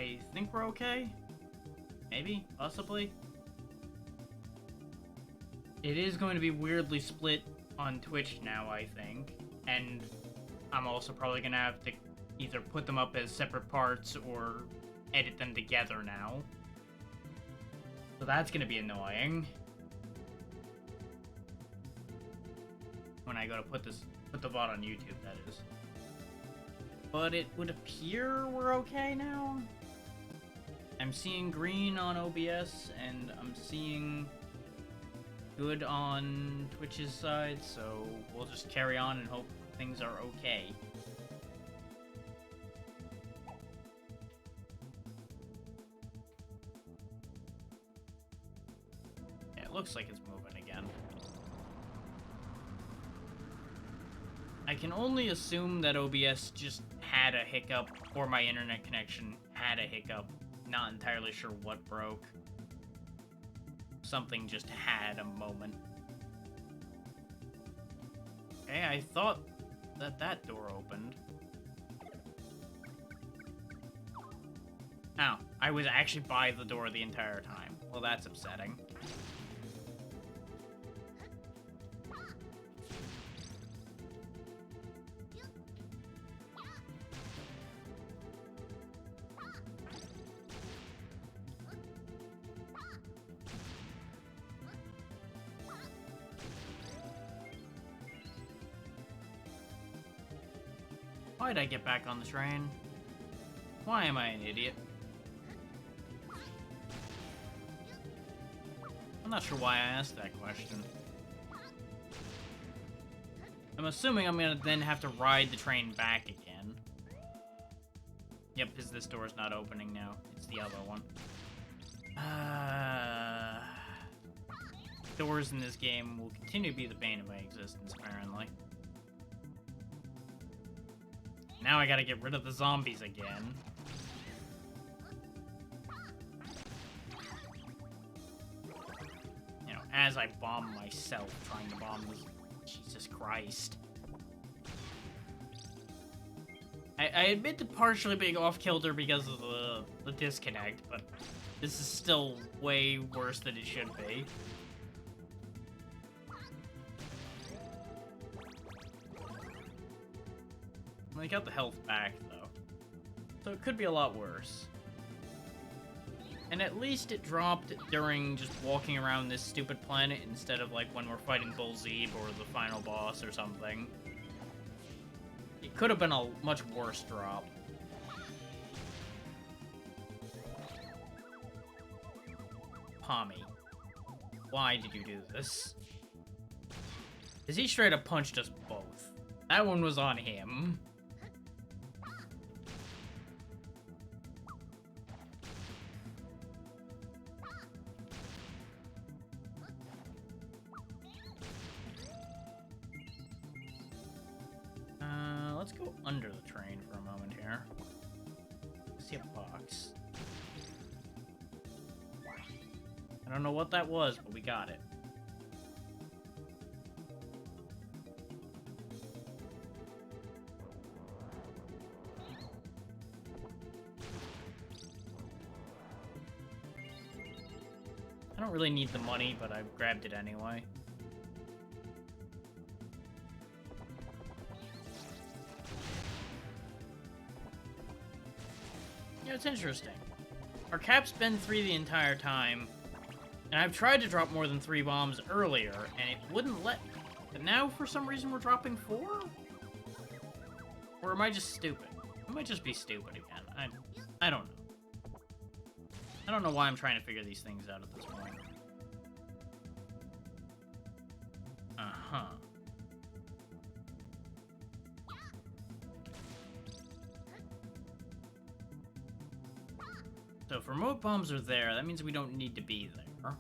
I think we're okay. Maybe, possibly. It is going to be weirdly split on Twitch now, I think. And I'm also probably going to have to either put them up as separate parts or edit them together now. So that's going to be annoying. When I go to put the VOD on YouTube, that is. But it would appear we're okay now. I'm seeing green on OBS, and I'm seeing good on Twitch's side, so we'll just carry on and hope things are okay. Yeah, it looks like it's moving again. I can only assume that OBS just had a hiccup, or my internet connection had a hiccup. Not entirely sure what broke. Something just had a moment. Okay, I thought that door opened. Oh, I was actually by the door the entire time. Well, that's upsetting. Why'd I get back on the train? Why am I an idiot? I'm not sure why I asked that question. I'm assuming I'm gonna then have to ride the train back again. Yep, because this door's not opening now. It's the other one. Doors in this game will continue to be the bane of my existence, apparently. Now I gotta get rid of the zombies again. You know, as I bomb myself trying to bomb this. Jesus Christ. I admit to partially being off-kilter because of the disconnect, but this is still way worse than it should be. I got the health back, though. So it could be a lot worse. And at least it dropped during just walking around this stupid planet instead of, like, when we're fighting Bull Zeeb or the final boss or something. It could have been a much worse drop. Pommy, why did you do this? Because he straight up punched us both. That one was on him. Let's go under the train for a moment here. See a box. I don't know what that was, but we got it. I don't really need the money, but I grabbed it anyway. You know, it's interesting. Our cap's been 3 the entire time, and I've tried to drop more than 3 bombs earlier, and it wouldn't let me. But now, for some reason, we're dropping 4? Or am I just stupid? I might just be stupid again. I don't know. I don't know why I'm trying to figure these things out at this point. Uh-huh. So if remote bombs are there, that means we don't need to be there.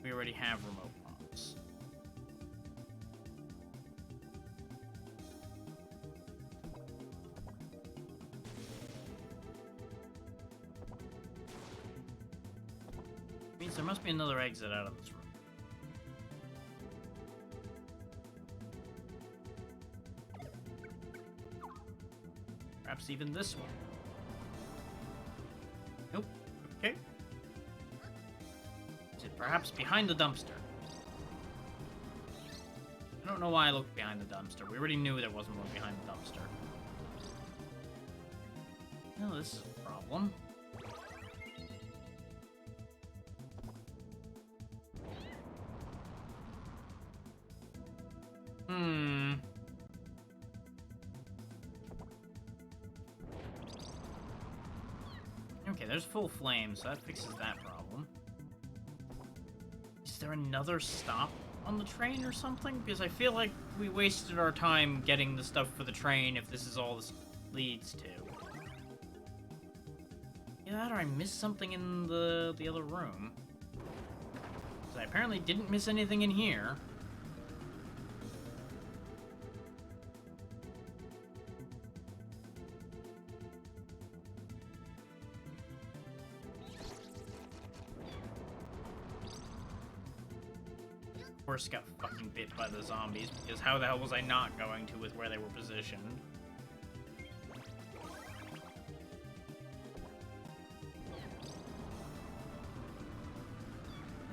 We already have remote bombs. Means there must be another exit out of this room. perhaps even this one. Nope. Okay. Is it perhaps behind the dumpster? I don't know why I looked behind the dumpster. We already knew there wasn't one behind the dumpster. No, this is a problem. Okay, there's full flame, so that fixes that problem. Is there another stop on the train or something? Because I feel like we wasted our time getting the stuff for the train if this is all this leads to. Either that or I missed something in the other room. So I apparently didn't miss anything in here. Of course, got fucking bit by the zombies, because how the hell was I not going to with where they were positioned?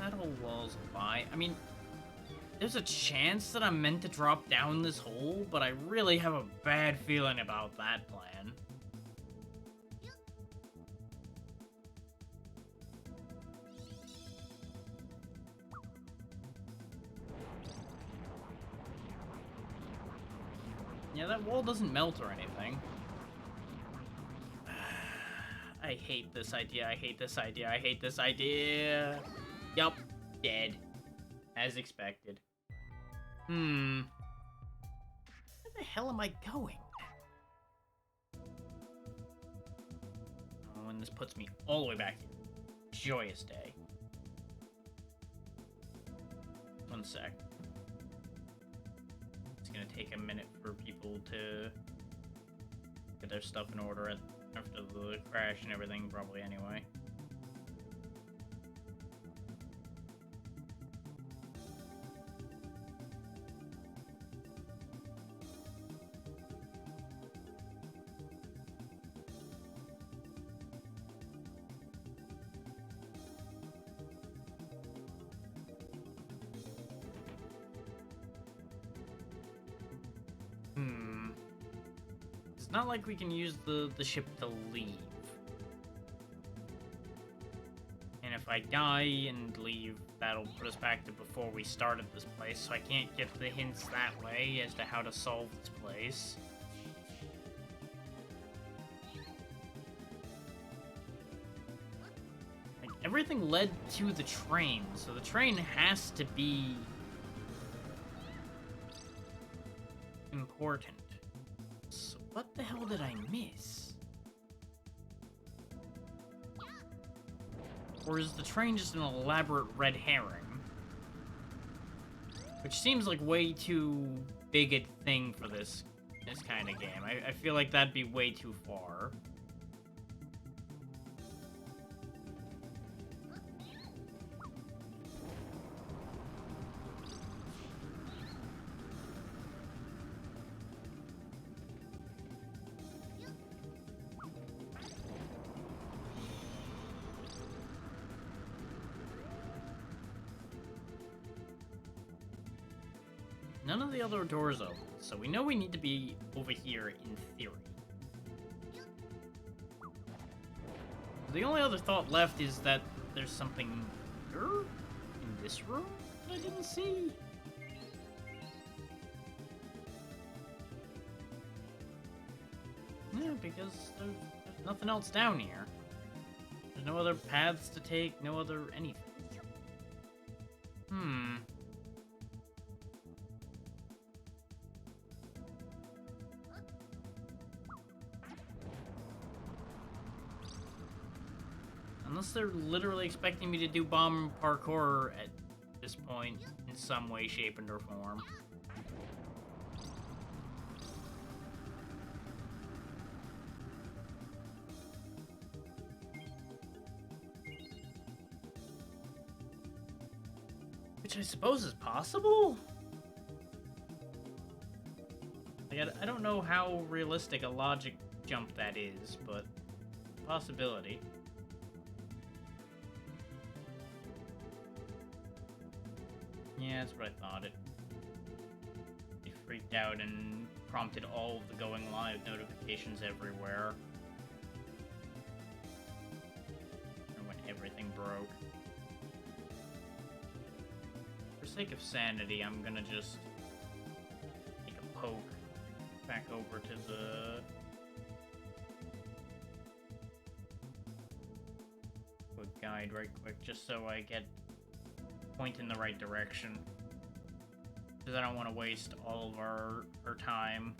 That whole wall's a lie. I mean, there's a chance that I'm meant to drop down this hole, but I really have a bad feeling about that plan. Yeah, that wall doesn't melt or anything. I hate this idea, I hate this idea, I hate this idea. Yup, dead. As expected. Where the hell am I going? Oh, and this puts me all the way back here. Joyous day. One sec. It's gonna take a minute for people to get their stuff in order after the crash and everything, probably anyway. It's not like we can use the ship to leave. And if I die and leave, that'll put us back to before we started this place, so I can't get the hints that way as to how to solve this place. Like, everything led to the train, so the train has to be important. So what the hell did I miss? Or is the train just an elaborate red herring? Which seems like way too big a thing for this kind of game. I feel like that'd be way too far. None of the other doors open, so we know we need to be over here in theory. The only other thought left is that there's something here in this room that I didn't see. Yeah, because there's nothing else down here. There's no other paths to take, no other anything. Unless they're literally expecting me to do bomb parkour at this point in some way, shape, and or form. Which I suppose is possible? Like, I don't know how realistic a logic jump that is, but possibility. Yeah, that's what I thought. It freaked out and prompted all of the going live notifications everywhere. Or when everything broke. For sake of sanity, I'm gonna just take a poke back over to the guide right quick, just so I get point in the right direction. Because I don't want to waste all of our time.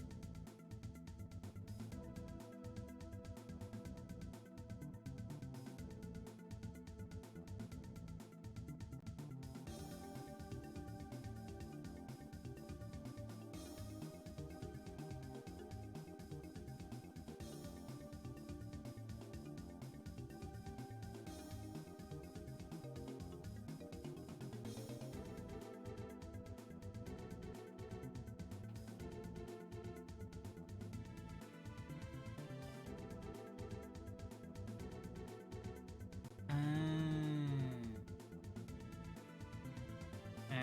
Okay.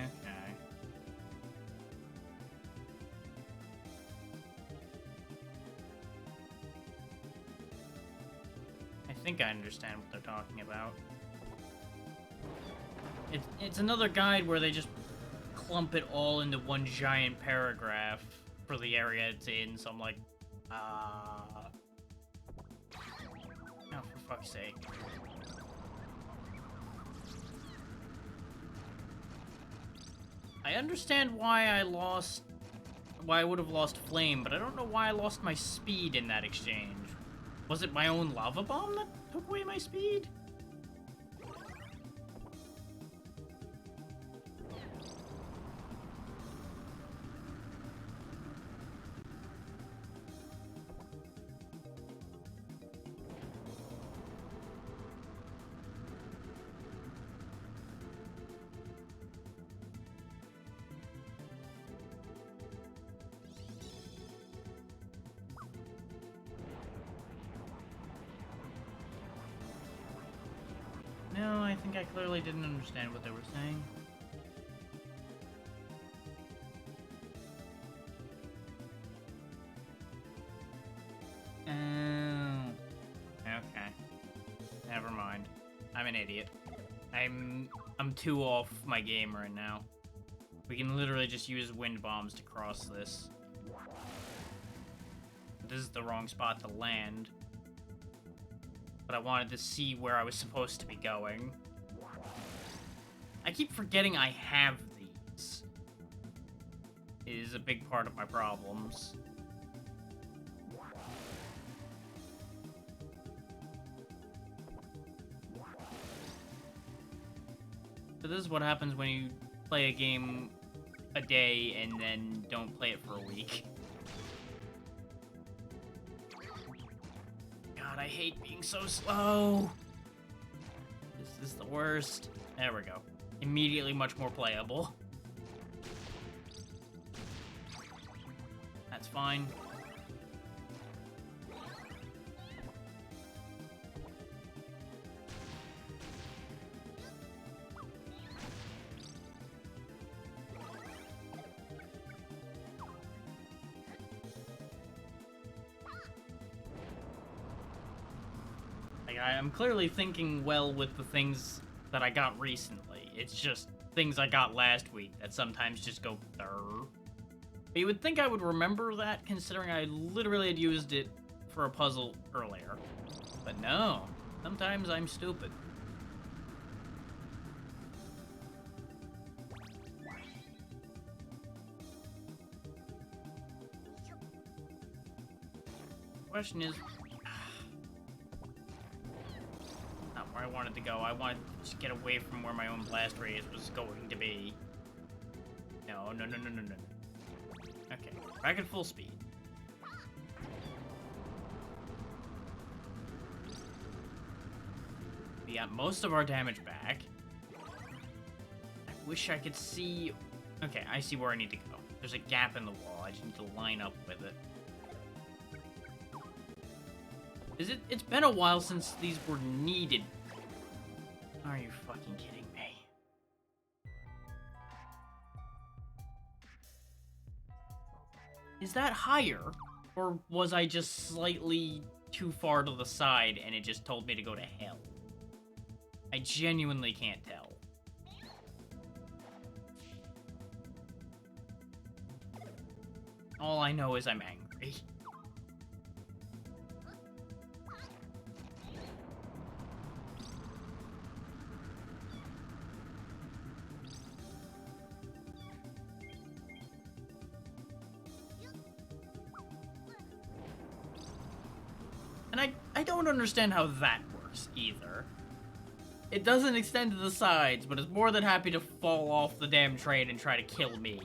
I think I understand what they're talking about. It's another guide where they just clump it all into one giant paragraph for the area it's in, so I'm like, oh, for fuck's sake. I understand why I would have lost Flame, but I don't know why I lost my speed in that exchange. Was it my own lava bomb that took away my speed? No, I think I clearly didn't understand what they were saying. Oh. Okay. Never mind. I'm an idiot. I'm too off my game right now. We can literally just use wind bombs to cross this. This is the wrong spot to land. But I wanted to see where I was supposed to be going. I keep forgetting I have these. It is a big part of my problems. So this is what happens when you play a game a day and then don't play it for a week. God, I hate being so slow. This is the worst. There we go. Immediately much more playable. That's fine. I'm clearly thinking well with the things that I got recently. It's just things I got last week that sometimes just go thurr. But you would think I would remember that, considering I literally had used it for a puzzle earlier. But no, sometimes I'm stupid. Question is, I wanted to go. I wanted to just get away from where my own blast radius was going to be. No. Okay, back at full speed. We got most of our damage back. I wish I could see... Okay, I see where I need to go. There's a gap in the wall. I just need to line up with it. It's been a while since these were needed. Are you fucking kidding me? Is that higher? Or was I just slightly too far to the side and it just told me to go to hell? I genuinely can't tell. All I know is I'm angry. And I don't understand how that works either. It doesn't extend to the sides, but it's more than happy to fall off the damn train and try to kill me.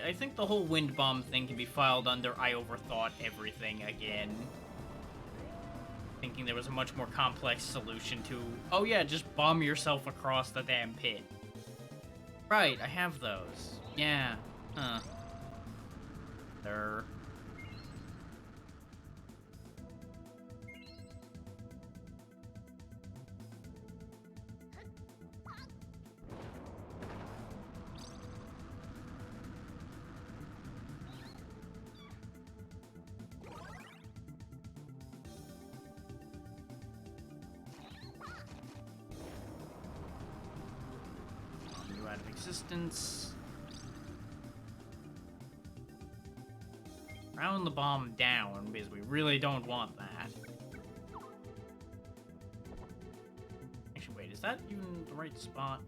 I think the whole wind bomb thing can be filed under I overthought everything again. Thinking there was a much more complex solution to, oh yeah, just bomb yourself across the damn pit. Right, I have those. Yeah. Huh. They're... out of existence. Round the bomb down, because we really don't want that. Actually, wait, is that even the right spot?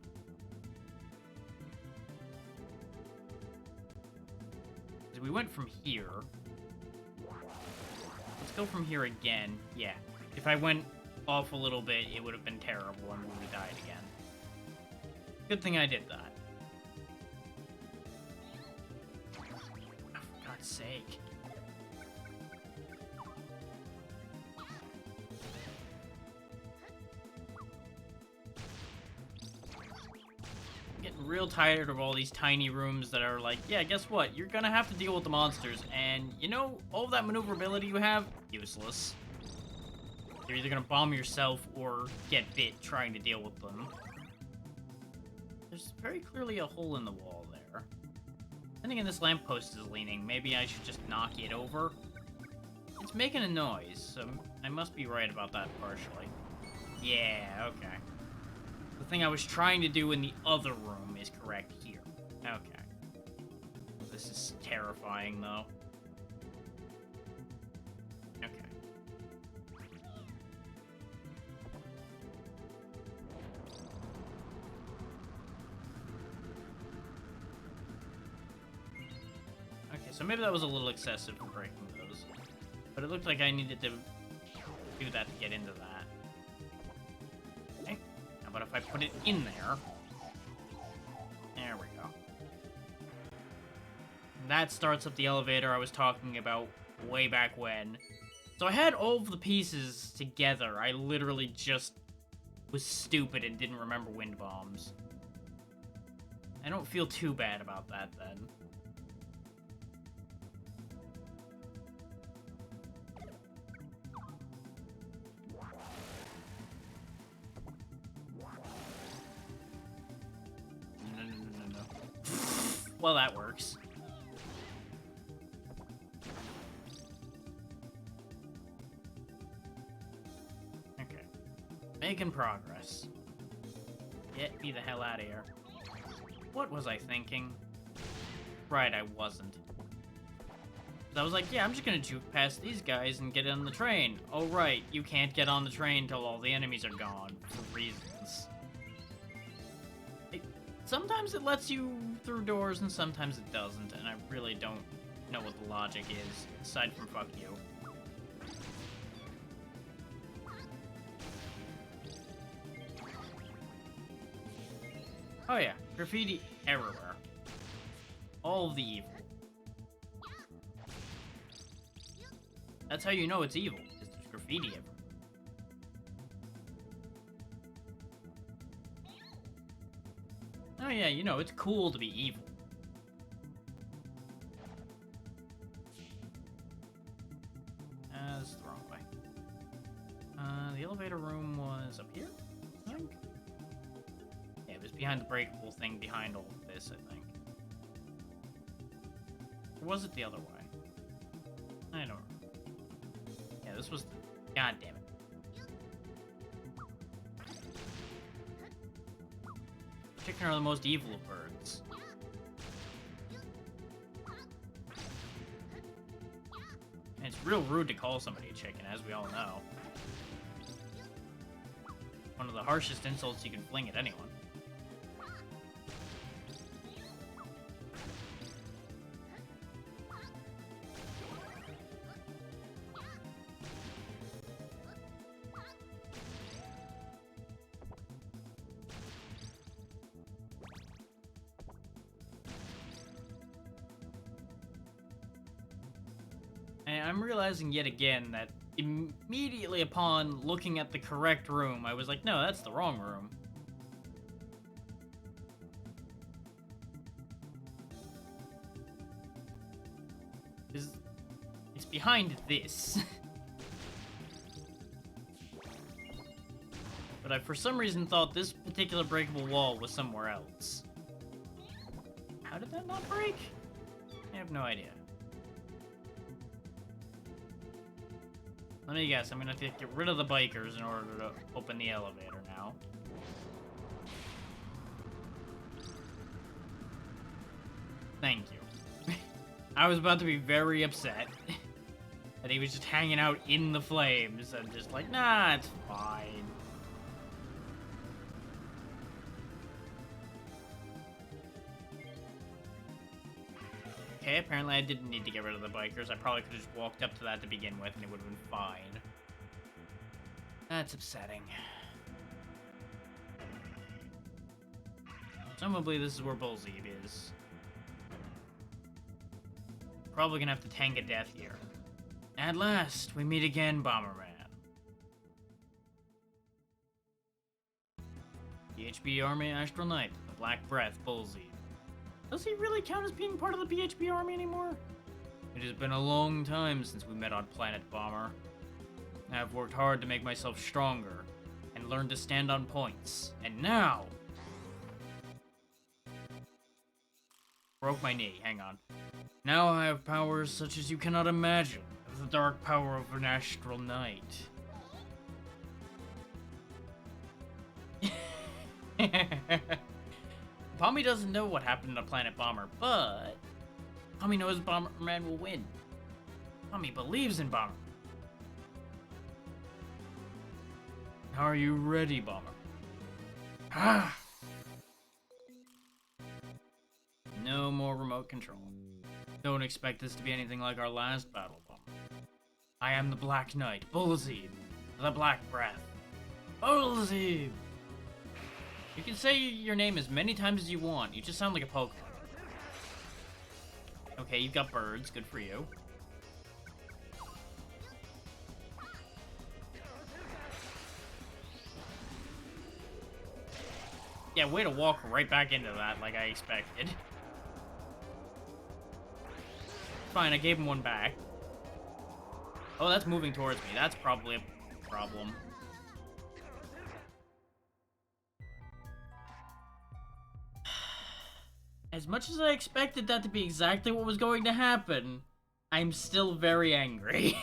Because we went from here. Let's go from here again. Yeah. If I went off a little bit, it would have been terrible and we would have died again. Good thing I did that. Oh, for God's sake. I'm getting real tired of all these tiny rooms that are like, yeah, guess what? You're gonna have to deal with the monsters, and you know, all that maneuverability you have, useless. You're either gonna bomb yourself or get bit trying to deal with them. There's very clearly a hole in the wall there. I think this lamppost is leaning. Maybe I should just knock it over. It's making a noise, so I must be right about that partially. Yeah, okay. The thing I was trying to do in the other room is correct here. Okay. This is terrifying, though. Okay. So maybe that was a little excessive for breaking those. But it looked like I needed to do that to get into that. Okay. How about if I put it in there? There we go. That starts up the elevator I was talking about way back when. So I had all of the pieces together. I literally just was stupid and didn't remember wind bombs. I don't feel too bad about that then. Well, that works. Okay. Making progress. Get me the hell out of here. What was I thinking? Right, I wasn't. I was like, yeah, I'm just gonna juke past these guys and get on the train. Oh, right, you can't get on the train till all the enemies are gone, for reasons. Sometimes it lets you through doors and sometimes it doesn't, and I really don't know what the logic is, aside from fuck you. Oh yeah, graffiti everywhere. All of the evil. That's how you know it's evil, because there's graffiti everywhere. Oh yeah, you know, it's cool to be evil. This is the wrong way. The elevator room was up here, I think? Yeah, it was behind the breakable thing behind all of this, I think. Or was it the other way? I don't know. Yeah, this was the... God damn it. Chicken are the most evil of birds. And it's real rude to call somebody a chicken, as we all know. One of the harshest insults you can fling at anyone. And I'm realizing yet again that immediately upon looking at the correct room, I was like, no, that's the wrong room. It's behind this. But I, for some reason, thought this particular breakable wall was somewhere else. How did that not break? I have no idea. Let me guess, I'm gonna have to get rid of the bikers in order to open the elevator now. Thank you. I was about to be very upset that he was just hanging out in the flames and just like, nah, it's fine. Okay, apparently I didn't need to get rid of the bikers. I probably could have just walked up to that to begin with and it would have been fine. That's upsetting. Presumably this is where Bullzeeb is. Probably gonna have to tank a death here. At last, we meet again, Bomberman. PHB Army Astral Knight, the Black Breath, Bullzeeb. Does he really count as being part of the PHB Army anymore? It has been a long time since we met on Planet Bomber. I have worked hard to make myself stronger and learn to stand on points. And now... Broke my knee, hang on. Now I have powers such as you cannot imagine. The dark power of an Astral Knight. Pommy doesn't know what happened to Planet Bomber, but Pommy knows Bomberman will win. Pommy believes in Bomber. Are you ready, Bomber? Ah! No more remote control. Don't expect this to be anything like our last battle, Bomber. I am the Black Knight, Bullzeeb, the Black Breath. Bullzeeb! You can say your name as many times as you want. You just sound like a Pokemon. Okay, you've got birds. Good for you. Yeah, way to walk right back into that like I expected. Fine, I gave him one back. Oh, that's moving towards me. That's probably a problem. As much as I expected that to be exactly what was going to happen, I'm still very angry.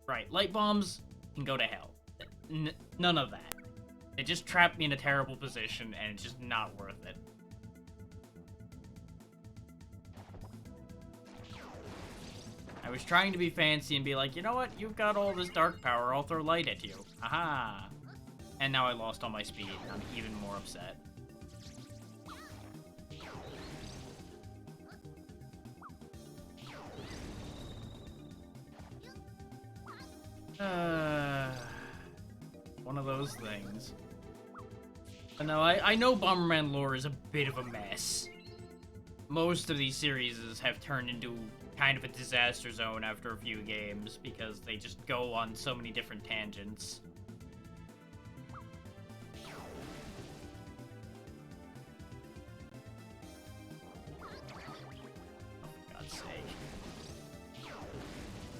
Right, light bombs can go to hell. None of that. They just trapped me in a terrible position, and it's just not worth it. I was trying to be fancy and be like, you know what? You've got all this dark power, I'll throw light at you. Aha! And now I lost all my speed, and I'm even more upset. One of those things. But no, I know Bomberman lore is a bit of a mess. Most of these series have turned into kind of a disaster zone after a few games because they just go on so many different tangents.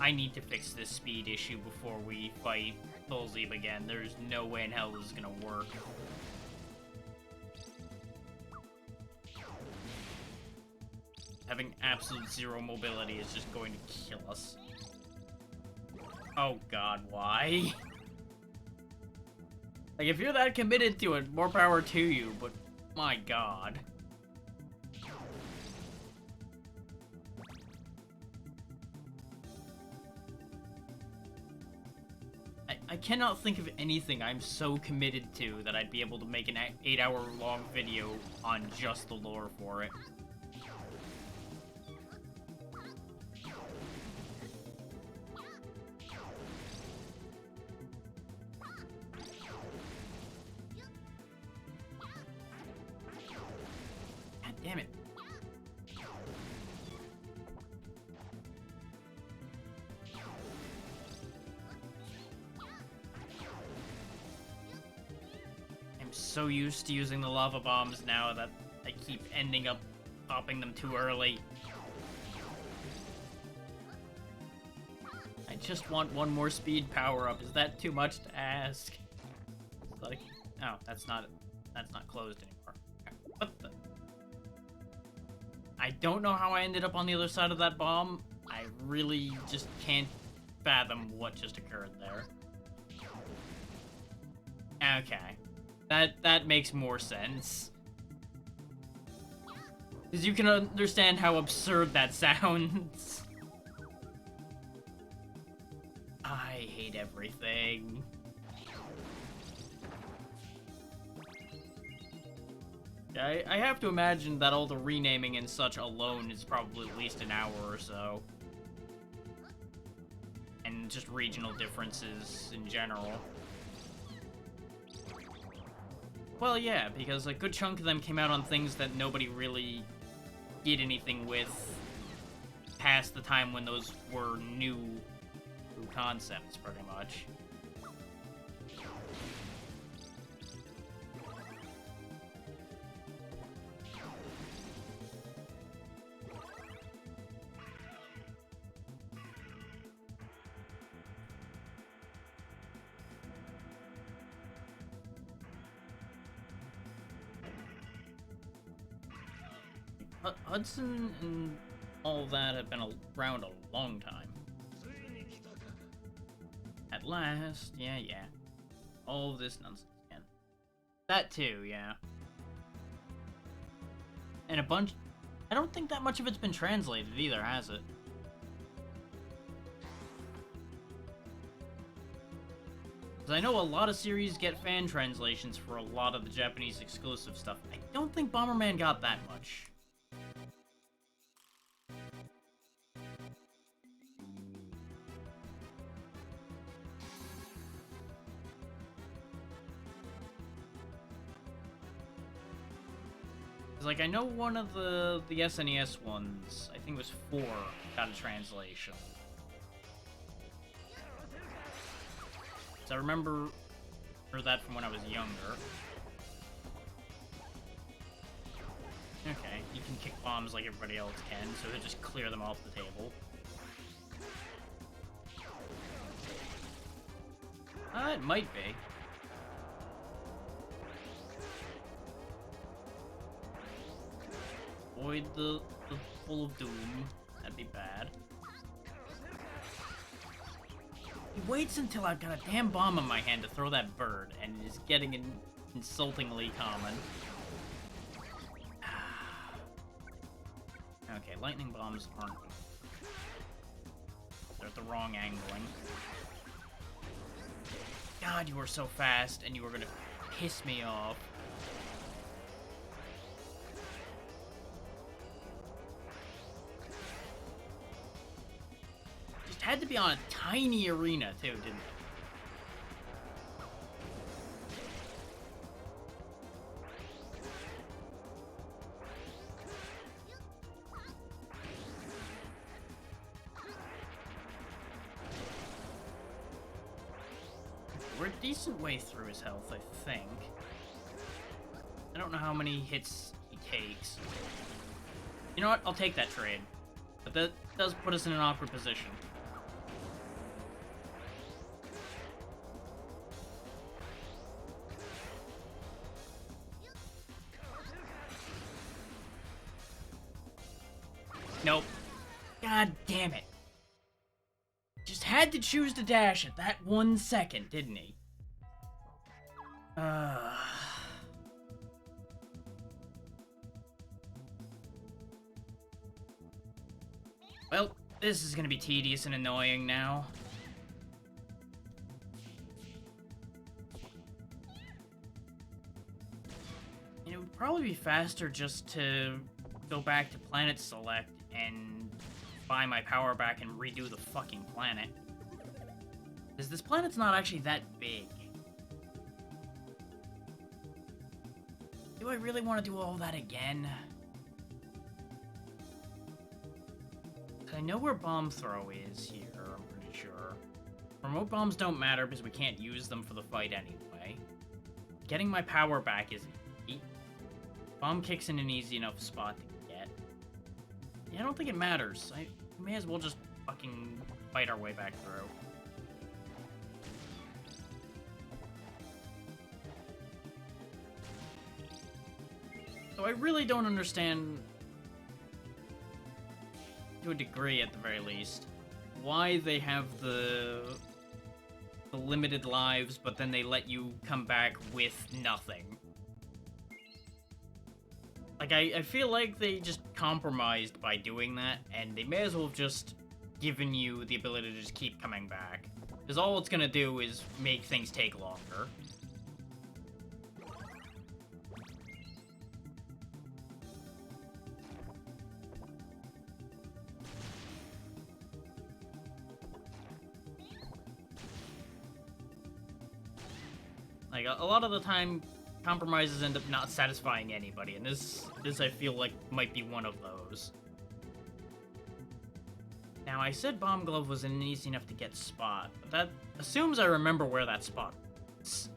I need to fix this speed issue before we fight Thulzib again. There's no way in hell this is gonna work. Having absolute zero mobility is just going to kill us. Oh god, why? Like, if you're that committed to it, more power to you, but my god. I cannot think of anything I'm so committed to that I'd be able to make an 8-hour-long video on just the lore for it. God damn it. So used to using the lava bombs now that I keep ending up popping them too early. I just want one more speed power-up. Is that too much to ask? It's like, oh, that's not closed anymore. What the? I don't know how I ended up on the other side of that bomb. I really just can't fathom what just occurred there. Okay. That makes more sense. Because you can understand how absurd that sounds. I hate everything. I have to imagine that all the renaming and such alone is probably at least an hour or so. And just regional differences in general. Well, yeah, because a good chunk of them came out on things that nobody really did anything with past the time when those were new concepts, pretty much. Hudson and all that have been around a long time. At last, yeah. All this nonsense again. That too, yeah. And a bunch... I don't think that much of it's been translated either, has it? Because I know a lot of series get fan translations for a lot of the Japanese exclusive stuff. I don't think Bomberman got that much. Like, I know one of the SNES ones, I think it was 4, got a translation. So I remember that from when I was younger. Okay, you can kick bombs like everybody else can, so he'll just clear them off the table. It might be. Avoid the Full of Doom. That'd be bad. He waits until I've got a damn bomb in my hand to throw that bird, and is getting insultingly common. Okay, lightning bombs aren't... They're at the wrong angling. God, you were so fast, and you were gonna piss me off. Had to be on a tiny arena, too, didn't it? We're a decent way through his health, I think. I don't know how many hits he takes. You know what? I'll take that trade. But that does put us in an awkward position. Nope. God damn it. Just had to choose to dash at that 1 second, didn't he? Well, this is gonna be tedious and annoying now. It would probably be faster just to go back to Planet Select and buy my power back and redo the fucking planet. Because this planet's not actually that big. Do I really want to do all that again? I know where bomb throw is here, I'm pretty sure. Remote bombs don't matter because we can't use them for the fight anyway. Getting my power back is easy. Bomb kick's in an easy enough spot to get. Yeah, I don't think it matters. I may as well just fucking fight our way back through. So I really don't understand, to a degree at the very least, why they have the limited lives, but then they let you come back with nothing. Like, I feel like they just compromised by doing that, and they may as well have just given you the ability to just keep coming back. Because all it's gonna do is make things take longer. Like, a lot of the time, compromises end up not satisfying anybody, and this I feel like might be one of those. Now, I said Bomb Glove was an easy enough to get spot, but that assumes I remember where that spot was.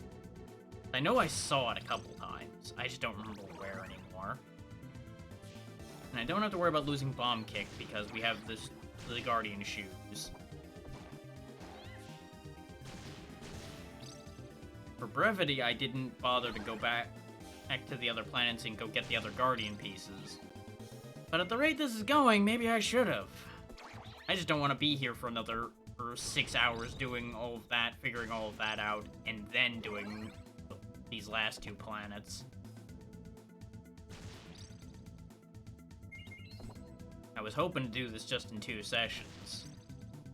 I know I saw it a couple times, I just don't remember where anymore. And I don't have to worry about losing Bomb Kick because we have the Guardian Shoes. For brevity, I didn't bother to go back to the other planets and go get the other Guardian pieces. But at the rate this is going, maybe I should have. I just don't want to be here for another 6 hours doing all of that, figuring all of that out, and then doing these last 2 planets. I was hoping to do this just in 2 sessions.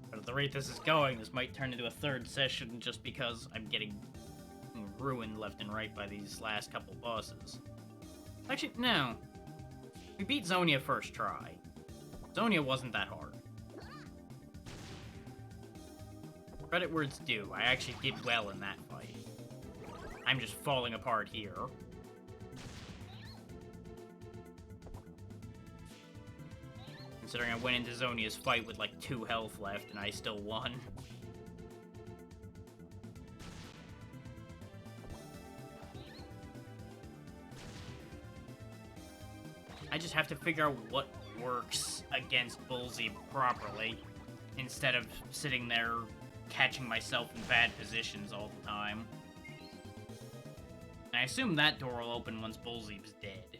But at the rate this is going, this might turn into a 3rd session just because I'm getting ruined left and right by these last couple bosses. Actually, no. We beat Zonia first try. Zonia wasn't that hard. Credit where it's due, I actually did well in that fight. I'm just falling apart here. Considering I went into Zonia's fight with like 2 health left and I still won. I just have to figure out what works against Bullseye properly, instead of sitting there catching myself in bad positions all the time. And I assume that door will open once Bullseye's dead.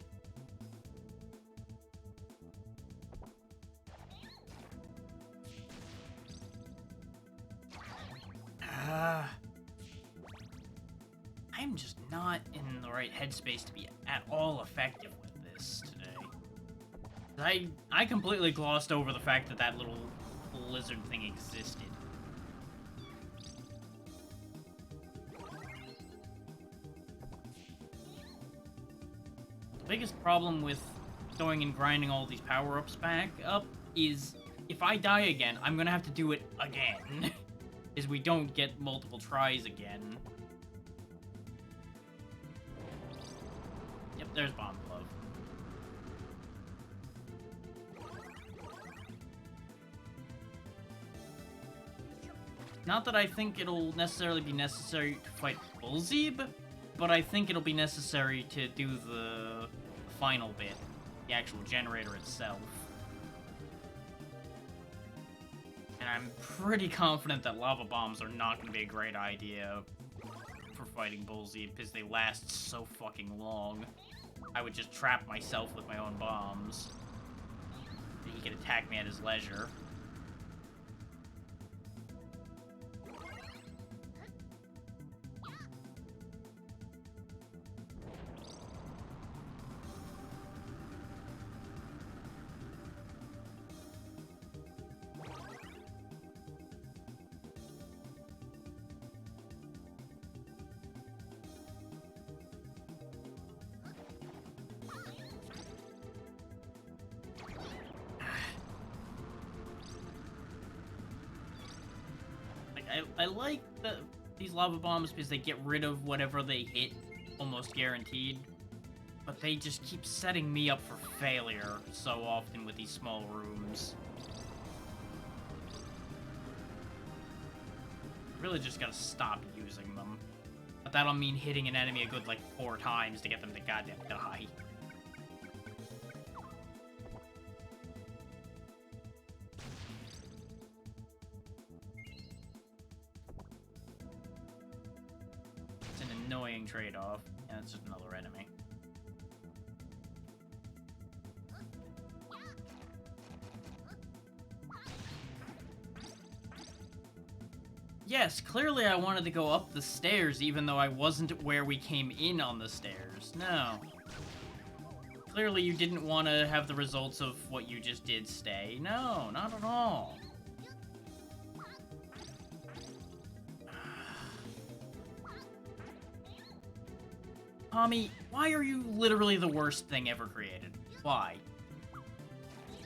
I'm just not in the right headspace to be at all effective with this today. I completely glossed over the fact that that little lizard thing existed. The biggest problem with going and grinding all these power-ups back up is if I die again, I'm gonna have to do it again. Is we don't get multiple tries again. Yep, there's Bomb Glove. Not that I think it'll necessarily be necessary to fight Bullzeeb, but I think it'll be necessary to do the final bit, the actual generator itself. And I'm pretty confident that lava bombs are not going to be a great idea for fighting Bullzeeb, because they last so fucking long. I would just trap myself with my own bombs. He could attack me at his leisure. I like these lava bombs because they get rid of whatever they hit, almost guaranteed. But they just keep setting me up for failure so often with these small rooms. Really just gotta stop using them. But that'll mean hitting an enemy a good, like, 4 times to get them to goddamn die. Annoying trade-off. Yeah, it's just another enemy. Yes, clearly I wanted to go up the stairs even though I wasn't where we came in on the stairs. No. Clearly you didn't want to have the results of what you just did stay. No, not at all. Tommy, why are you literally the worst thing ever created? Why?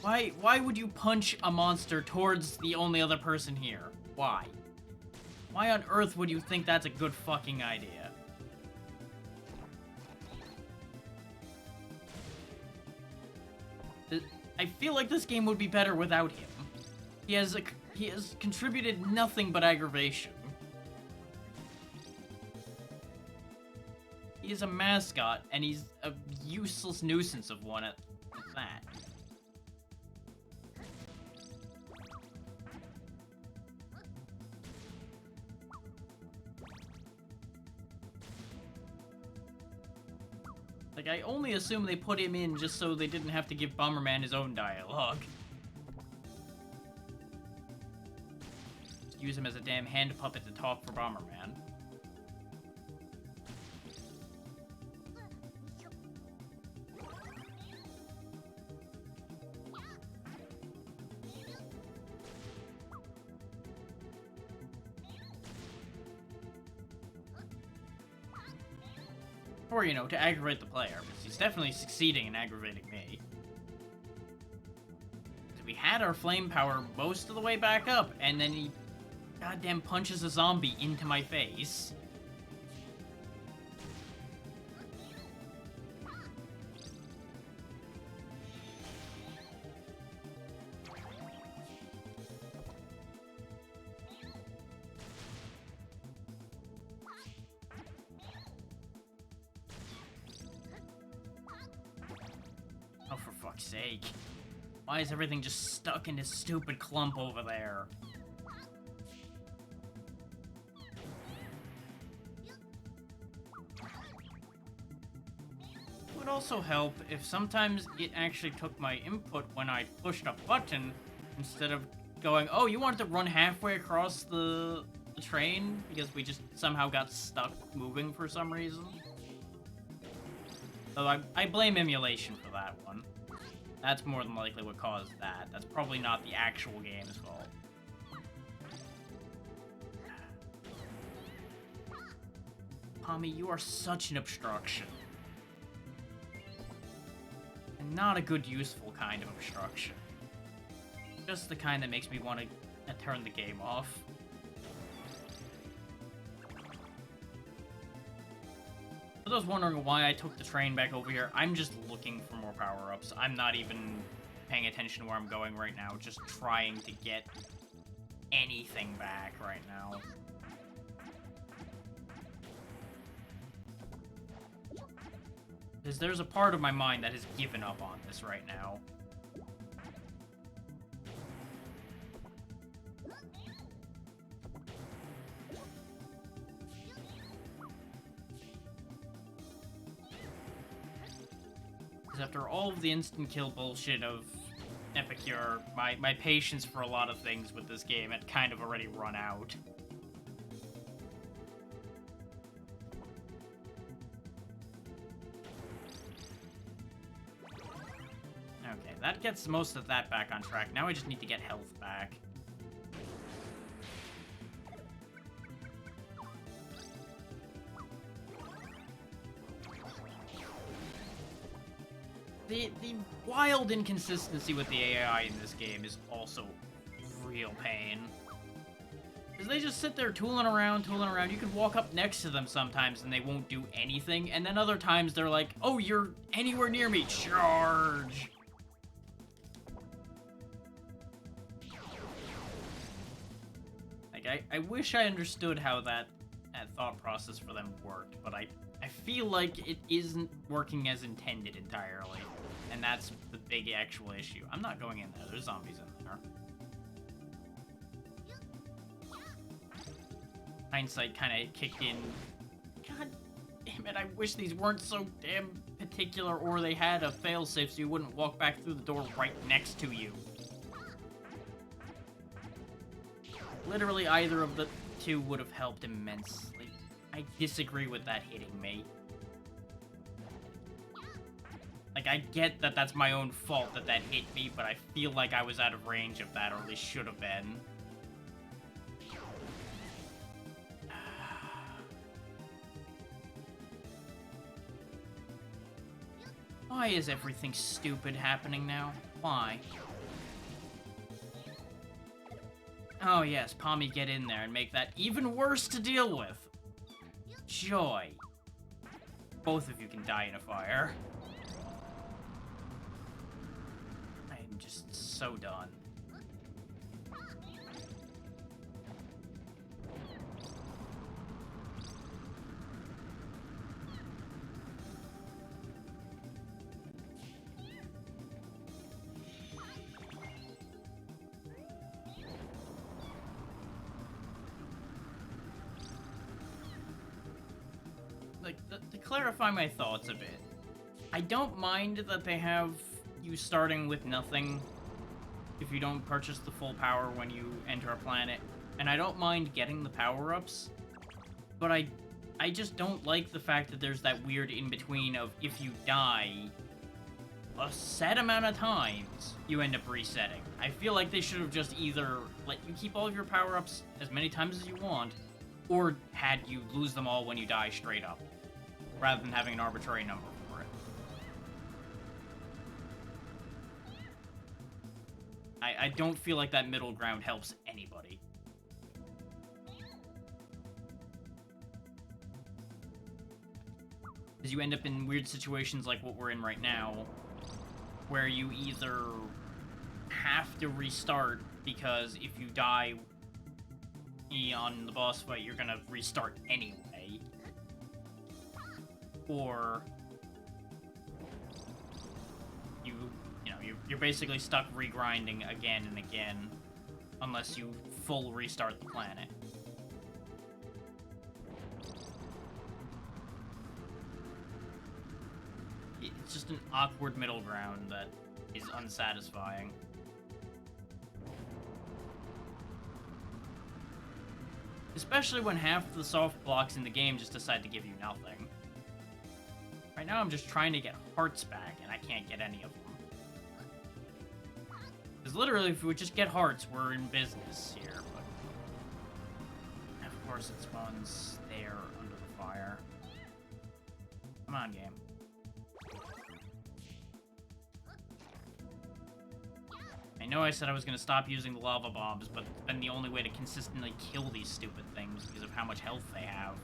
Why would you punch a monster towards the only other person here? Why? Why on earth would you think that's a good fucking idea? I feel like this game would be better without him. He has contributed nothing but aggravation. He is a mascot, and he's a useless nuisance of one at that. Like, I only assume they put him in just so they didn't have to give Bomberman his own dialogue. Just use him as a damn hand puppet to talk for Bomberman. Or, you know, to aggravate the player, because he's definitely succeeding in aggravating me. We had our flame power most of the way back up, and then he goddamn punches a zombie into my face. Oh, for fuck's sake. Why is everything just stuck in this stupid clump over there? It would also help if sometimes it actually took my input when I pushed a button instead of going, oh, you wanted to run halfway across the train because we just somehow got stuck moving for some reason. So I blame emulation for that one. That's more than likely what caused that. That's probably not the actual game's fault. Tommy, you are such an obstruction. And not a good, useful kind of obstruction. Just the kind that makes me want to turn the game off. For those wondering why I took the train back over here, I'm just looking for more power-ups. I'm not even paying attention to where I'm going right now, just trying to get anything back right now. Because there's a part of my mind that has given up on this right now. Because after all of the instant kill bullshit of Epicure, my patience for a lot of things with this game had kind of already run out. Okay, that gets most of that back on track. Now I just need to get health back. The wild inconsistency with the AI in this game is also real pain. Because they just sit there tooling around. You can walk up next to them sometimes and they won't do anything. And then other times they're like, oh, you're anywhere near me, charge! Like, I wish I understood how that thought process for them worked, but I feel like it isn't working as intended entirely. And that's the big actual issue. I'm not going in there. There's zombies in there. Hindsight kind of kicked in. God damn it, I wish these weren't so damn particular, or they had a failsafe so you wouldn't walk back through the door right next to you. Literally either of the two would have helped immensely. I disagree with that hitting me. Like, I get that that's my own fault that that hit me, but I feel like I was out of range of that, or at least should have been. Why is everything stupid happening now? Why? Oh yes, Pommy, get in there and make that even worse to deal with. Joy. Both of you can die in a fire. I am just so done. Like, to clarify my thoughts a bit, I don't mind that they have you starting with nothing if you don't purchase the full power when you enter a planet, and I don't mind getting the power-ups, but I just don't like the fact that there's that weird in-between of if you die a set amount of times, you end up resetting. I feel like they should have just either let you keep all of your power-ups as many times as you want, or had you lose them all when you die straight up, rather than having an arbitrary number for it. I don't feel like that middle ground helps anybody. Because you end up in weird situations like what we're in right now, where you either have to restart because if you die on the boss fight, you're gonna restart anyway, or you're basically stuck regrinding again and again unless you full restart the planet. It's just an awkward middle ground that is unsatisfying. Especially when half the soft blocks in the game just decide to give you nothing. Right now I'm just trying to get hearts back, and I can't get any of them. Because literally, if we would just get hearts, we're in business here, but... of course it spawns there under the fire. Come on, game. I know I said I was going to stop using the lava bombs, but it's been the only way to consistently kill these stupid things because of how much health they have.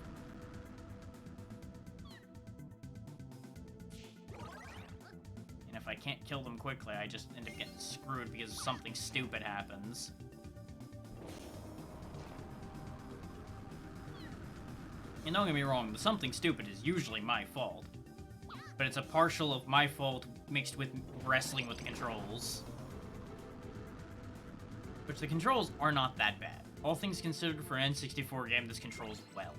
And if I can't kill them quickly, I just end up getting screwed because something stupid happens. And don't get me wrong, the something stupid is usually my fault. But it's a partial of my fault mixed with wrestling with the controls. Which the controls are not that bad. All things considered for an N64 game, this controls well.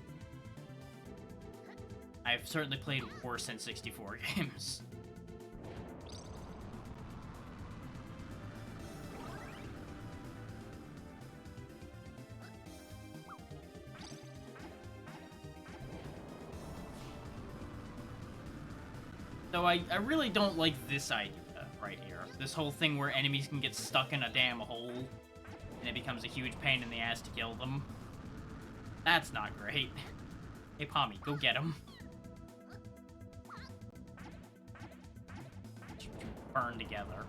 I've certainly played worse N64 games. So I really don't like this idea right here. This whole thing where enemies can get stuck in a damn hole, and it becomes a huge pain in the ass to kill them. That's not great. Hey, Pommy, go get him. Burn together.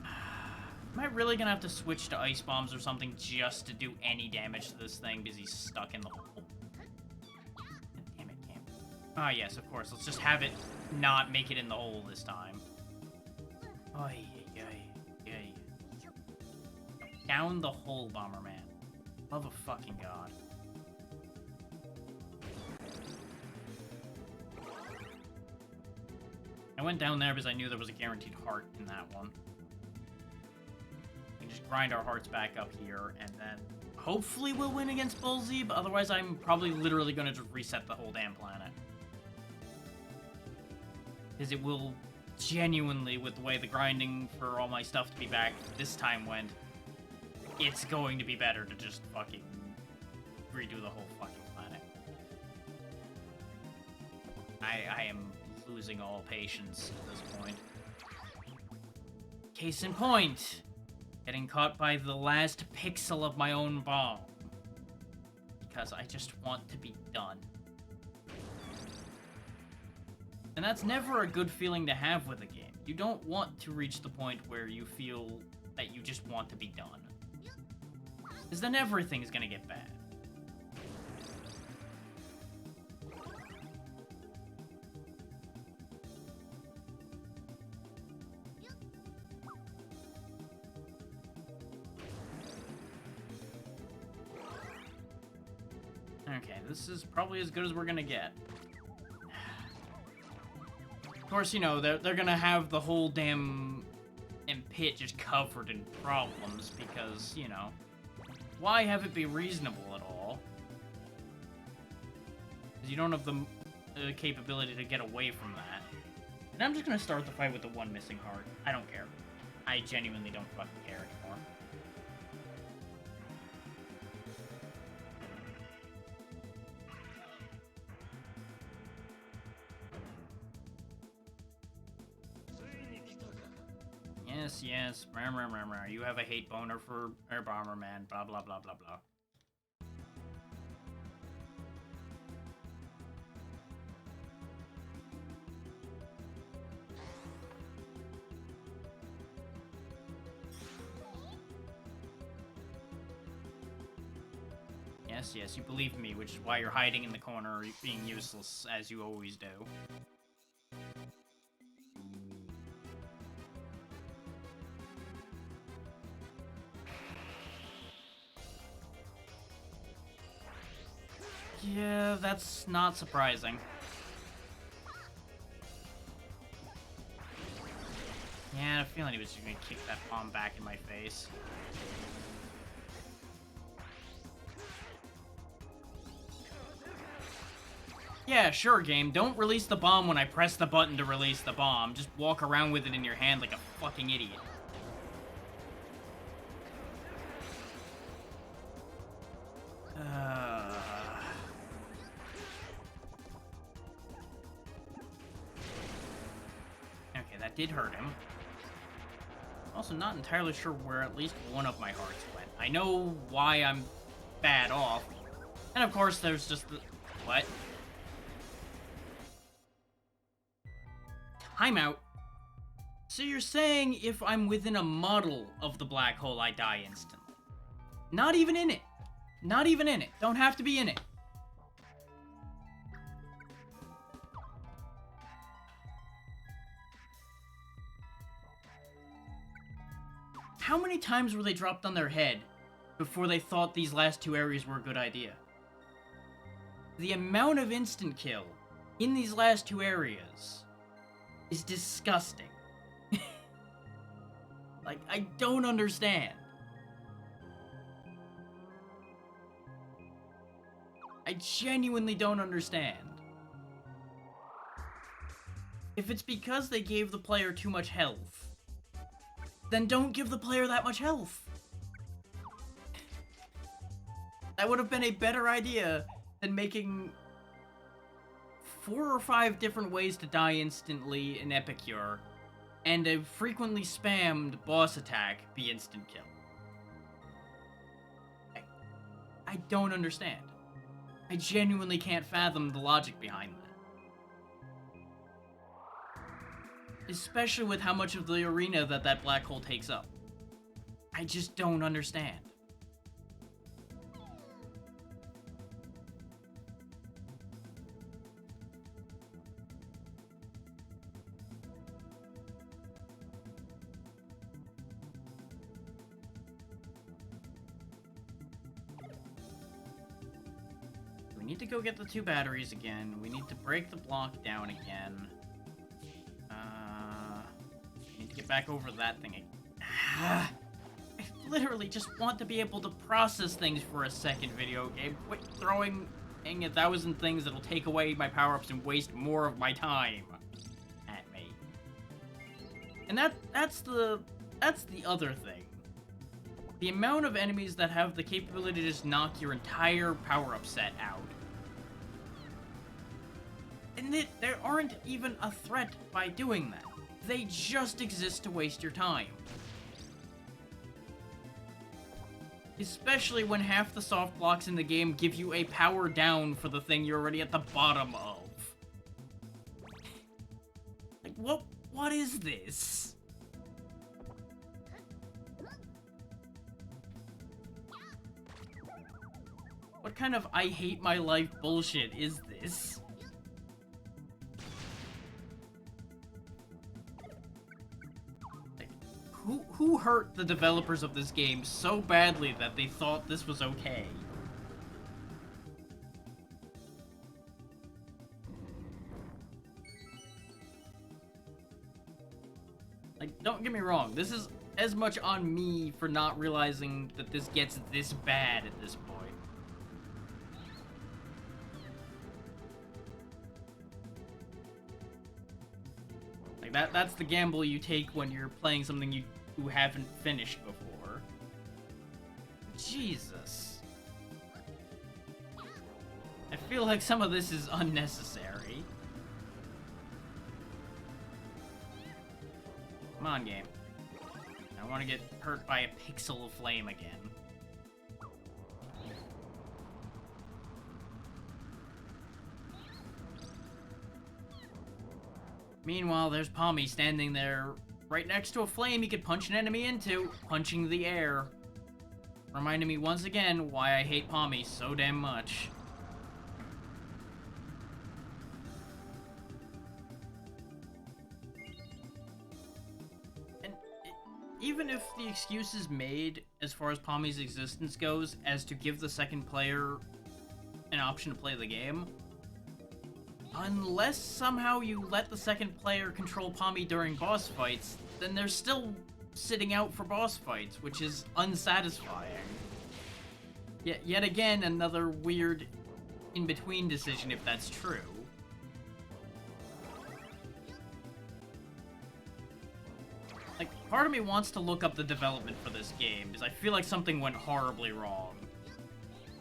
Am I really gonna have to switch to ice bombs or something just to do any damage to this thing because he's stuck in the hole? Damn it, Cam. Ah, yes, of course. Let's just have it not make it in the hole this time. Oy, oy, oy, oy. Down the hole, Bomberman. Love of fucking God. I went down there because I knew there was a guaranteed heart in that one. We can just grind our hearts back up here, and then hopefully we'll win against Bullseye, but otherwise I'm probably literally going to just reset the whole damn planet. Because it will genuinely, with the way the grinding for all my stuff to be back this time went, it's going to be better to just fucking redo the whole fucking planet. I am losing all patience at this point. Case in point, getting caught by the last pixel of my own bomb. Because I just want to be done. And that's never a good feeling to have with a game. You don't want to reach the point where you feel that you just want to be done. Because then everything's gonna get bad. Okay, this is probably as good as we're gonna get. Of course, you know, they're gonna have the whole damn pit just covered in problems because, you know, why have it be reasonable at all? Because you don't have the capability to get away from that. And I'm just gonna start the fight with the one missing heart. I don't care. I genuinely don't fucking care anymore. Yes, yes, you have a hate boner for Air Bomberman, blah blah blah blah blah. Yes, yes, you believe me, which is why you're hiding in the corner, being useless, as you always do. Yeah, that's not surprising. Yeah, I had a feeling he was just gonna kick that bomb back in my face. Yeah, sure, game. Don't release the bomb when I press the button to release the bomb. Just walk around with it in your hand like a fucking idiot. Okay, that did hurt him. Also, not entirely sure where at least one of my hearts went. I know why I'm bad off. And of course, there's just the... What? Timeout. So you're saying if I'm within a model of the black hole, I die instantly? Not even in it. Not even in it. Don't have to be in it. How many times were they dropped on their head before they thought these last two areas were a good idea? The amount of instant kill in these last two areas is disgusting. Like, I don't understand. I genuinely don't understand. If it's because they gave the player too much health, then don't give the player that much health. That would have been a better idea than making 4 or 5 different ways to die instantly in Epicure, and a frequently spammed boss attack be instant kill. I don't understand. I genuinely can't fathom the logic behind that. Especially with how much of the arena that black hole takes up. I just don't understand. We need to go get the 2 batteries again. We need to break the block down again. Need to get back over that thing again. I literally just want to be able to process things for a second, video game. Quit throwing 1,000 things that'll take away my power-ups and waste more of my time at me. And that's the other thing. The amount of enemies that have the capability to just knock your entire power-up set out. And there aren't even a threat by doing that. They just exist to waste your time. Especially when half the soft blocks in the game give you a power down for the thing you're already at the bottom of. Like, what is this? What kind of I hate my life bullshit is this? Like, who hurt the developers of this game so badly that they thought this was okay? Like, don't get me wrong, this is as much on me for not realizing that this gets this bad at this point. Like, that's the gamble you take when you're playing something you haven't finished before. Jesus. I feel like some of this is unnecessary. Come on, game. I want to get hurt by a pixel of flame again. Meanwhile, there's Pommy standing there right next to a flame he could punch an enemy into, punching the air. Reminding me once again why I hate Pommy so damn much. And even if the excuse is made, as far as Pommy's existence goes, as to give the second player an option to play the game, unless somehow you let the second player control Pommy during boss fights, then they're still sitting out for boss fights, which is unsatisfying. Yet again, another weird in-between decision if that's true. Like, part of me wants to look up the development for this game, because I feel like something went horribly wrong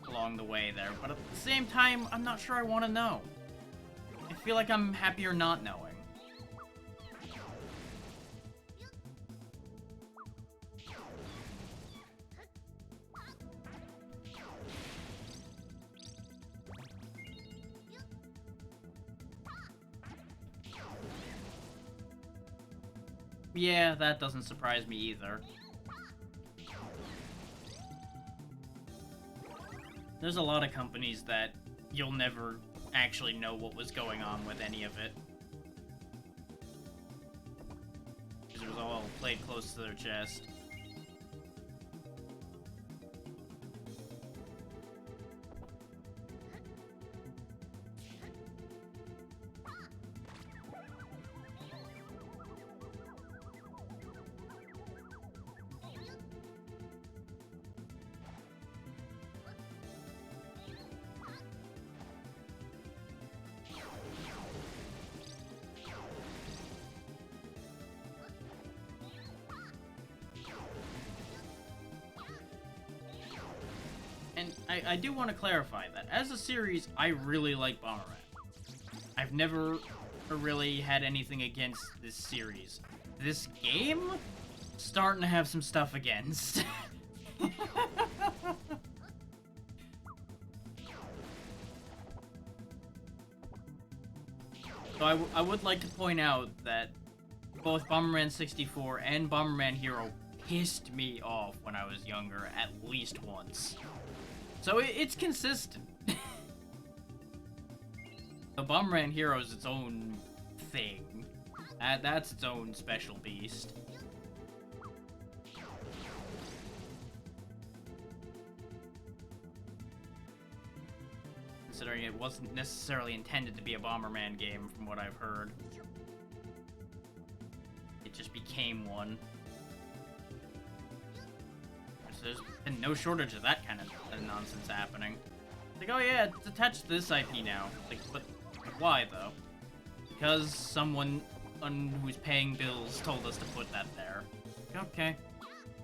along the way there, but at the same time, I'm not sure I want to know. I feel like I'm happier not knowing. Yeah, that doesn't surprise me either. There's a lot of companies that you'll never actually know what was going on with any of it. Because it was all played close to their chest. I do want to clarify that. As a series, I really like Bomberman. I've never really had anything against this series. This game, starting to have some stuff against. So I would like to point out that both Bomberman 64 and Bomberman Hero pissed me off when I was younger at least once. So it's consistent. The Bomberman Hero is its own thing. That's its own special beast. Considering it wasn't necessarily intended to be a Bomberman game from what I've heard. It just became one. So there's been no shortage of that kind of nonsense happening. Like, oh yeah, it's attached to this IP now. Like, but why though? Because someone who's paying bills told us to put that there. Okay.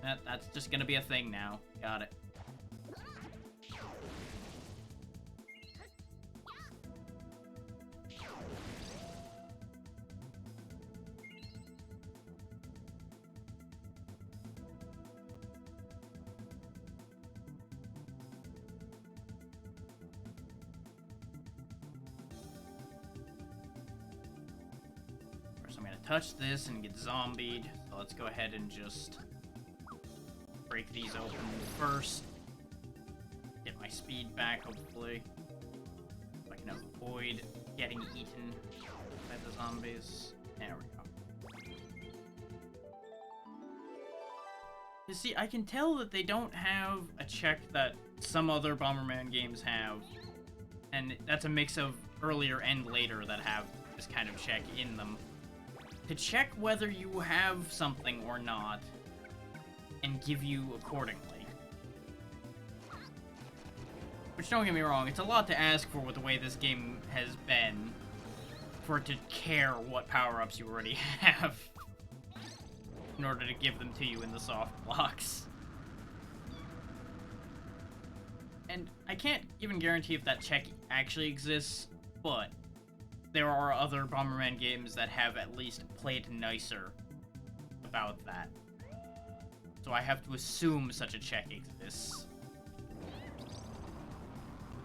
That's just gonna be a thing now. Got it. I'm gonna touch this and get zombied, so let's go ahead and just break these open first. Get my speed back, hopefully. If I can avoid getting eaten by the zombies. There we go. You see, I can tell that they don't have a check that some other Bomberman games have, and that's a mix of earlier and later that have this kind of check in them. To check whether you have something or not, and give you accordingly. Which, don't get me wrong, it's a lot to ask for with the way this game has been, for it to care what power-ups you already have, in order to give them to you in the soft blocks. And I can't even guarantee if that check actually exists, but there are other Bomberman games that have at least played nicer about that. So I have to assume such a check exists.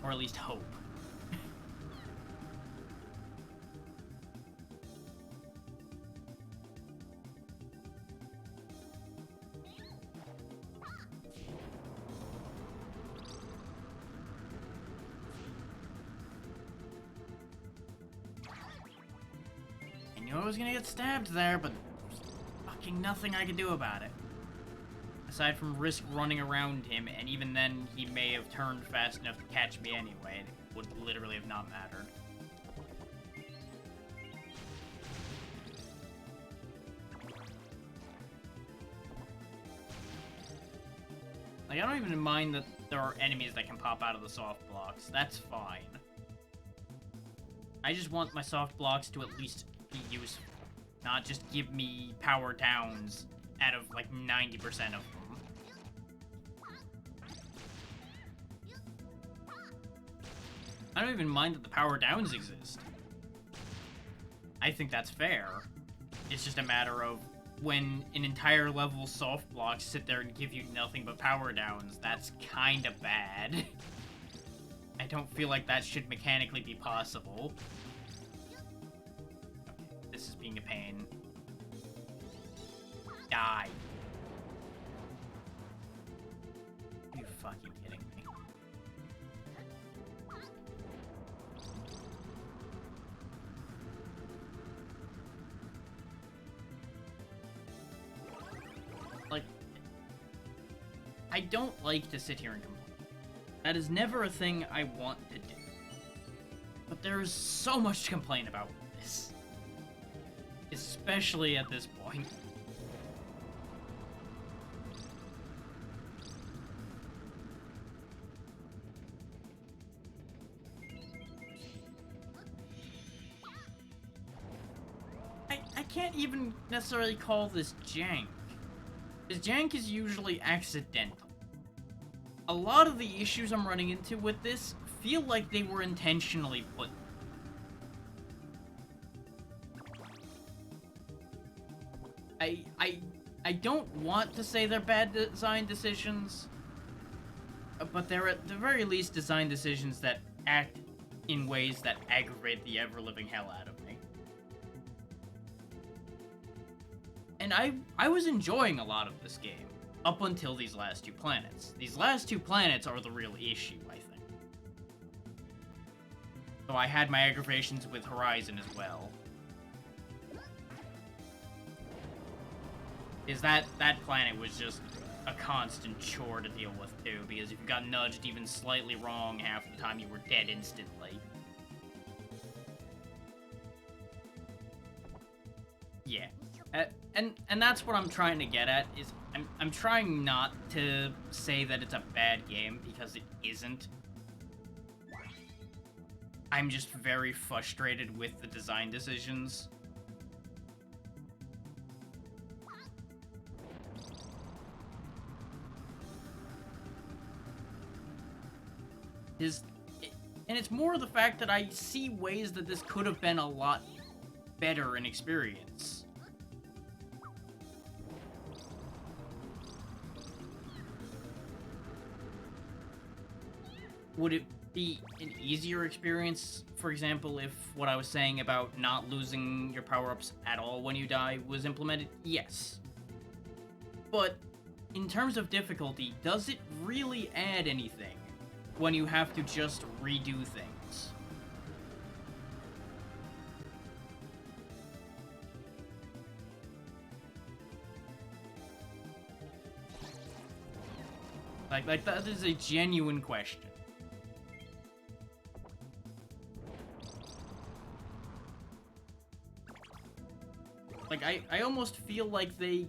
Or at least hope. I was gonna get stabbed there, but there's fucking nothing I could do about it. Aside from risk running around him, and even then, he may have turned fast enough to catch me anyway. It would literally have not mattered. Like, I don't even mind that there are enemies that can pop out of the soft blocks. That's fine. I just want my soft blocks to at least be useful, not just give me power downs out of like 90% of them. I don't even mind that the power downs exist. I think that's fair. It's just a matter of when an entire level soft blocks sit there and give you nothing but power downs, that's kinda bad. I don't feel like that should mechanically be possible. This is being a pain. Die. Are you fucking kidding me? Like, I don't like to sit here and complain. That is never a thing I want to do. But there is so much to complain about with this. Especially at this point. I can't even necessarily call this jank. Because jank is usually accidental. a lot of the issues I'm running into with this feel like they were intentionally put. I don't want to say they're bad design decisions, but they're at the very least design decisions that act in ways that aggravate the ever-living hell out of me. And I was enjoying a lot of this game, up until these last two planets. These last two planets are the real issue, I think. So I had my aggravations with Horizon as well. Is that planet was just a constant chore to deal with, too, because if you got nudged even slightly wrong, half the time you were dead instantly. Yeah. And that's what I'm trying to get at, is I'm trying not to say that it's a bad game, because it isn't. I'm just very frustrated with the design decisions. And it's more the fact that I see ways that this could have been a lot better in experience. Would it be an easier experience, for example, if what I was saying about not losing your power-ups at all when you die was implemented? Yes. But in terms of difficulty, does it really add anything when you have to just redo things? Like that is a genuine question. Like, I almost feel like they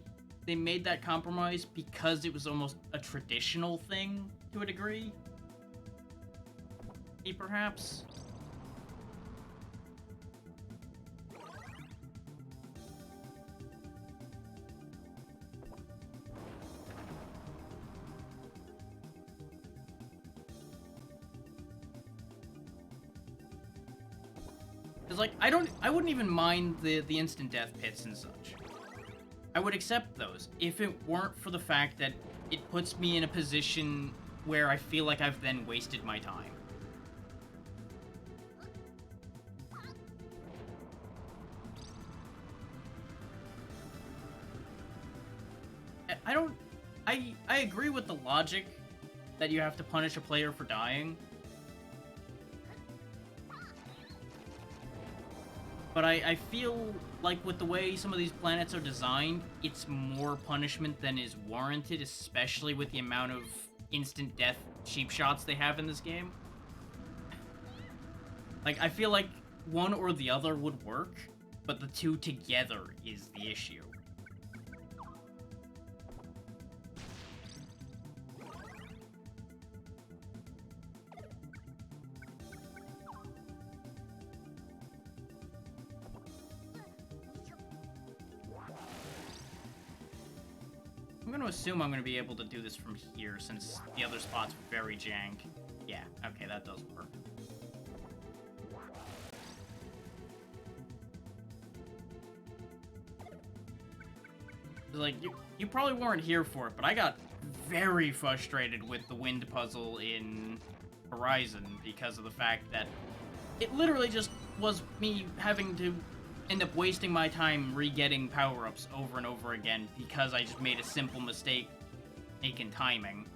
made that compromise because it was almost a traditional thing, to a degree. Perhaps. Cause like, I wouldn't even mind the instant death pits and such. I would accept those if it weren't for the fact that it puts me in a position where I feel like I've then wasted my time. I agree with the logic that you have to punish a player for dying. But I feel like with the way some of these planets are designed, it's more punishment than is warranted, especially with the amount of instant death cheap shots they have in this game. Like, I feel like one or the other would work, but the two together is the issue. I'm gonna assume I'm gonna be able to do this from here, since the other spot's very jank. Yeah, okay, that does work. Like, you probably weren't here for it, but I got very frustrated with the wind puzzle in Horizon because of the fact that it literally just was me having to end up wasting my time re-getting power-ups over and over again because I just made a simple mistake in timing.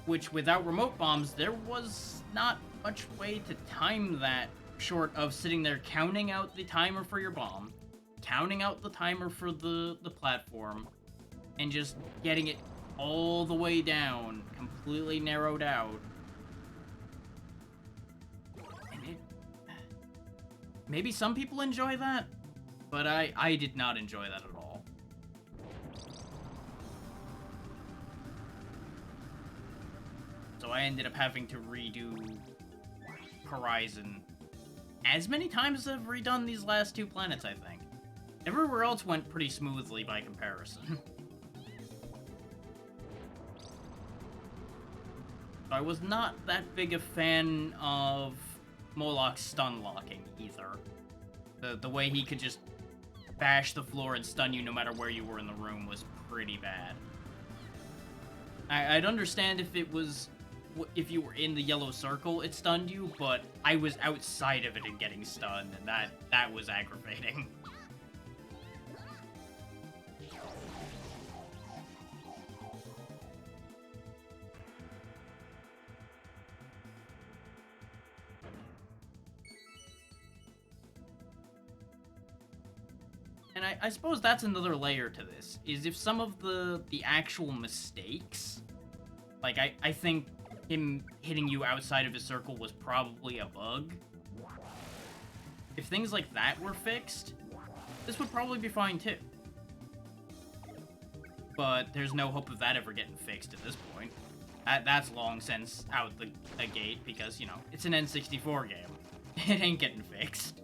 Which, without remote bombs, there was not much way to time that short of sitting there counting out the timer for your bomb, counting out the timer for the platform, and just getting it all the way down, completely narrowed out. Maybe some people enjoy that, but I did not enjoy that at all. So I ended up having to redo Horizon as many times as I've redone these last two planets, I think. Everywhere else went pretty smoothly by comparison. I was not that big a fan of Moloch's stun locking either. The way he could just bash the floor and stun you no matter where you were in the room was pretty bad. I'd understand if it was... if you were in the yellow circle, it stunned you, but I was outside of it and getting stunned, and that was aggravating. And I suppose that's another layer to this, is if some of the actual mistakes, like I think him hitting you outside of his circle was probably a bug. If things like that were fixed, this would probably be fine too. But there's no hope of that ever getting fixed at this point. That's long since out the gate because, you know, it's an N64 game. It ain't getting fixed.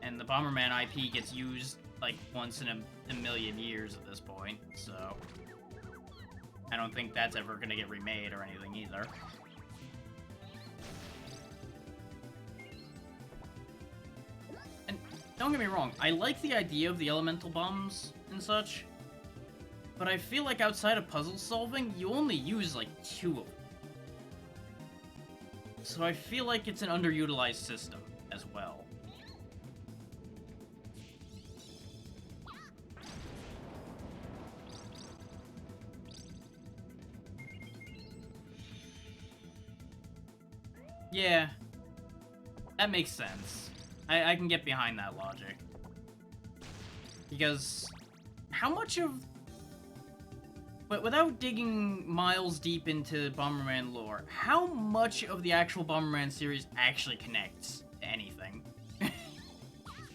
And the Bomberman IP gets used like once in a million years at this point, so I don't think that's ever gonna get remade or anything either. And don't get me wrong, I like the idea of the elemental bombs and such, but I feel like outside of puzzle solving, you only use like 2 of them. So I feel like it's an underutilized system as well. Yeah, that makes sense. I can get behind that logic. Because how much of... But without digging miles deep into Bomberman lore, how much of the actual Bomberman series actually connects to anything?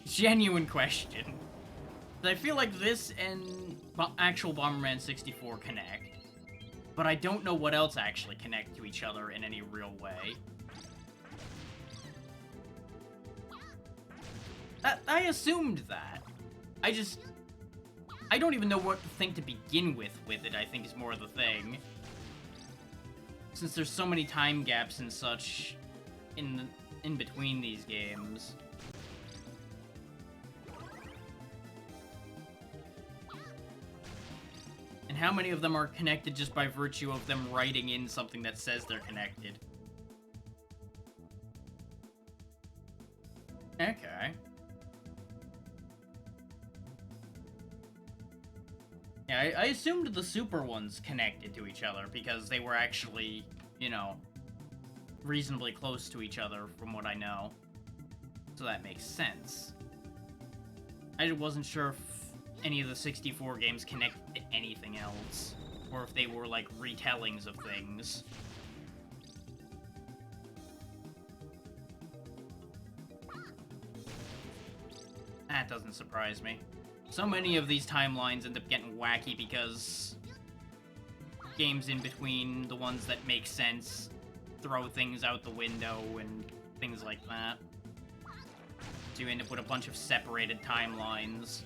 Genuine question. I feel like this and actual Bomberman 64 connect, but I don't know what else actually connect to each other in any real way. I assumed that. I don't even know what to think to begin with it, I think is more the thing. Since there's so many time gaps and such in between these games. And how many of them are connected just by virtue of them writing in something that says they're connected? Okay. Yeah, I assumed the super ones connected to each other because they were actually, you know, reasonably close to each other from what I know. So that makes sense. I wasn't sure if any of the 64 games connected to anything else, or if they were like retellings of things. That doesn't surprise me. So many of these timelines end up getting wacky because games in between the ones that make sense throw things out the window and things like that. So you end up with a bunch of separated timelines.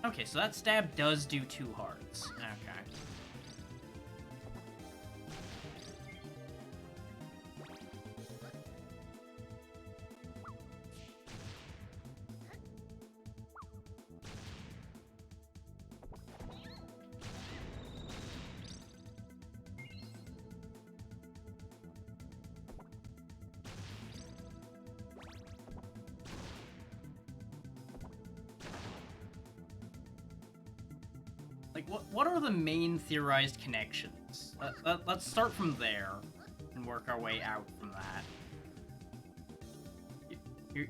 Okay, so that stab does do 2 hearts. Okay. Like, what are the main theorized connections? Let's start from there and work our way out from that.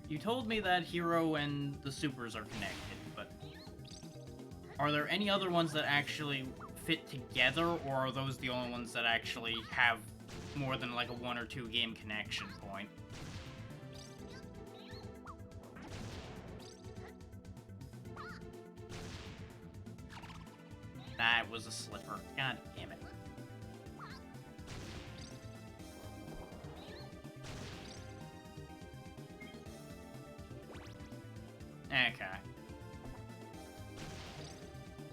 You told me that Hero and the Supers are connected, but are there any other ones that actually fit together, or are those the only ones that actually have more than like a 1 or 2 game connection point? That was a slipper. God damn it.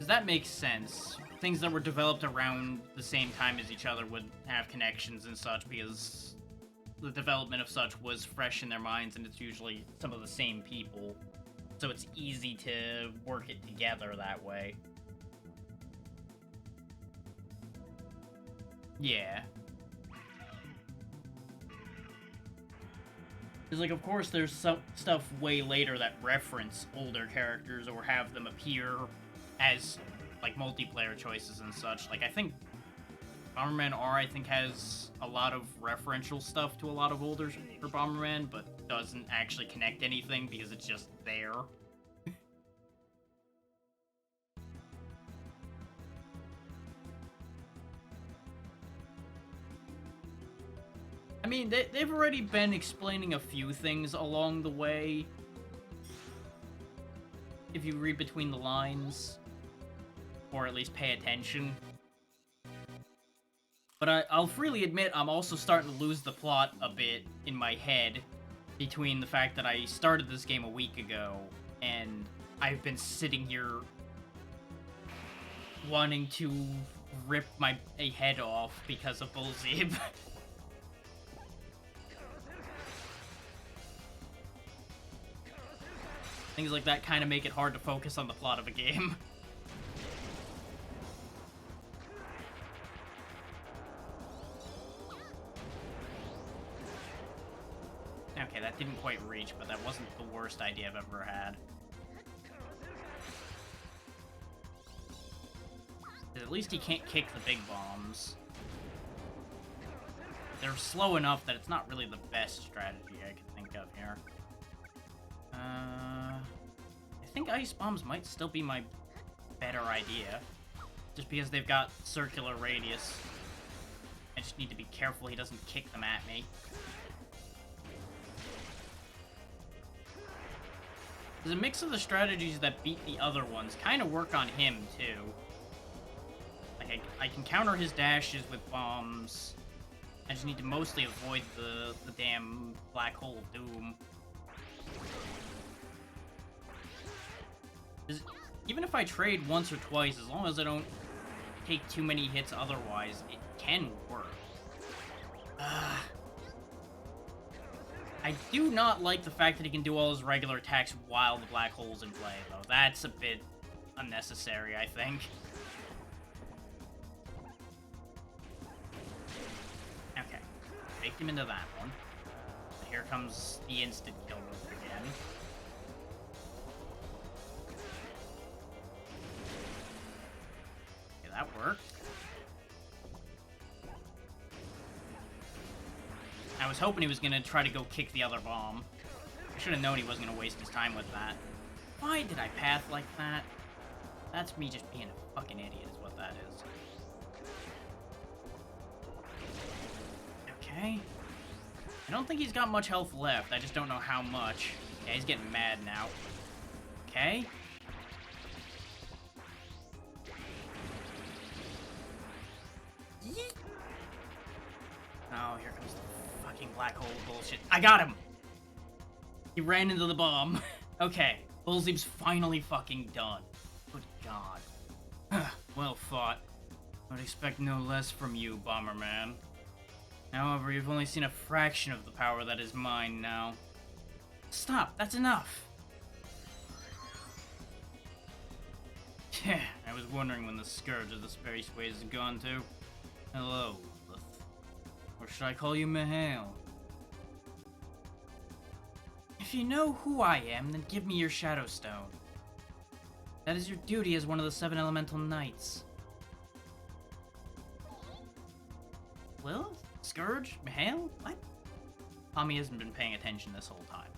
Because that makes sense. Things that were developed around the same time as each other would have connections and such, because the development of such was fresh in their minds, and it's usually some of the same people. So it's easy to work it together that way. Yeah. Because, like, of course, there's some stuff way later that reference older characters or have them appear as, like, multiplayer choices and such. Like, I think Bomberman R, I think, has a lot of referential stuff to a lot of older for Bomberman, but doesn't actually connect anything because it's just there. I mean, they've already been explaining a few things along the way. If you read between the lines, or at least pay attention. But I'll freely admit I'm also starting to lose the plot a bit in my head between the fact that I started this game a week ago and I've been sitting here wanting to rip my head off because of Bullzeeb. Things like that kind of make it hard to focus on the plot of a game. Okay, that didn't quite reach, but that wasn't the worst idea I've ever had. At least he can't kick the big bombs. They're slow enough that it's not really the best strategy I could think of here. I think ice bombs might still be my better idea. Just because they've got circular radius. I just need to be careful he doesn't kick them at me. There's a mix of the strategies that beat the other ones kind of work on him, too. Like, I can counter his dashes with bombs. I just need to mostly avoid the damn Black Hole of Doom. Even if I trade once or twice, as long as I don't take too many hits otherwise, it can work. I do not like the fact that he can do all his regular attacks while the black hole's in play, though. That's a bit unnecessary, I think. Okay. Baked him into that one. Here comes the instant kill move again. That worked. I was hoping he was gonna try to go kick the other bomb. I should have known he wasn't gonna waste his time with that. Why did I path like that? That's me just being a fucking idiot is what that is. Okay. I don't think he's got much health left. I just don't know how much. Yeah, he's getting mad now. Okay. Oh, here comes the fucking black hole bullshit. I got him! He ran into the bomb. Okay, Bullzeeb's finally fucking done. Good God. Well fought. I would expect no less from you, Bomberman. However, you've only seen a fraction of the power that is mine now. Stop, that's enough! I was wondering when the scourge of the Spaceways has gone to. Hello, Lilith. Or should I call you Mihail? If you know who I am, then give me your Shadow Stone. That is your duty as one of the 7 Elemental Knights. Lilith? Scourge? Mihail? What? Tommy hasn't been paying attention this whole time.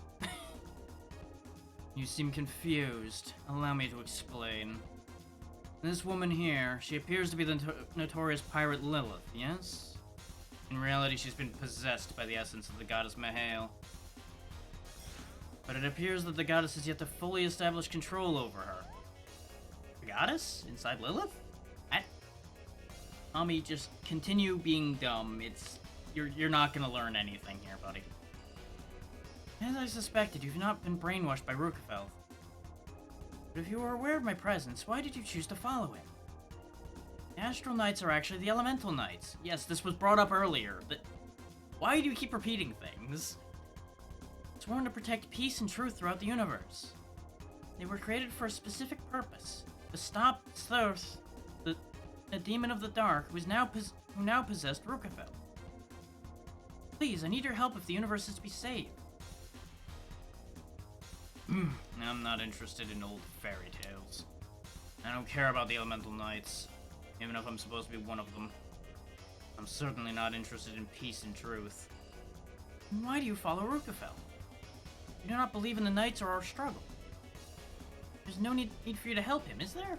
You seem confused. Allow me to explain. This woman here, she appears to be the notorious pirate Lilith, yes? In reality, she's been possessed by the essence of the goddess Mihail. But it appears that the goddess has yet to fully establish control over her. The goddess? Inside Lilith? Tommy, just continue being dumb. You're not gonna learn anything here, buddy. As I suspected, you've not been brainwashed by Rukefelth. But if you were aware of my presence, why did you choose to follow him? The Astral Knights are actually the Elemental Knights. Yes, this was brought up earlier. Why do you keep repeating things? Sworn to protect peace and truth throughout the universe. They were created for a specific purpose. To stop Thirth, the demon of the dark, who now possessed Rukafel. Please, I need your help if the universe is to be saved. I'm not interested in old fairy tales. I don't care about the Elemental Knights, even if I'm supposed to be one of them. I'm certainly not interested in peace and truth. Then why do you follow Rukafel? You do not believe in the Knights or our struggle. There's no need for you to help him, is there?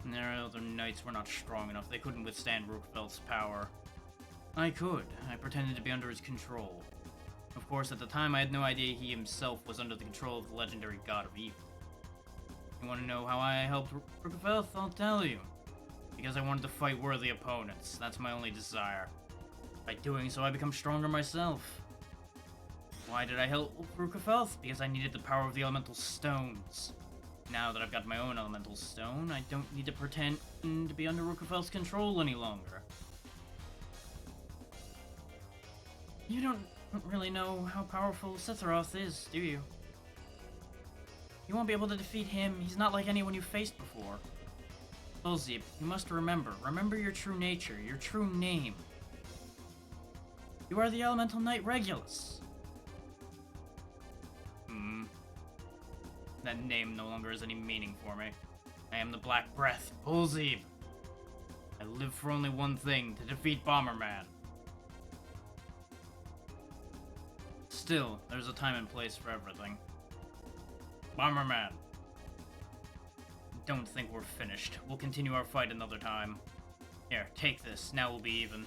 Their other Knights were not strong enough. They couldn't withstand Rukafel's power. I could. I pretended to be under his control. Of course, at the time, I had no idea he himself was under the control of the legendary God of Evil. You want to know how I helped Rukafel? I'll tell you. Because I wanted to fight worthy opponents. That's my only desire. By doing so, I become stronger myself. Why did I help Rukafel? Because I needed the power of the elemental stones. Now that I've got my own elemental stone, I don't need to pretend to be under Rukafel's control any longer. You don't really know how powerful Sitharoth is, do you? You won't be able to defeat him. He's not like anyone you've faced before. Belzebub, you must remember your true nature, your true name. You are the Elemental Knight Regulus. That name no longer has any meaning for me. I am the Black Breath, Belzebub. I live for only one thing, to defeat Bomberman. Still, there's a time and place for everything. Bomberman. Don't think we're finished. We'll continue our fight another time. Here, take this. Now we'll be even.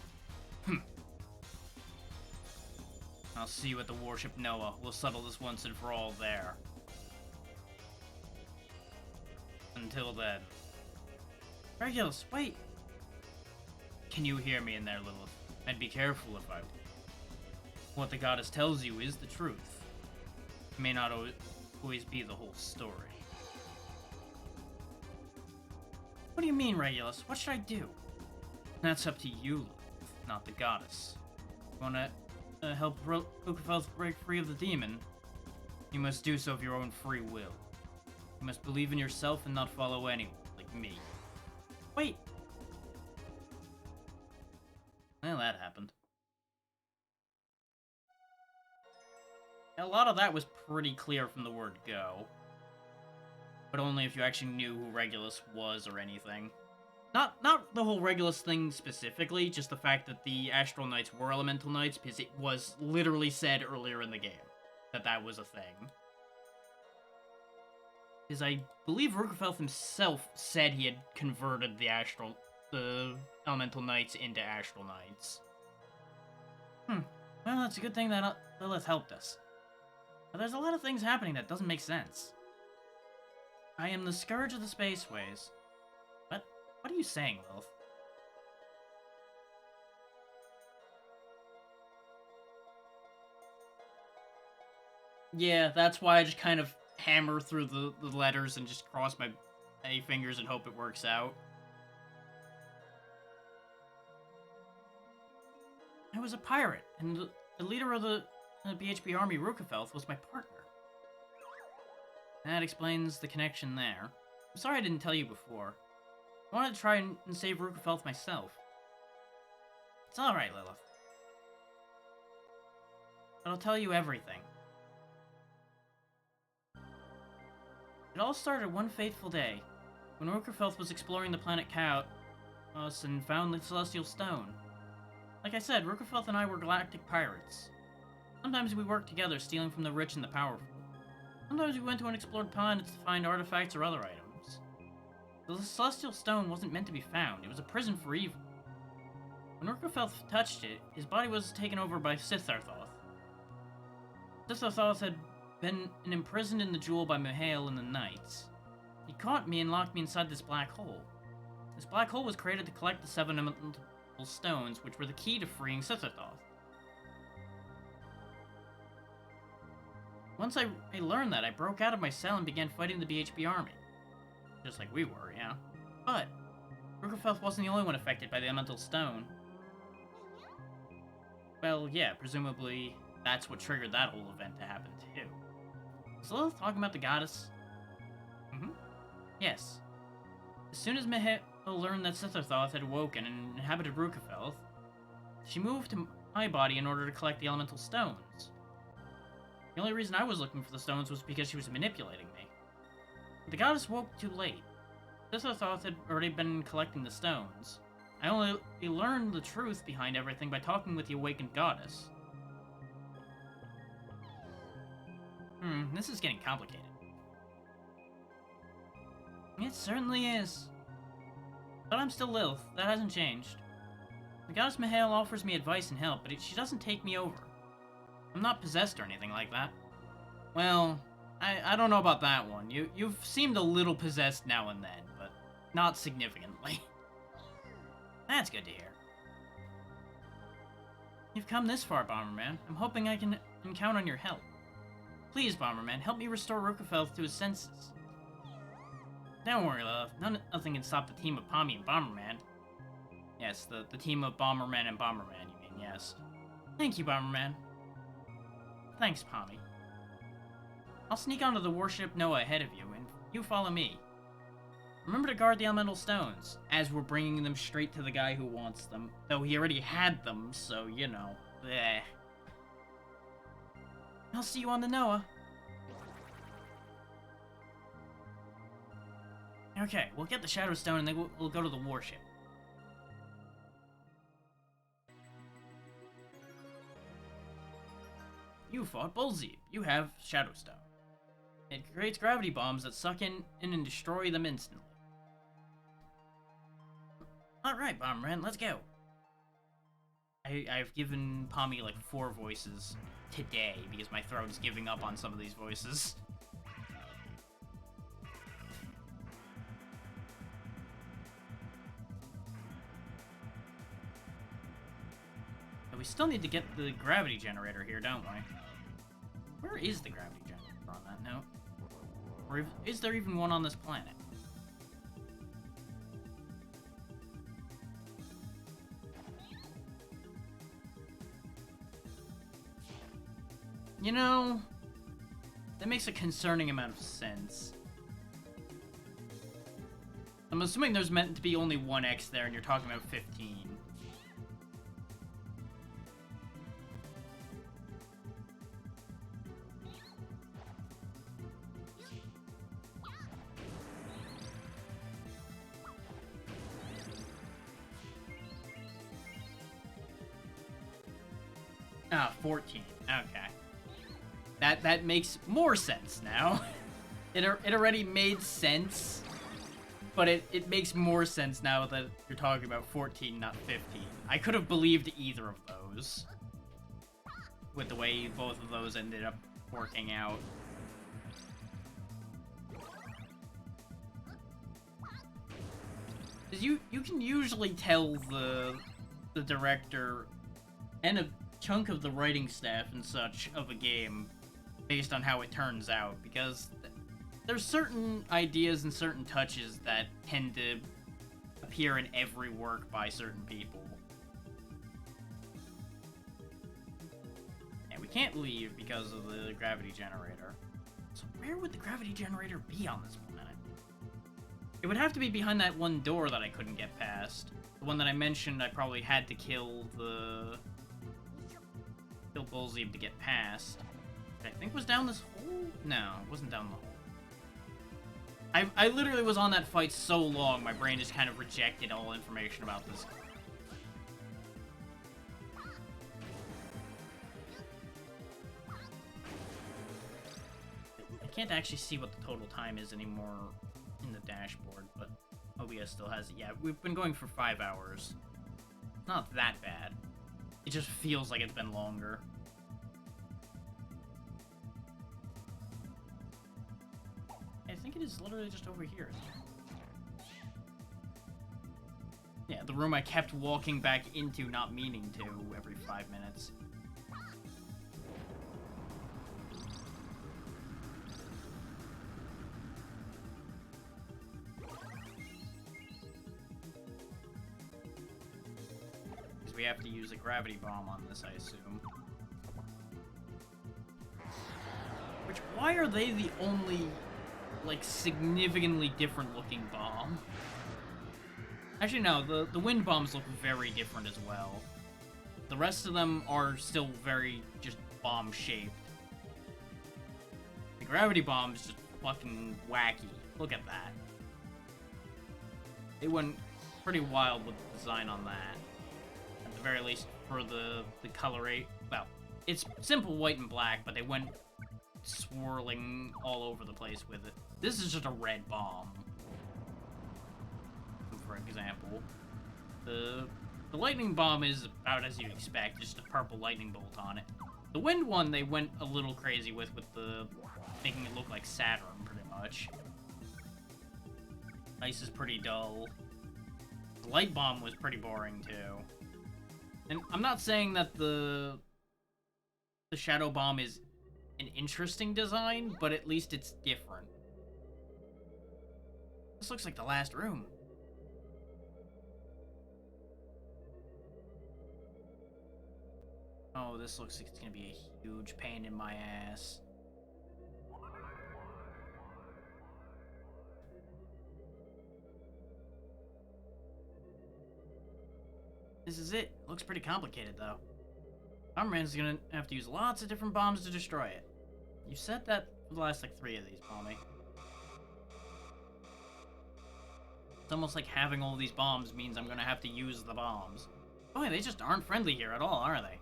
I'll see you at the warship Noah. We'll settle this once and for all there. Until then. Regulus, wait! Can you hear me in there, Lilith? I'd be careful if I... What the goddess tells you is the truth. It may not always be the whole story. What do you mean, Regulus? What should I do? That's up to you, Lilith, not the goddess. You wanna help Rukafel break free of the demon? You must do so of your own free will. You must believe in yourself and not follow anyone, like me. Wait! Well, that happened. A lot of that was pretty clear from the word go. But only if you actually knew who Regulus was or anything. Not the whole Regulus thing specifically, just the fact that the Astral Knights were Elemental Knights, because it was literally said earlier in the game that was a thing. Because I believe Rukafel himself said he had converted the Elemental Knights into Astral Knights. Well, it's a good thing that Lilith helped us. But there's a lot of things happening that doesn't make sense. I am the Scourge of the Spaceways. What are you saying, Lilith? Yeah, that's why I just kind of hammer through the letters and just cross my fingers and hope it works out. I was a pirate, and the leader of the BHB army, Rukafel, was my partner. That explains the connection there. I'm sorry I didn't tell you before. I wanted to try and save Rukafel myself. It's alright, Lilith. But I'll tell you everything. It all started one fateful day, when Rukafel was exploring the planet Chaos and found the Celestial Stone. Like I said, Rukafel and I were galactic pirates. Sometimes we worked together, stealing from the rich and the powerful. Sometimes we went to unexplored planets to find artifacts or other items. The Celestial Stone wasn't meant to be found. It was a prison for evil. When Rukafel touched it, his body was taken over by Sitharthoth. Sitharthoth had been imprisoned in the jewel by Mihail and the Knights. He caught me and locked me inside this black hole. This black hole was created to collect the 7 elemental stones, which were the key to freeing Sitharthoth. Once I learned that, I broke out of my cell and began fighting the BHB army. Just like we were, yeah. But Rukefelth wasn't the only one affected by the elemental stone. Well, yeah, presumably that's what triggered that whole event to happen too. Was Lilith talking about the goddess? Yes. As soon as Mihail learned that Sitharthoth had awoken and inhabited Rukefelth, she moved to my body in order to collect the elemental stones. The only reason I was looking for the stones was because she was manipulating me. But the goddess woke too late. Sitharthoth had already been collecting the stones. I only learned the truth behind everything by talking with the awakened goddess. This is getting complicated. It certainly is. But I'm still Lilith. That hasn't changed. The goddess Mihail offers me advice and help, but she doesn't take me over. I'm not possessed or anything like that. Well, I don't know about that one. You've seemed a little possessed now and then, but not significantly. That's good to hear. You've come this far, Bomberman. I'm hoping I can count on your help. Please, Bomberman, help me restore Rukefelth to his senses. Don't worry, Lilith. Nothing can stop the team of Pommy and Bomberman. Yes, the team of Bomberman and Bomberman, you mean, yes. Thank you, Bomberman. Thanks, Pommy. I'll sneak onto the warship Noah ahead of you, and you follow me. Remember to guard the elemental stones, as we're bringing them straight to the guy who wants them. Though he already had them, so, you know, bleh. I'll see you on the Noah. Okay, we'll get the Shadow Stone and then we'll go to the warship. You fought Bullzeeb. You have Shadow Stone. It creates gravity bombs that suck in and destroy them instantly. Alright, Bomberman, let's go. I've given Pommy like 4 voices today because my throat is giving up on some of these voices. But we still need to get the gravity generator here, don't we? Where is the gravity generator on that note? Or is there even one on this planet? You know, that makes a concerning amount of sense. I'm assuming there's meant to be only 1 X there and you're talking about 15. Ah, 14. Okay. That makes more sense now. It already made sense, but it makes more sense now that you're talking about 14, not 15. I could have believed either of those, with the way both of those ended up working out. Because you can usually tell the director and a chunk of the writing staff and such of a game based on how it turns out, because there's certain ideas and certain touches that tend to appear in every work by certain people. And we can't leave because of the gravity generator. So where would the gravity generator be on this planet? It would have to be behind that one door that I couldn't get past. The one that I mentioned I probably had to kill Bullzeeb to get past. I think was down this hole? No, it wasn't down the hole. I literally was on that fight so long, my brain just kind of rejected all information about this. I can't actually see what the total time is anymore in the dashboard, but OBS still has it. Yeah, we've been going for 5 hours. Not that bad. It just feels like it's been longer. I think it is literally just over here. Yeah, the room I kept walking back into, not meaning to, every 5 minutes. because we have to use a gravity bomb on this, I assume. Which, why are they the only, like, significantly different looking bomb? Actually, no, the wind bombs look very different as well. The rest of them are still very just bomb-shaped. The gravity bomb is just fucking wacky. Look at that. They went pretty wild with the design on that. At the very least, for the coloration. Well, it's simple white and black, but they went swirling all over the place with it. This is just a red bomb. For example. The lightning bomb is about as you'd expect, just a purple lightning bolt on it. The wind one they went a little crazy with the making it look like Saturn, pretty much. Ice is pretty dull. The light bomb was pretty boring too. And I'm not saying that the shadow bomb is an interesting design, but at least it's different. This looks like the last room. Oh, this looks like it's gonna be a huge pain in my ass. This is it. Looks pretty complicated, though. Bomberman's gonna have to use lots of different bombs to destroy it. You said that for the last, like, 3 of these, Palmy. It's almost like having all these bombs means I'm gonna have to use the bombs. Boy, they just aren't friendly here at all, are they?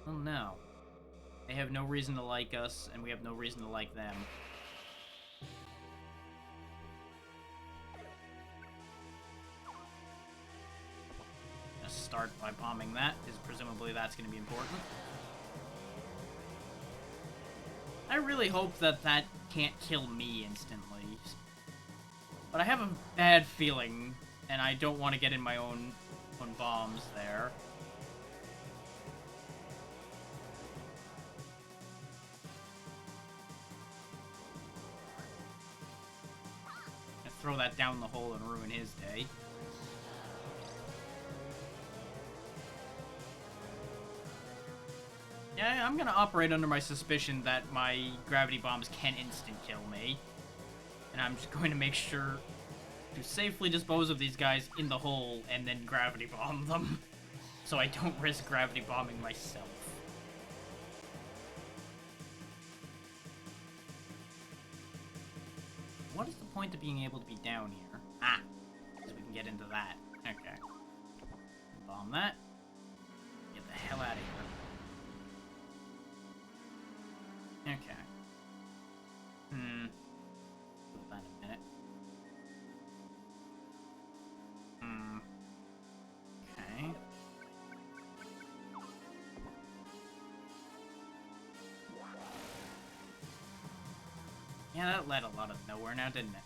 Oh no. They have no reason to like us, and we have no reason to like them. Gonna start by bombing that, because presumably that's gonna be important. I really hope that that can't kill me instantly. But I have a bad feeling, and I don't want to get in my own bombs there. Throw that down the hole and ruin his day. Yeah, I'm gonna operate under my suspicion that my gravity bombs can instant kill me. And I'm just going to make sure to safely dispose of these guys in the hole and then gravity bomb them. So I don't risk gravity bombing myself. What is the point of being able to be down here? Ah, so we can get into that. Okay. Bomb that. Get the hell out of here. Okay. Hold on a minute. Okay. Yeah, that led a lot of nowhere now, didn't it?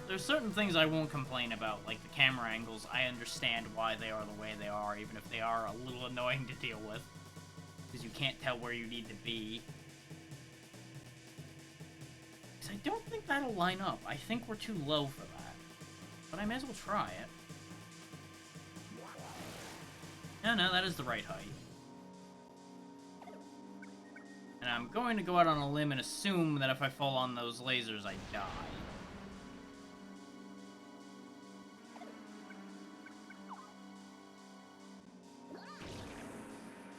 There's certain things I won't complain about, like the camera angles. I understand why they are the way they are, even if they are a little annoying to deal with. Because you can't tell where you need to be. Because I don't think that'll line up. I think we're too low for that. But I may as well try it. No, that is the right height. And I'm going to go out on a limb and assume that if I fall on those lasers, I die.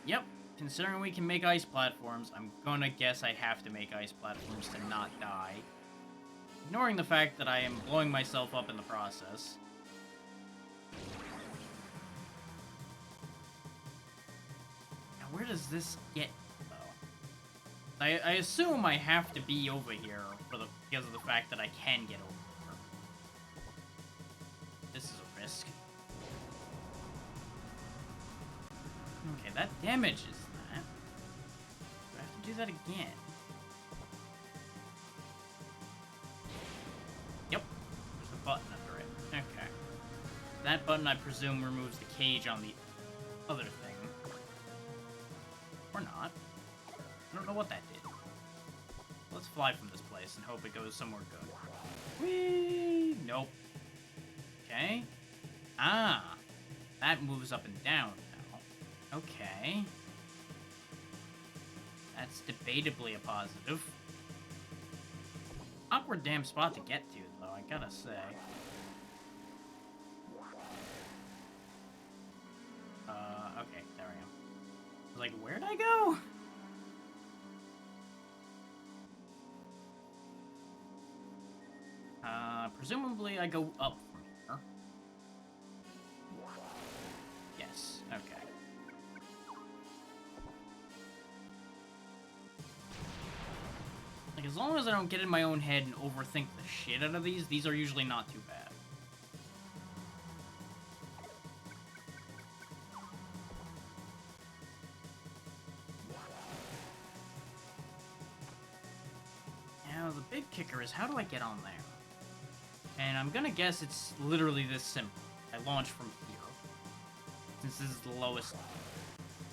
Yep, considering we can make ice platforms, I'm gonna guess I have to make ice platforms to not die. Ignoring the fact that I am blowing myself up in the process. Now, where does this get, though? I assume I have to be over here because of the fact that I can get over here. This is a risk. Okay, that damages that. Do I have to do that again? Yep. There's a button under it. Okay. That button, I presume, removes the cage on the other thing. Or not. I don't know what that did. Let's fly from this place and hope it goes somewhere good. Whee! Nope. Okay. Ah. That moves up and down now. Okay. That's debatably a positive. Awkward damn spot to get to, though, I gotta say. Okay, there we go. I was like, where'd I go? Presumably I go up from here. Yes, okay. Like, as long as I don't get in my own head and overthink the shit out of these are usually not too bad. Now, the big kicker is, how do I get on there? And I'm gonna guess it's literally this simple. I launch from here, since this is the lowest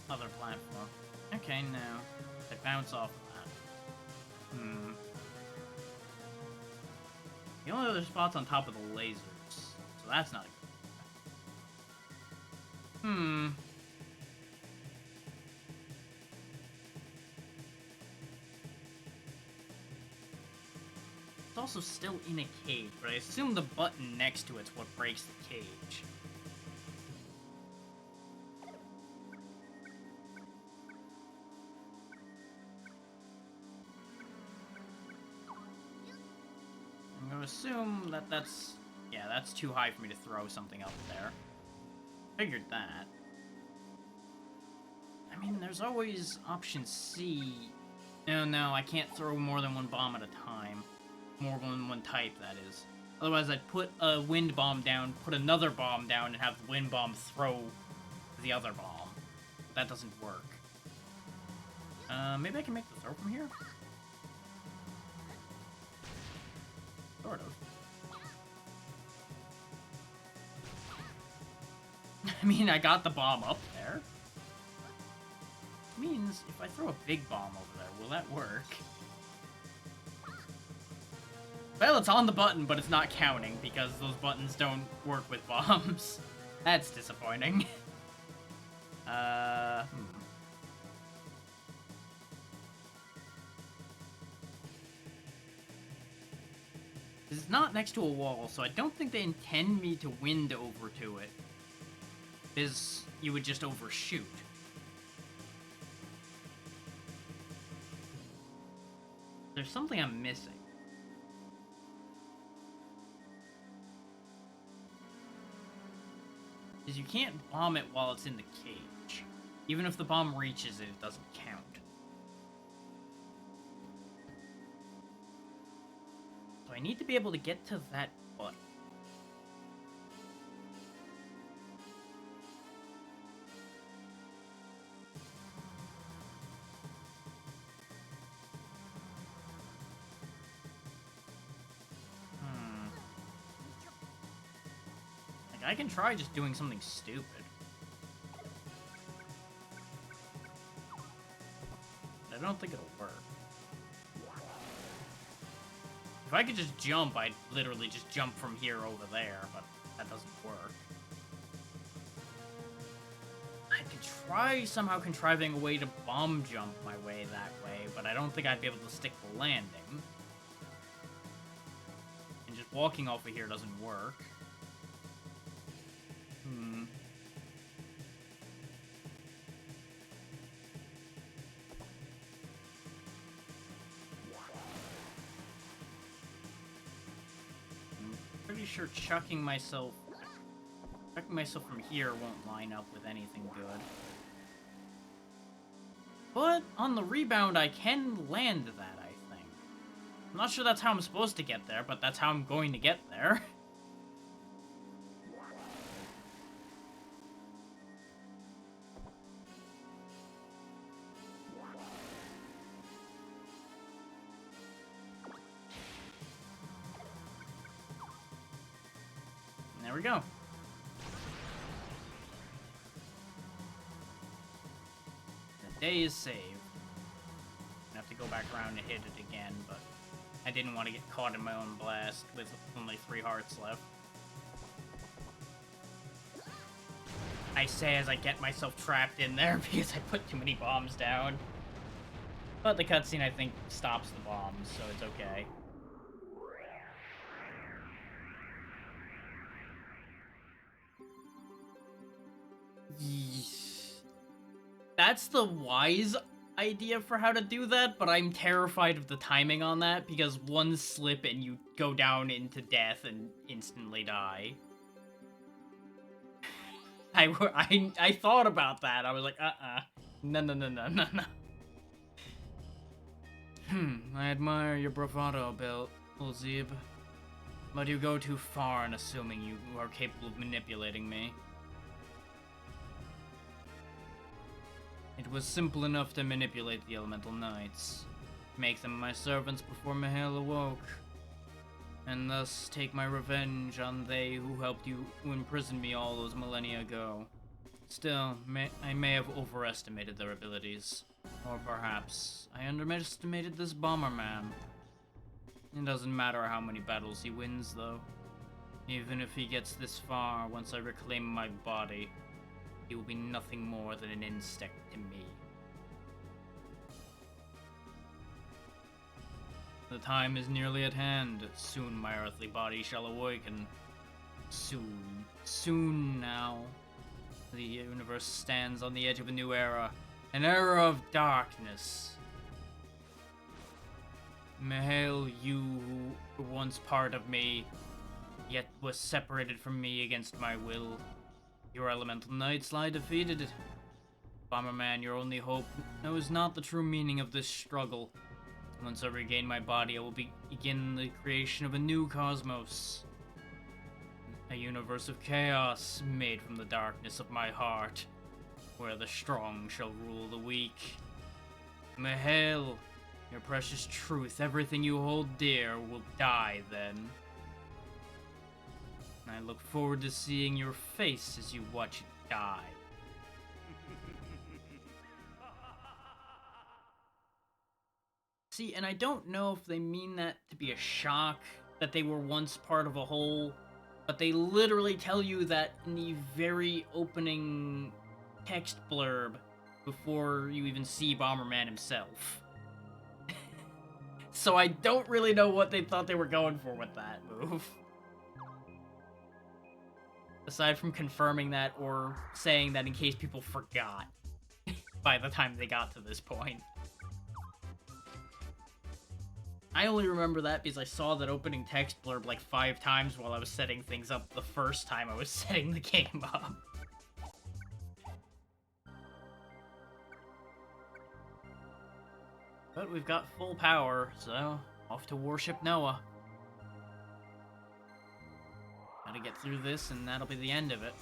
other platform. Okay, now, I bounce off of that. The only other spot's on top of the lasers, so that's not a good. It's also still in a cage, but I assume the button next to it's what breaks the cage. I'm gonna assume that that's... yeah, that's too high for me to throw something up there. Figured that. I mean, there's always option C. No, I can't throw more than one bomb at a time. More than one type, that is. Otherwise, I'd put a wind bomb down, put another bomb down, and have the wind bomb throw the other bomb. That doesn't work. Maybe I can make the throw from here? Sort of. I mean, I got the bomb up there. Which means, if I throw a big bomb over there, will that work? Well, it's on the button, but it's not counting, because those buttons don't work with bombs. That's disappointing. This is not next to a wall, so I don't think they intend me to wind over to it. Because you would just overshoot. There's something I'm missing. Because you can't bomb it while it's in the cage. Even if the bomb reaches it, it doesn't count. So I need to be able to get to that button. I can try just doing something stupid. I don't think it'll work. If I could just jump, I'd literally just jump from here over there, but that doesn't work. I could try somehow contriving a way to bomb jump my way that way, but I don't think I'd be able to stick the landing. And just walking off of here doesn't work. Pretty sure chucking myself from here won't line up with anything good. But on the rebound, I can land that, I think. I'm not sure that's how I'm supposed to get there, but that's how I'm going to get there. There we go. The day is saved. I have to go back around and hit it again, but I didn't want to get caught in my own blast with only 3 hearts left. I say as I get myself trapped in there because I put too many bombs down. But the cutscene, I think, stops the bombs, so it's okay. That's the wise idea for how to do that, but I'm terrified of the timing on that, because one slip and you go down into death and instantly die. I thought about that. I was like, No. I admire your bravado, Belzeb. But you go too far in assuming you are capable of manipulating me. It was simple enough to manipulate the Elemental Knights, make them my servants before Mihail awoke, and thus take my revenge on they who helped you, who imprisoned me all those millennia ago. Still, I may have overestimated their abilities. Or perhaps I underestimated this Bomberman. It doesn't matter how many battles he wins, though. Even if he gets this far, once I reclaim my body, he will be nothing more than an insect to me. The time is nearly at hand. Soon my earthly body shall awaken. Soon now. The universe stands on the edge of a new era. An era of darkness. Mihail, you who were once part of me, yet was separated from me against my will. Your Elemental Knights lie defeated. Bomberman, your only hope knows not the true meaning of this struggle. Once I regain my body, I will begin the creation of a new cosmos. A universe of chaos made from the darkness of my heart, where the strong shall rule the weak. Mihail, your precious truth, everything you hold dear, will die then. I look forward to seeing your face as you watch it die. See, and I don't know if they mean that to be a shock, that they were once part of a whole, but they literally tell you that in the very opening text blurb before you even see Bomberman himself. So I don't really know what they thought they were going for with that move. Aside from confirming that or saying that in case people forgot by the time they got to this point. I only remember that because I saw that opening text blurb like 5 times while I was setting things up the first time I was setting the game up. But we've got full power, so off to worship Noah. Gotta get through this, and that'll be the end of it.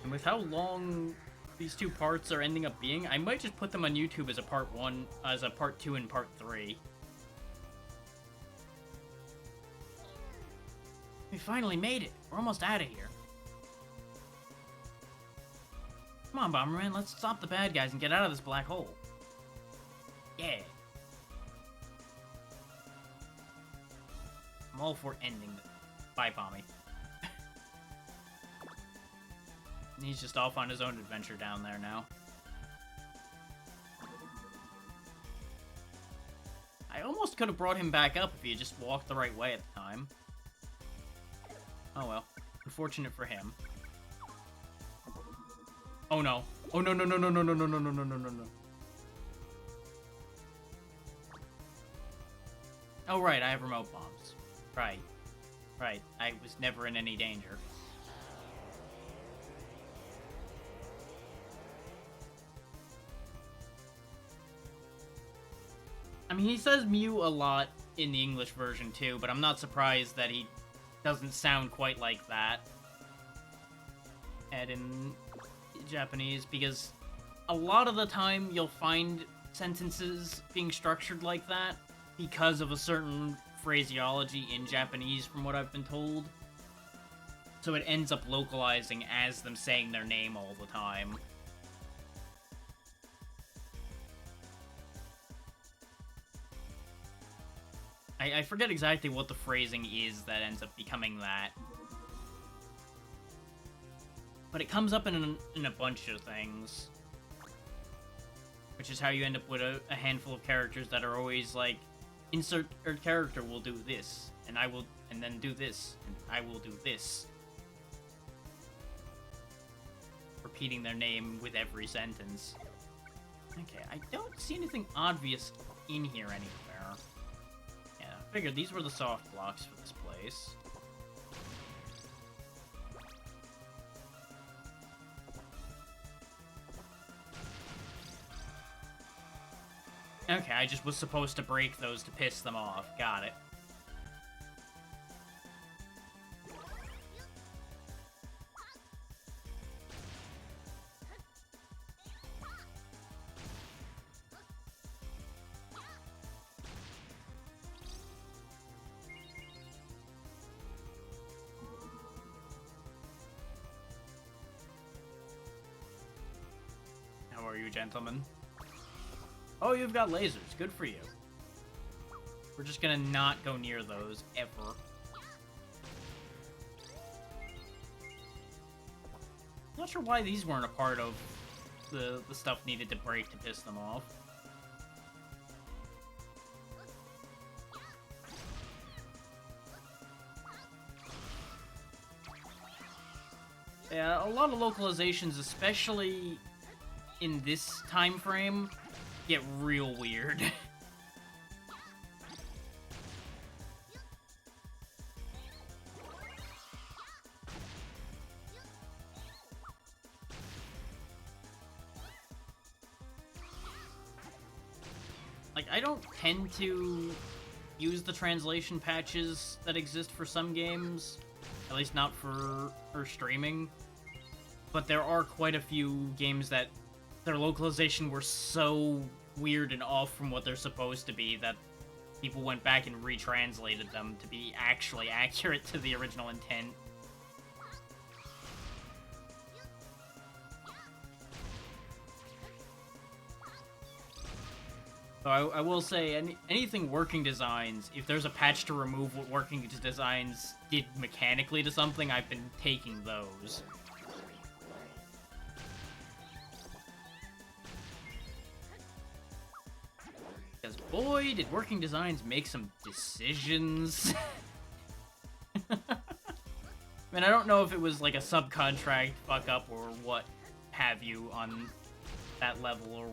And with how long these 2 parts are ending up being, I might just put them on YouTube as a part 1, as a part 2 and part 3. We finally made it. We're almost out of here. Come on, Bomberman, let's stop the bad guys and get out of this black hole. Yeah. I'm all for ending this. Bye, Pommy. He's just off on his own adventure down there now. I almost could have brought him back up if he had just walked the right way at the time. Oh well. Unfortunate for him. Oh no. Oh no. Oh right, I have remote bombs. Right. I was never in any danger. I mean, he says Mew a lot in the English version too, but I'm not surprised that he doesn't sound quite like that. And in Japanese, because a lot of the time you'll find sentences being structured like that because of a certain phraseology in Japanese, from what I've been told. So it ends up localizing as them saying their name all the time. I forget exactly what the phrasing is that ends up becoming that. But it comes up in a bunch of things. Which is how you end up with a handful of characters that are always like, insert or character will do this, and I will, and then do this, and I will do this. Repeating their name with every sentence. Okay, I don't see anything obvious in here anywhere. Yeah, I figured these were the soft blocks for this place. Okay, I just was supposed to break those to piss them off. Got it. How are you, gentlemen? Oh, you've got lasers. Good for you. We're just gonna not go near those, ever. I'm not sure why these weren't a part of the stuff needed to break to piss them off. Yeah, a lot of localizations, especially in this time frame, get real weird. Like, I don't tend to use the translation patches that exist for some games, at least not for streaming, but there are quite a few games that their localization were so weird and off from what they're supposed to be that people went back and retranslated them to be actually accurate to the original intent. So I will say, anything Working Designs, if there's a patch to remove what Working Designs did mechanically to something, I've been taking those. Because boy, did Working Designs make some decisions. I mean, I don't know if it was like a subcontract fuck up or what have you on that level, or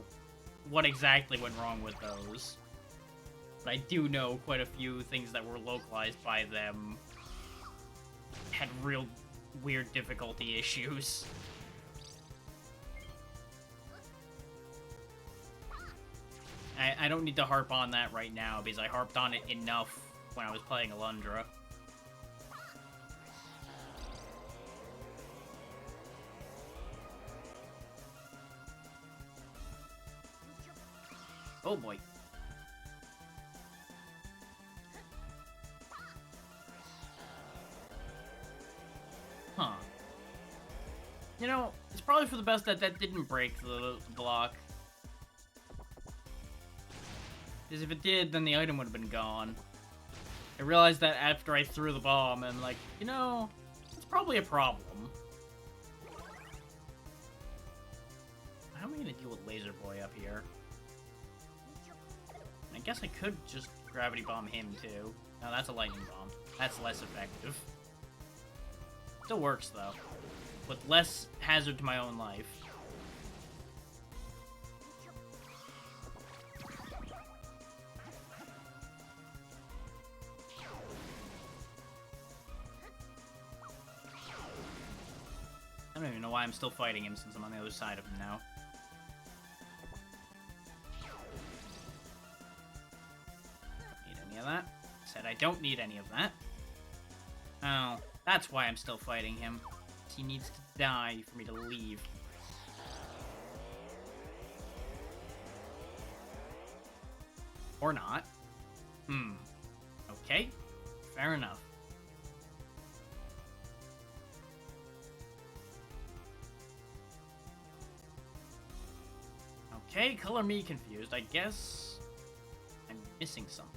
what exactly went wrong with those. But I do know quite a few things that were localized by them had real weird difficulty issues. I don't need to harp on that right now, because I harped on it enough when I was playing Alundra. Oh boy. Huh. You know, it's probably for the best that that didn't break the block. Because if it did, then the item would have been gone. I realized that after I threw the bomb, and like, you know, it's probably a problem. How am I gonna deal with Laser Boy up here? I guess I could just gravity bomb him too. No, that's a lightning bomb. That's less effective. Still works though, with less hazard to my own life. I don't even know why I'm still fighting him since I'm on the other side of him now. That. Said I don't need any of that. Oh, that's why I'm still fighting him. He needs to die for me to leave. Or not. Okay. Fair enough. Okay, color me confused. I guess I'm missing something.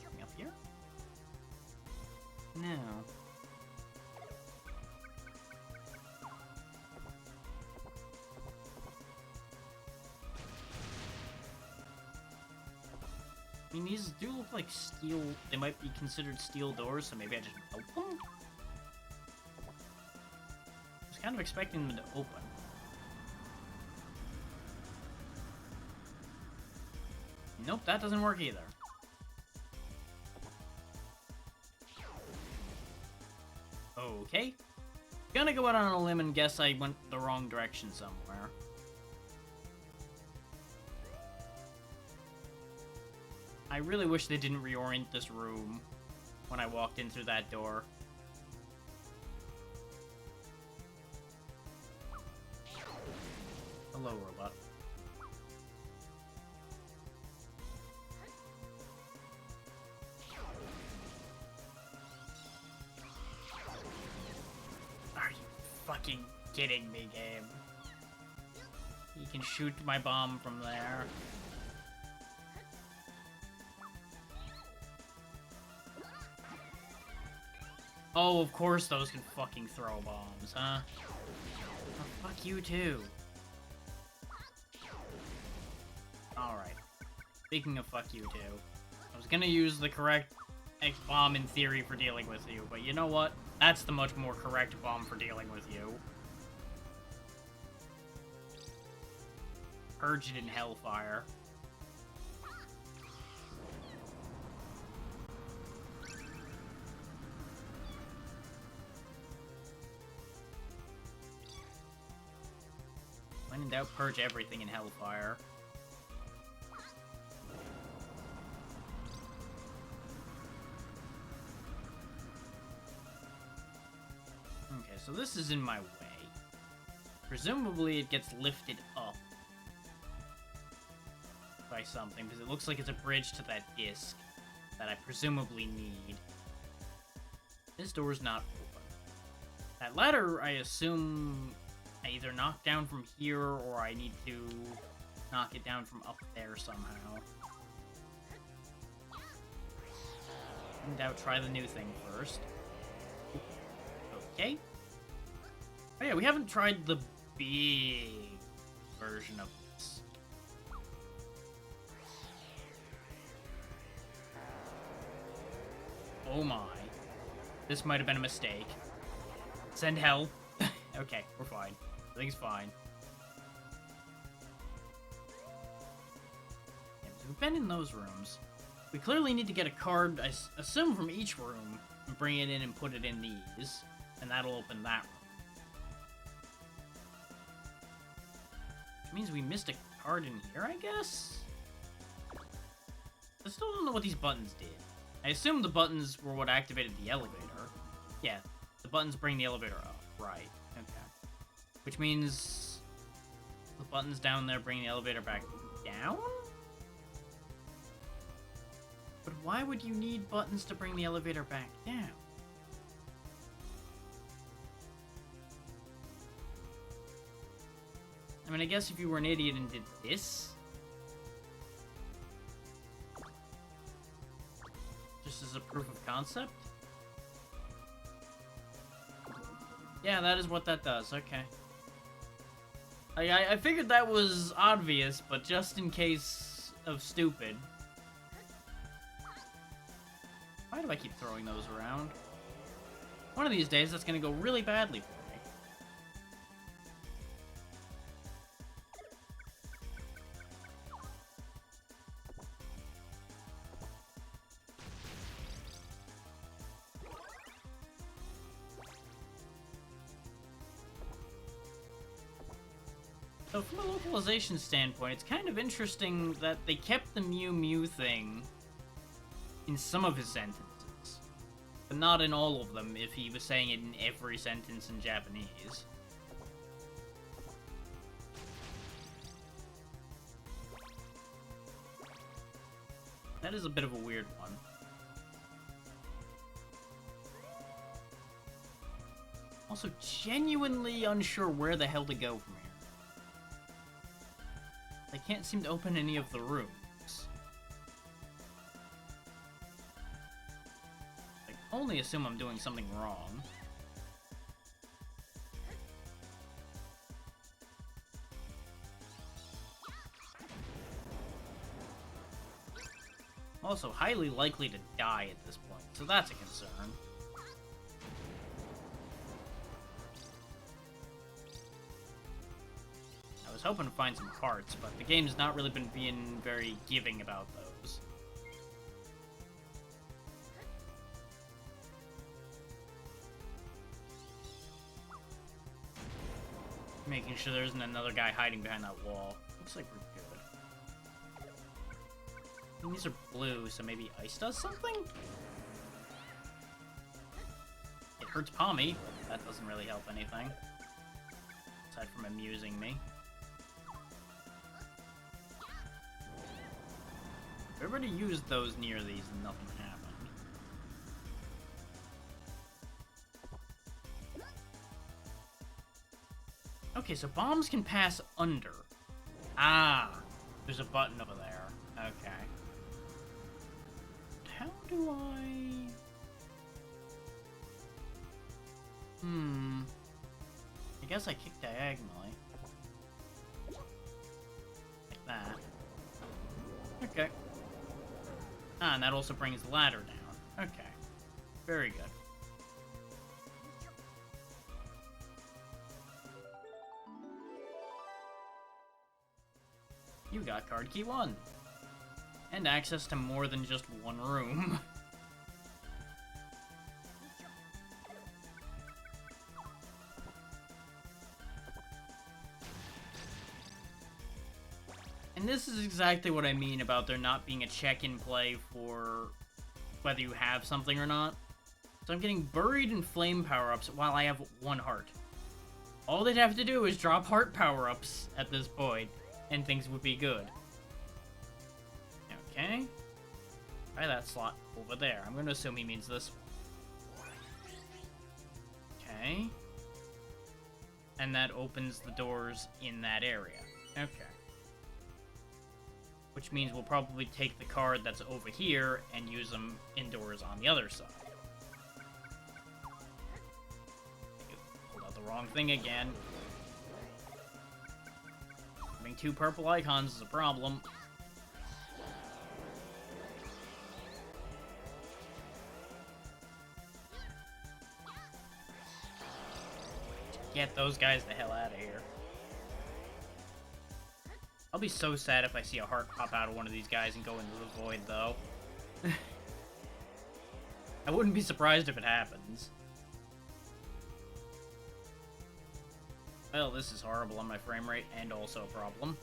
Something up here? No. I mean, these do look like steel. They might be considered steel doors, so maybe I just open them? I was kind of expecting them to open. Nope, that doesn't work either. Okay. Gonna go out on a limb and guess I went the wrong direction somewhere. I really wish they didn't reorient this room when I walked in through that door. Hello, robot. Are you fucking kidding me, game? You can shoot my bomb from there. Oh, of course those can fucking throw bombs, huh? Oh, fuck you too. Alright. Speaking of fuck you too, I was gonna use the correct X-bomb in theory for dealing with you, but you know what? That's the much more correct bomb for dealing with you. Purge it in Hellfire. When in doubt, purge everything in Hellfire. Okay, so this is in my way. Presumably it gets lifted up by something, because it looks like it's a bridge to that disc that I presumably need. This door's not open. That ladder, I assume I either knock down from here, or I need to knock it down from up there somehow. In doubt, try the new thing first. Okay. Oh yeah, we haven't tried the big version of this. Oh my. This might have been a mistake. Send help. Okay, we're fine. Everything's fine. Yeah, so we've been in those rooms. We clearly need to get a card, I assume, from each room, and bring it in and put it in these, and that'll open that room. Which means we missed a card in here, I guess? I still don't know what these buttons did. I assume the buttons were what activated the elevator. Yeah, the buttons bring the elevator up. Right, okay. Which means the buttons down there bring the elevator back down? But why would you need buttons to bring the elevator back down? I mean, I guess if you were an idiot and did this, just as a proof of concept? Yeah, that is what that does, okay. I figured that was obvious, but just in case of stupid. Why do I keep throwing those around? One of these days, that's gonna go really badly for me. So from a localization standpoint, it's kind of interesting that they kept the Mew Mew thing in some of his sentences, but not in all of them if he was saying it in every sentence in Japanese. That is a bit of a weird one. Also, genuinely unsure where the hell to go from here. I can't seem to open any of the rooms. I can only assume I'm doing something wrong. Also, highly likely to die at this point, so that's a concern. I was hoping to find some hearts, but the game's not really been being very giving about those. Making sure there isn't another guy hiding behind that wall. Looks like we're good. And these are blue, so maybe ice does something? It hurts Palmy, but that doesn't really help anything. Aside from amusing me. I've already used those near these and nothing happened. Okay, so bombs can pass under. Ah, there's a button over there. Okay. How do I... I guess I kick diagonally. Like that. Okay. Ah, and that also brings the ladder down. Okay. Very good. You got card key 1. And access to more than just one room. And this is exactly what I mean about there not being a check-in play for whether you have something or not. So I'm getting buried in flame power-ups while I have 1 heart. All they'd have to do is drop heart power-ups at this point, and things would be good. Okay. Try that slot over there. I'm going to assume he means this one. Okay. And that opens the doors in that area. Okay. Which means we'll probably take the card that's over here and use them indoors on the other side. Pulled out the wrong thing again. Having 2 purple icons is a problem. Get those guys the hell out of here. I'll be so sad if I see a heart pop out of one of these guys and go into the void, though. I wouldn't be surprised if it happens. Well, this is horrible on my frame rate, and also a problem.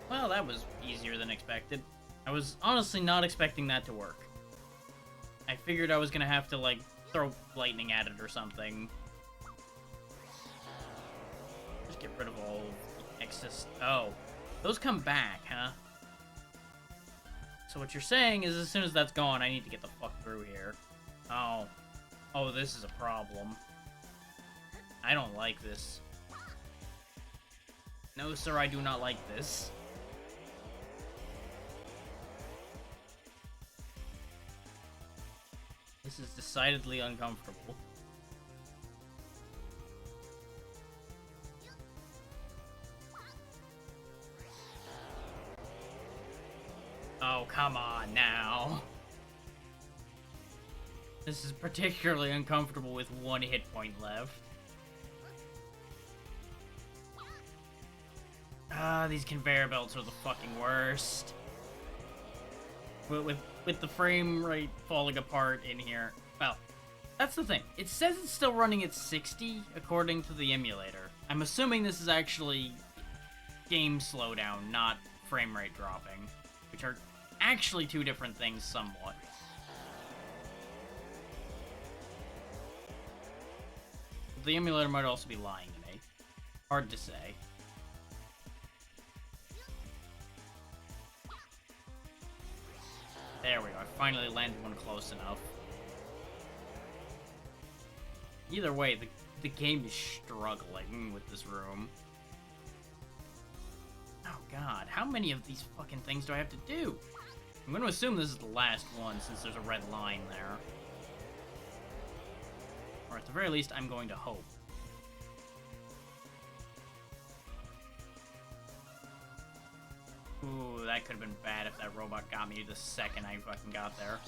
Well, that was easier than expected. I was honestly not expecting that to work. I figured I was gonna have to, like, throw lightning at it or something. Just get rid of all the excess... Oh. Those come back, huh? So what you're saying is as soon as that's gone, I need to get the fuck through here. Oh. Oh, this is a problem. I don't like this. No, sir, I do not like this. This is decidedly uncomfortable. Oh, come on now. This is particularly uncomfortable with 1 hit point left. Ah, these conveyor belts are the fucking worst. With the frame rate falling apart in here. Well, that's the thing. It says it's still running at 60, according to the emulator. I'm assuming this is actually game slowdown, not frame rate dropping, which are actually 2 different things somewhat. the emulator might also be lying to me. Hard to say. There we go. I finally landed one close enough. Either way, the game is struggling with this room. Oh god, how many of these fucking things do I have to do? I'm going to assume this is the last one since there's a red line there. Or at the very least, I'm going to hope. Ooh, that could have been bad if that robot got me the second I fucking got there.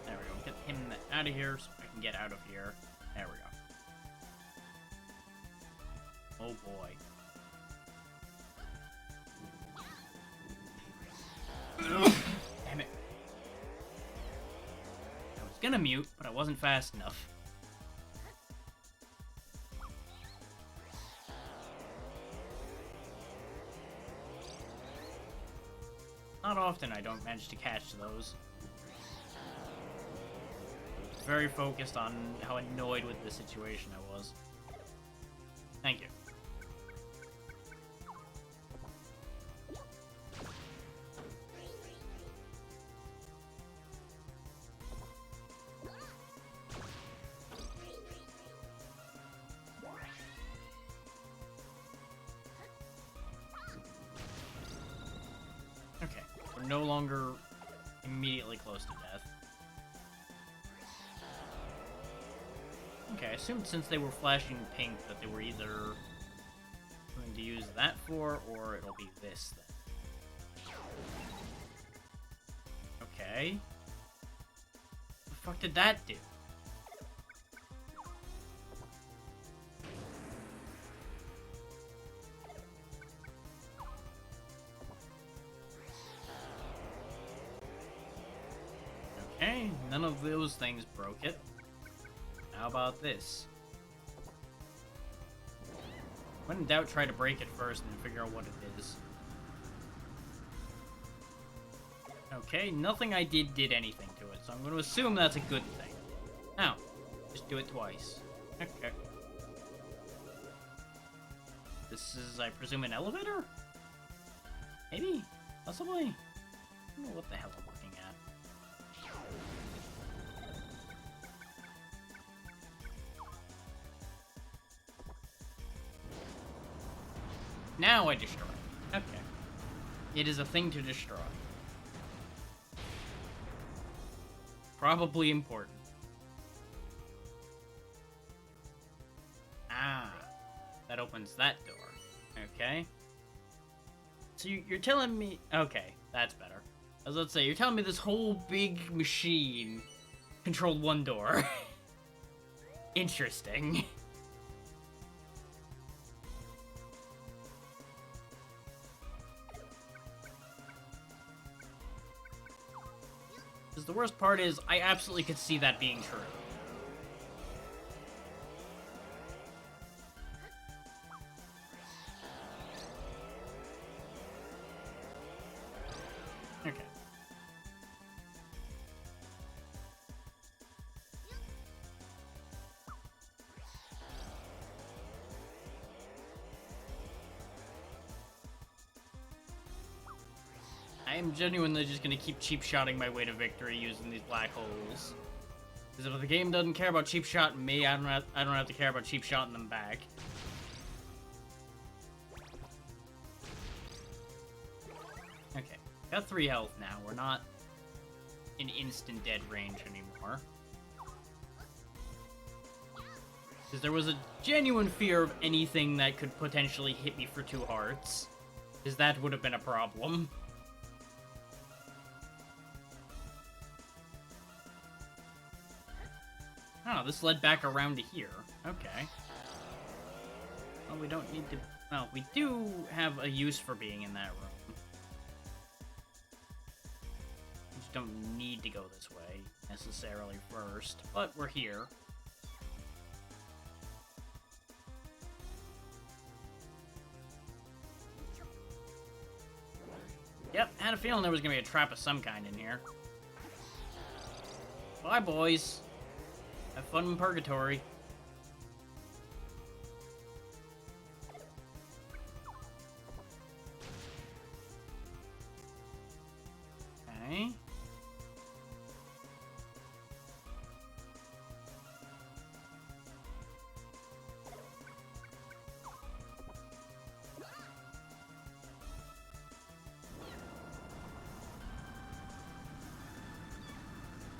There we go. Get him out of here so I can get out of here. There we go. Oh boy. Damn it. I was gonna mute, but I wasn't fast enough. Not often I don't manage to catch those. Very focused on how annoyed with the situation I was. Thank you. Okay, we're no longer immediately close to death. Okay, I assumed since they were flashing pink that they were either going to use that for, or it'll be this then. Okay. What the fuck did that do? Okay, none of those things broke it. How about this? When in doubt, try to break it first and figure out what it is. Okay, nothing I did anything to it, so I'm going to assume that's a good thing. Now, just do it twice. Okay. This is, I presume, an elevator? Maybe? Possibly? I don't know what the hell I'm looking at. Now I destroy. Okay. It is a thing to destroy. Probably important. Ah. That opens that door. Okay. So you're telling me... Okay, that's better. I was about to say, you're telling me this whole big machine controlled one door. Interesting. Because the worst part is, I absolutely could see that being true. Okay. I am genuinely just gonna keep cheap-shotting my way to victory using these black holes. Because if the game doesn't care about cheap-shotting me, I don't have to care about cheap-shotting them back. Okay, got 3 health now. We're not in instant dead range anymore. Because there was a genuine fear of anything that could potentially hit me for 2 hearts. Because that would have been a problem. Oh, this led back around to here. Okay. Well, we don't need to... Well, we do have a use for being in that room. We just don't need to go this way, necessarily, first. But we're here. Yep, had a feeling there was gonna be a trap of some kind in here. Bye, boys. Have fun in purgatory.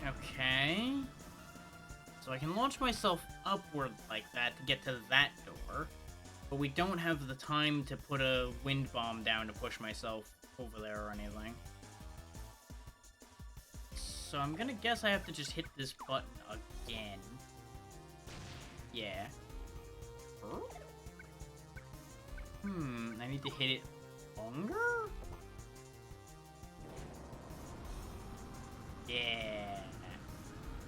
Okay. So I can launch myself upward like that to get to that door, but we don't have the time to put a wind bomb down to push myself over there or anything. So I'm gonna guess I have to just hit this button again. Yeah. I need to hit it longer? Yeah.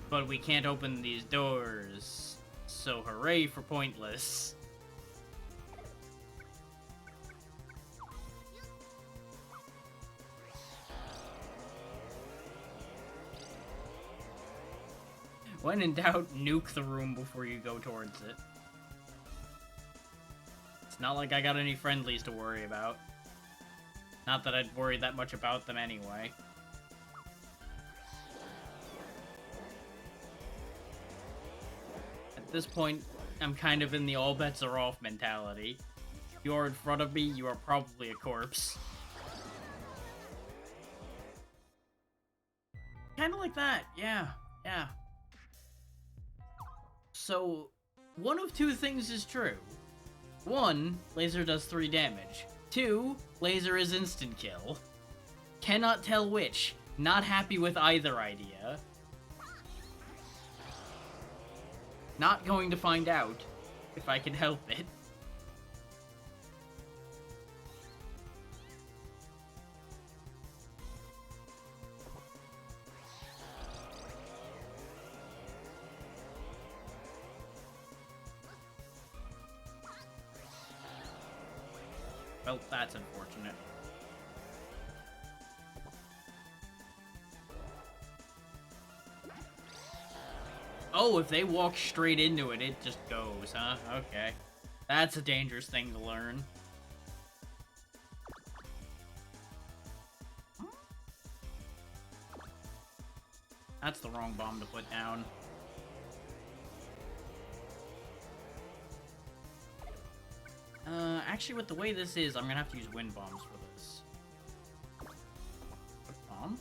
But we can't open these doors, so hooray for pointless. When in doubt, nuke the room before you go towards it. It's not like I got any friendlies to worry about. Not that I'd worry that much about them anyway. At this point, I'm kind of in the all bets are off mentality. If you're in front of me, you are probably a corpse. Kinda like that, yeah. So, one of two things is true. 1, laser does 3 damage. 2, laser is instant kill. Cannot tell which. Not happy with either idea. Not going to find out, if I can help it. Well, that's unfortunate. Oh, if they walk straight into it, it just goes, huh? Okay. That's a dangerous thing to learn. That's the wrong bomb to put down. Actually, with the way this is, I'm gonna have to use wind bombs for this. What bomb?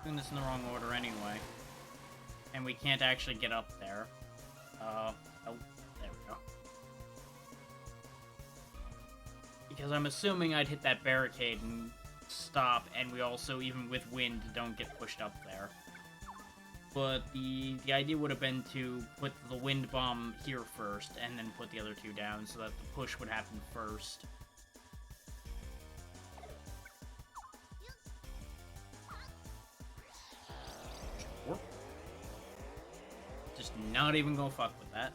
Doing this in the wrong order anyway. And we can't actually get up there. Oh, there we go. Because I'm assuming I'd hit that barricade and stop, and we also, even with wind, don't get pushed up there. But the idea would have been to put the wind bomb here first, and then put the other two down, so that the push would happen first. Sure. Just not even gonna fuck with that.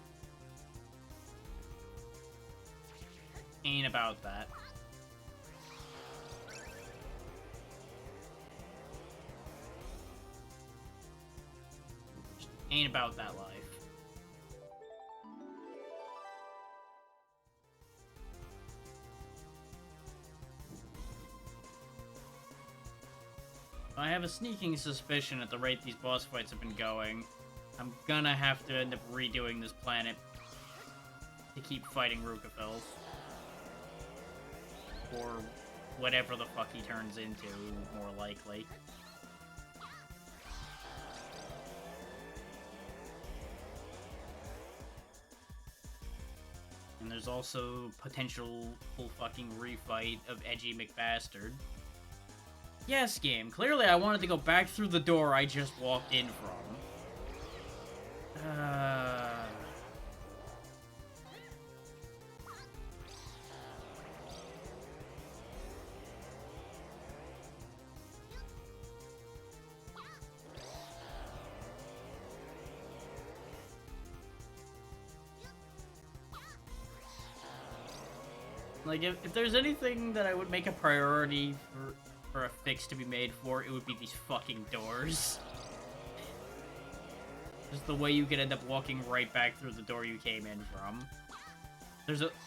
Ain't about that. Ain't about that life. I have a sneaking suspicion at the rate these boss fights have been going, I'm gonna have to end up redoing this planet to keep fighting Rukafels. Or whatever the fuck he turns into, more likely. And there's also potential full fucking refight of Edgy McBastard. Yes, game. Clearly I wanted to go back through the door I just walked in from. Like, if there's anything that I would make a priority for a fix to be made for, it would be these fucking doors. Just the way you could end up walking right back through the door you came in from.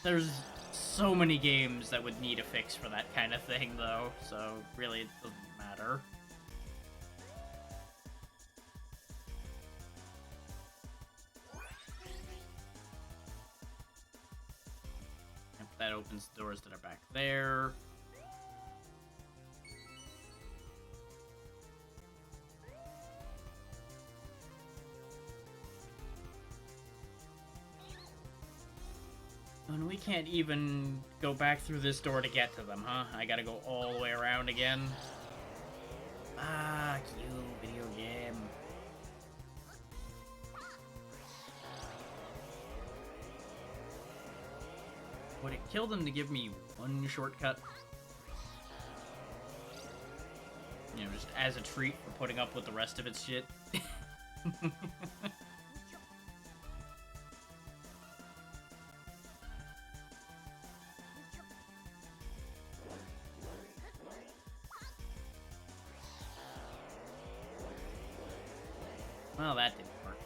There's so many games that would need a fix for that kind of thing, though, so really it doesn't matter. That opens the doors that are back there. And we can't even go back through this door to get to them, huh? I gotta go all the way around again. Ah, you video game. Would it kill them to give me one shortcut? You know, just as a treat for putting up with the rest of its shit. Well, that didn't work.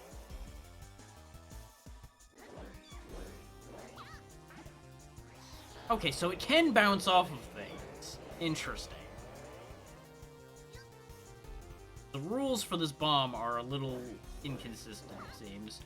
Okay, so it can bounce off of things. Interesting. The rules for this bomb are a little inconsistent, it seems.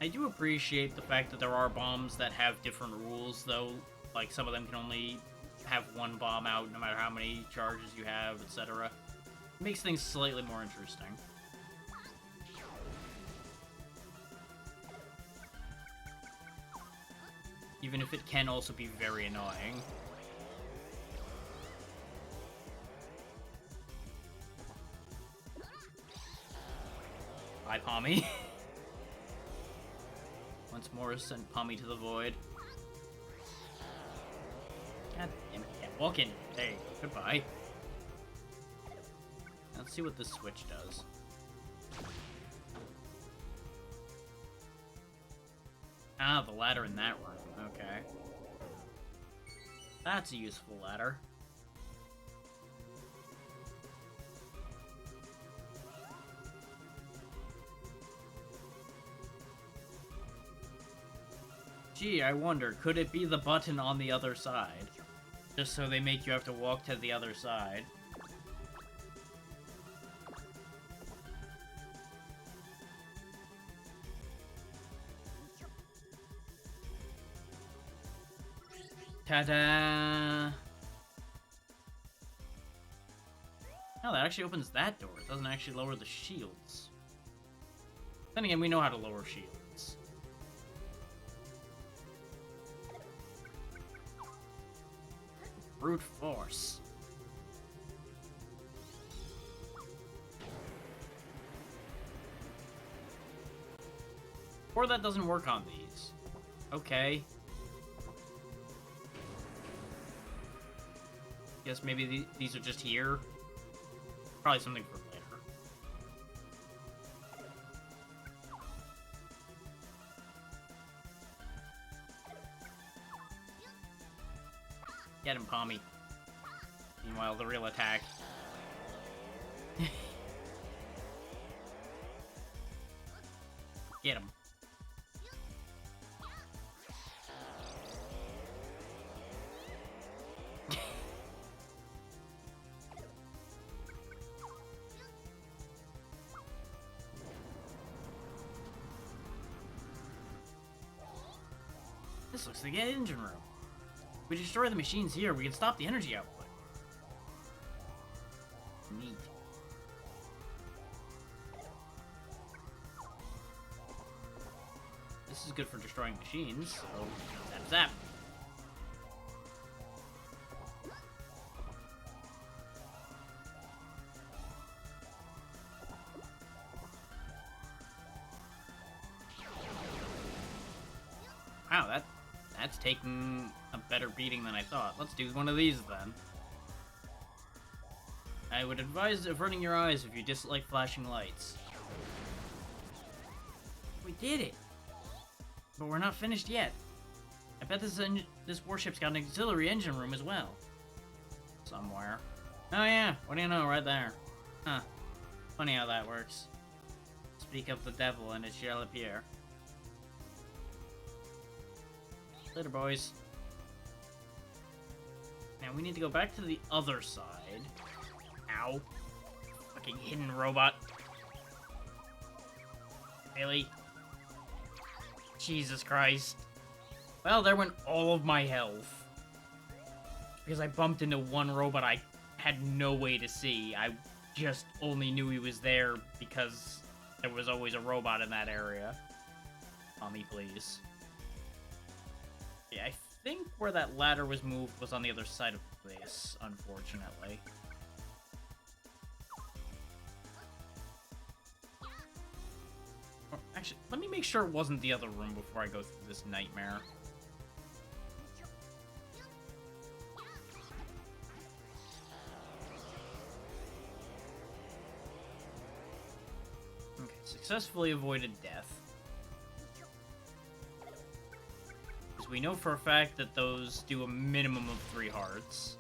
I do appreciate the fact that there are bombs that have different rules, though. Like, some of them can only have one bomb out no matter how many charges you have, etc. It makes things slightly more interesting. Even if it can also be very annoying. Bye, Pommy. Once more, send Pommy to the void. God damn it, can't walk in. Hey, goodbye. Let's see what this switch does. Ah, the ladder in that room. Okay. That's a useful ladder. Gee, I wonder, could it be the button on the other side? Just so they make you have to walk to the other side. Ta-da! Oh, that actually opens that door. It doesn't actually lower the shields. Then again, we know how to lower shields. Brute force. Or that doesn't work on these. Okay. Guess maybe these are just here. Probably something for later. Get him, Pommy. Meanwhile, the real attack. Get him. This looks like an engine room. If we destroy the machines here, we can stop the energy output. Neat. This is good for destroying machines, so that's that. Wow, that's taking a better beating than I thought. Let's do one of these then. I would advise averting your eyes if you dislike flashing lights. We did it! But we're not finished yet. I bet this warship's got an auxiliary engine room as well. Somewhere. Oh yeah, what do you know, right there. Huh. Funny how that works. Speak of the devil and it shall appear. Later, boys. Now, Now we need to go back to the other side. Ow. Fucking hidden robot. Really? Jesus Christ. Well, there went all of my health. Because I bumped into one robot I had no way to see. I just only knew he was there because there was always a robot in that area. Tommy, please. Yeah, I think where that ladder was moved was on the other side of this, unfortunately. Actually, let me make sure it wasn't the other room before I go through this nightmare. Okay, successfully avoided death. Because we know for a fact that those do a minimum of 3 hearts.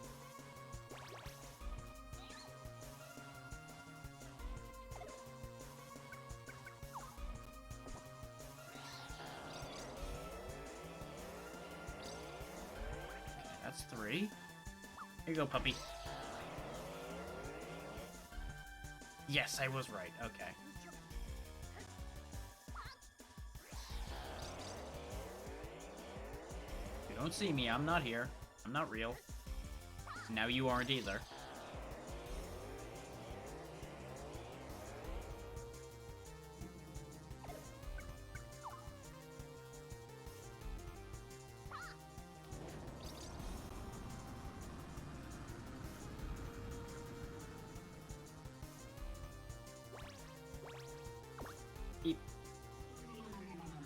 That's 3. Here you go, puppy. Yes, I was right. Okay. You don't see me. I'm not here. I'm not real. Now you aren't either. Beep.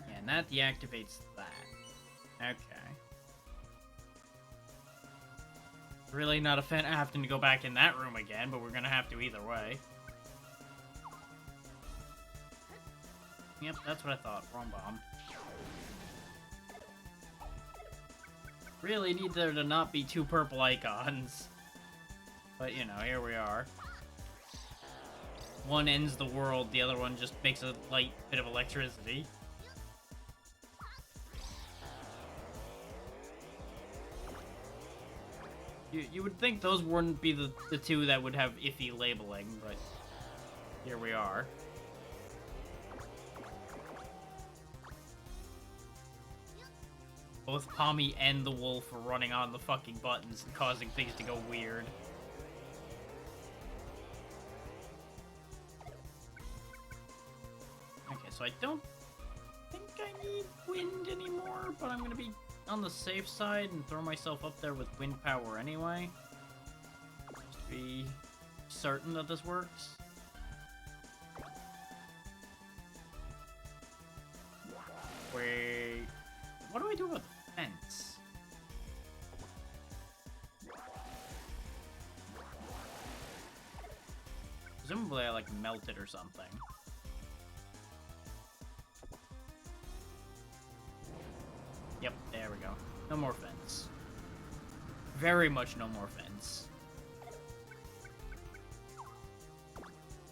Yeah, and that deactivates that. Okay. Really not a fan of having to go back in that room again, but we're gonna have to either way. Yep, that's what I thought. Wrong bomb. Really need there to not be 2 purple icons. But, you know, here we are. One ends the world, the other one just makes a light bit of electricity. You would think those wouldn't be the 2 that would have iffy labeling, but here we are. Both Pommy and the wolf are running on the fucking buttons and causing things to go weird. Okay, so I don't think I need wind anymore, but I'm gonna be on the safe side and throw myself up there with wind power anyway. Just to be certain that this works. Wait, what do I do about the fence? Presumably I like melt it or something. Yep, there we go. No more fence. Very much no more fence.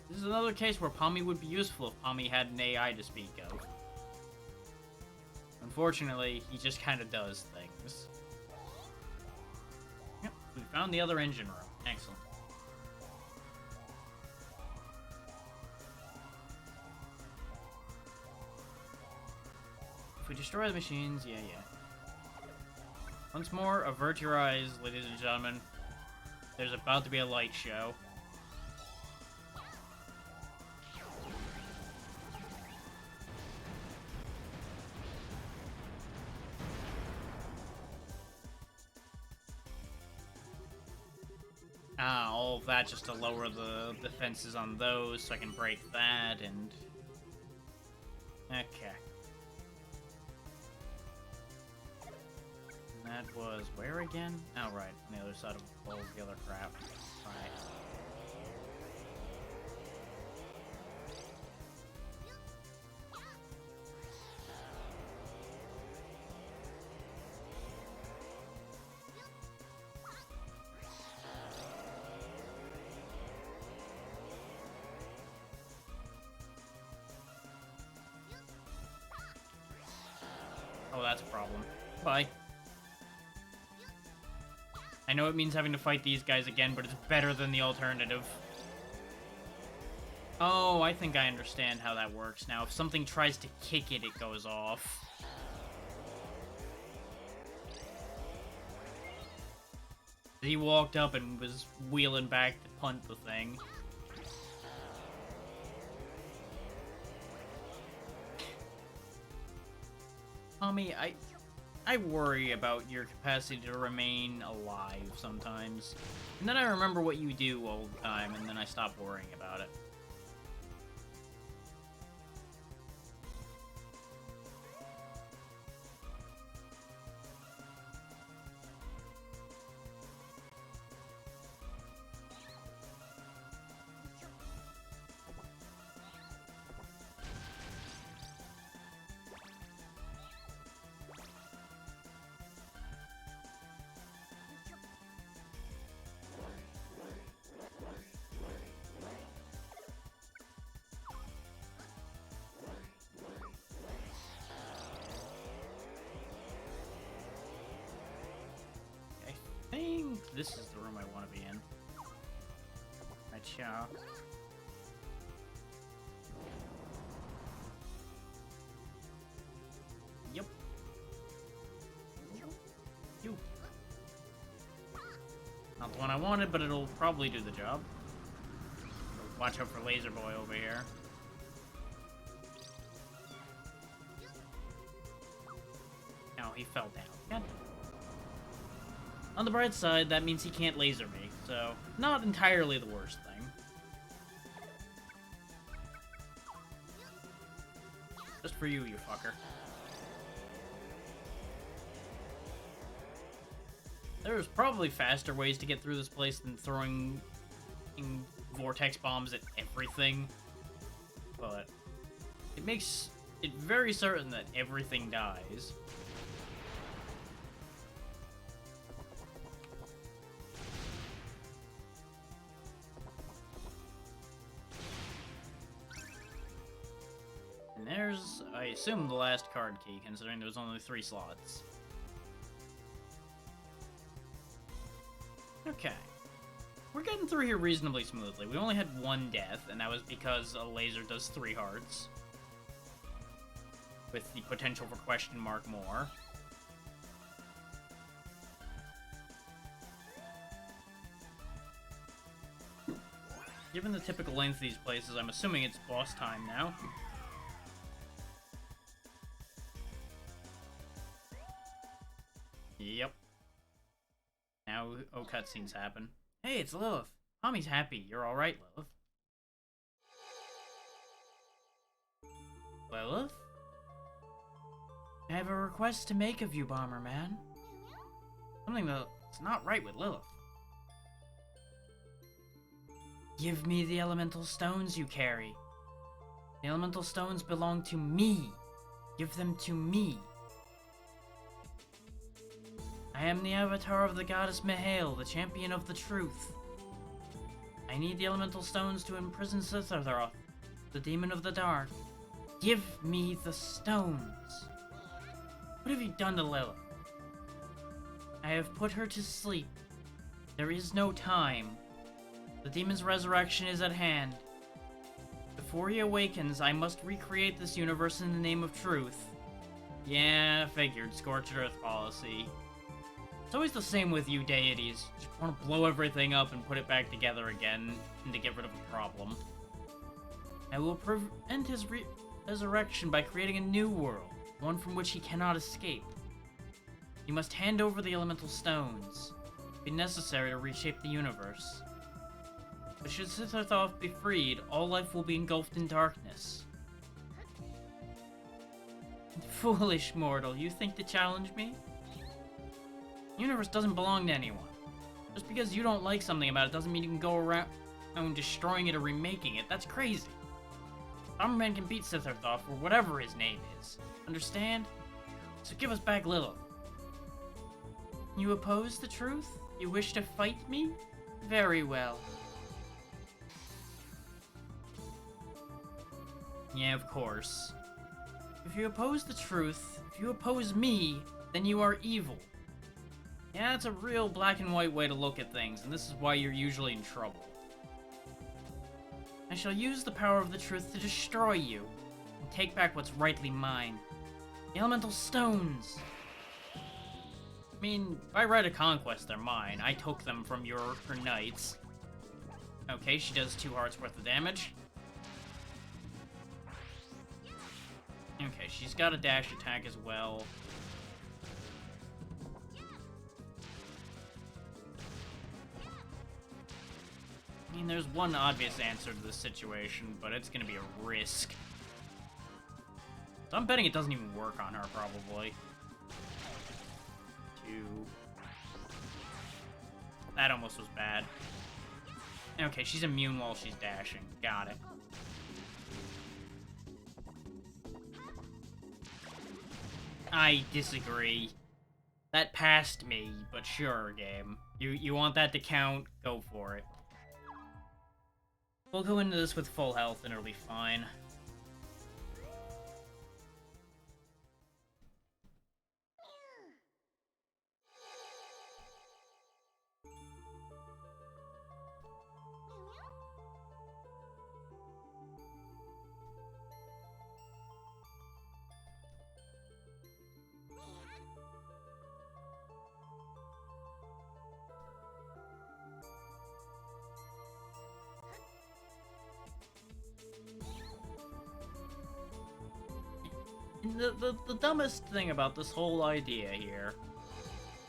This is another case where Pommy would be useful if Pommy had an AI to speak of. Unfortunately, he just kind of does things. Yep, we found the other engine room. Excellent. If we destroy the machines, yeah. Once more, avert your eyes, ladies and gentlemen. There's about to be a light show. All of that just to lower the defenses on those so I can break that and... Okay. That was where again? Oh, right. On the other side of all the other crap. Alright. Oh, that's a problem. Bye. I I know it means having to fight these guys again, but it's better than the alternative. Oh, I think I understand how that works now. If something tries to kick it, it goes off. He walked up and was wheeling back to punt the thing. Tommy, I worry about your capacity to remain alive sometimes. And then I remember what you do all the time, and then I stop worrying about it. I think this is the room I want to be in. Gotcha. Yep. You. Not the one I wanted, but it'll probably do the job. Watch out for Laser Boy over here. No, he fell down. God. On the bright side, that means he can't laser me, so not entirely the worst thing. Just for you, you fucker. There's probably faster ways to get through this place than throwing vortex bombs at everything, but it makes it very certain that everything dies. And there's, I assume, the last card key, considering there was only 3 slots. Okay. We're getting through here reasonably smoothly. We only had 1 death, and that was because a laser does 3 hearts. With the potential for question mark more. Given the typical length of these places, I'm assuming it's boss time now. Yep. Now, cutscenes happen. Hey, it's Lilith. Tommy's happy. You're alright, Lilith. Lilith? I have a request to make of you, Bomberman. Something that's not right with Lilith. Give me the elemental stones you carry. The elemental stones belong to me. Give them to me. I am the avatar of the goddess Mihail, the champion of the truth. I need the elemental stones to imprison Sitharthoth, the demon of the dark. Give me the stones. What have you done to Lilith? I have put her to sleep. There is no time. The demon's resurrection is at hand. Before he awakens, I must recreate this universe in the name of truth. Yeah, figured. Scorched Earth policy. It's always the same with you deities. Just want to blow everything up and put it back together again, and to get rid of a problem. I will prevent his resurrection by creating a new world, one from which he cannot escape. You must hand over the elemental stones. It will be necessary to reshape the universe. But should Sitharthoth be freed, all life will be engulfed in darkness. Foolish mortal, you think to challenge me? The universe doesn't belong to anyone. Just because you don't like something about it doesn't mean you can go around destroying it or remaking it. That's crazy. Bomberman can beat Sitharthoth or whatever his name is. Understand? So give us back Lilith. You oppose the truth? You wish to fight me? Very well. Yeah, of course. If you oppose the truth, if you oppose me, then you are evil. Yeah, it's a real black and white way to look at things, and this is why you're usually in trouble. I shall use the power of the truth to destroy you, and take back what's rightly mine. The elemental stones! I mean, by right of conquest, they're mine. I took them from her knights. Okay, she does 2 hearts worth of damage. Okay, she's got a dash attack as well. I mean, there's one obvious answer to this situation, but it's gonna be a risk. So I'm betting it doesn't even work on her, probably. 2. That almost was bad. Okay, she's immune while she's dashing. Got it. I disagree. That passed me, but sure, game. You want that to count? Go for it. We'll go into this with full health and it'll be fine. The dumbest thing about this whole idea here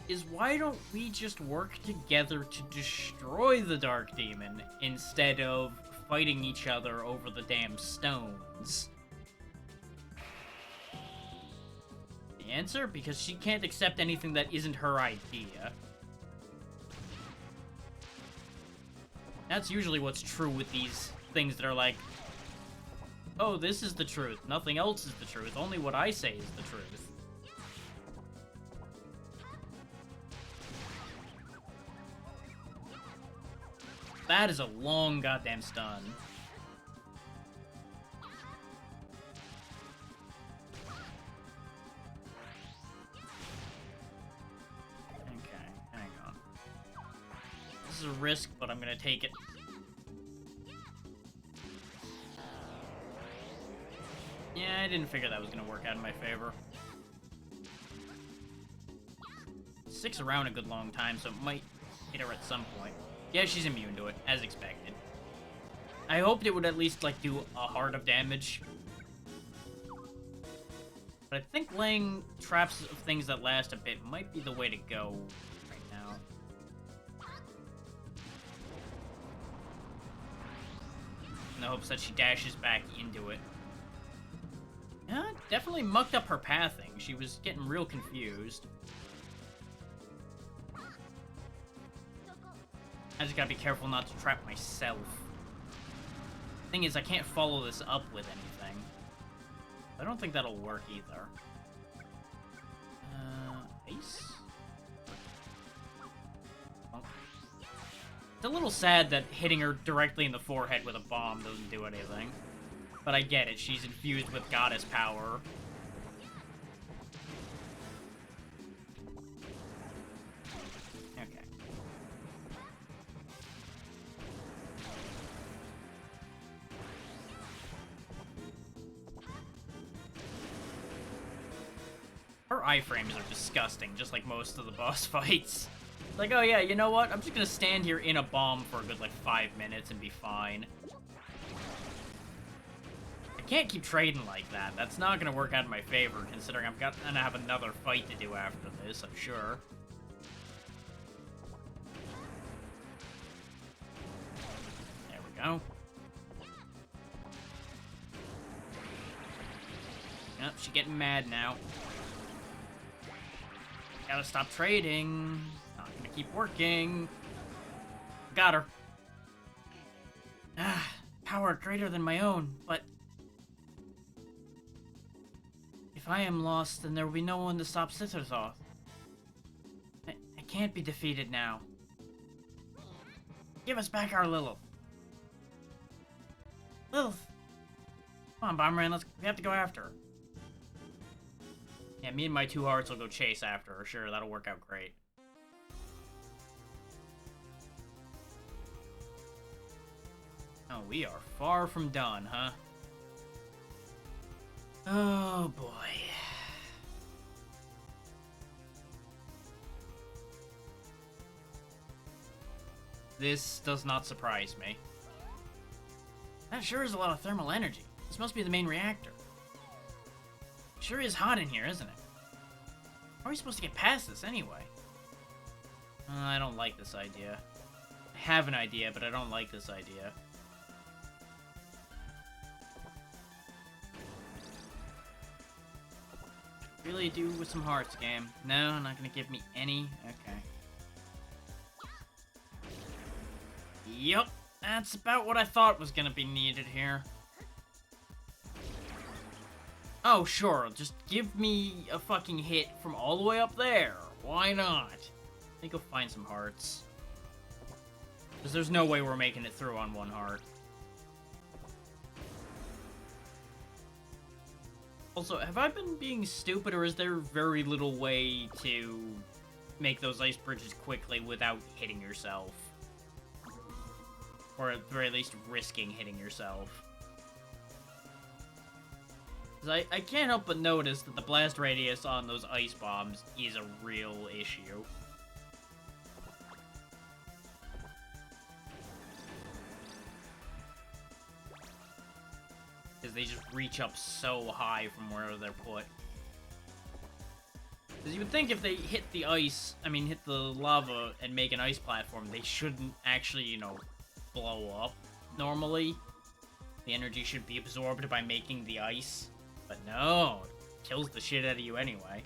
is why don't we just work together to destroy the Dark Demon instead of fighting each other over the damn stones? The answer? Because she can't accept anything that isn't her idea. That's usually what's true with these things that are like, oh, this is the truth. Nothing else is the truth. Only what I say is the truth. That is a long goddamn stun. Okay, hang on. This is a risk, but I'm gonna take it. Yeah, I didn't figure that was gonna work out in my favor. 6 around a good long time, so it might hit her at some point. Yeah, she's immune to it, as expected. I hoped it would at least, like, do a heart of damage. But I think laying traps of things that last a bit might be the way to go right now. In the hopes that she dashes back into it. Yeah, definitely mucked up her pathing. She was getting real confused. I just gotta be careful not to trap myself. Thing is, I can't follow this up with anything. I don't think that'll work either. Ace? Oh. It's a little sad that hitting her directly in the forehead with a bomb doesn't do anything. But I get it, she's infused with goddess power. Okay. Her iframes are disgusting, just like most of the boss fights. Like, oh yeah, you know what? I'm just gonna stand here in a bomb for a good, like, 5 minutes and be fine. Can't keep trading like that. That's not gonna work out in my favor, considering I'm gonna have another fight to do after this, I'm sure. There we go. Yep, she's getting mad now. Gotta stop trading. Not gonna keep working. Got her. Ah, power greater than my own, but if I am lost, then there will be no one to stop Sitterthoth. I can't be defeated now. Give us back our Lilith. Lilith! Come on, Bomberman, we have to go after her. Yeah, me and my 2 hearts will go chase after her. Sure, that'll work out great. Oh, we are far from done, huh? Oh, boy. This does not surprise me. That sure is a lot of thermal energy. This must be the main reactor. Sure is hot in here, isn't it? How are we supposed to get past this, anyway? I don't like this idea. I have an idea, but I don't like this idea. Really do with some hearts, game. No, not gonna give me any? Okay. Yup, that's about what I thought was gonna be needed here. Oh, sure, just give me a fucking hit from all the way up there. Why not? I think I'll find some hearts. Because there's no way we're making it through on one heart. Also, have I been being stupid, or is there very little way to make those ice bridges quickly without hitting yourself? Or at the very least, risking hitting yourself. I can't help but notice that the blast radius on those ice bombs is a real issue. Because they just reach up so high from where they're put. Because you would think if they hit the ice, hit the lava and make an ice platform, they shouldn't actually, you know, blow up normally. The energy should be absorbed by making the ice. But no, it kills the shit out of you anyway.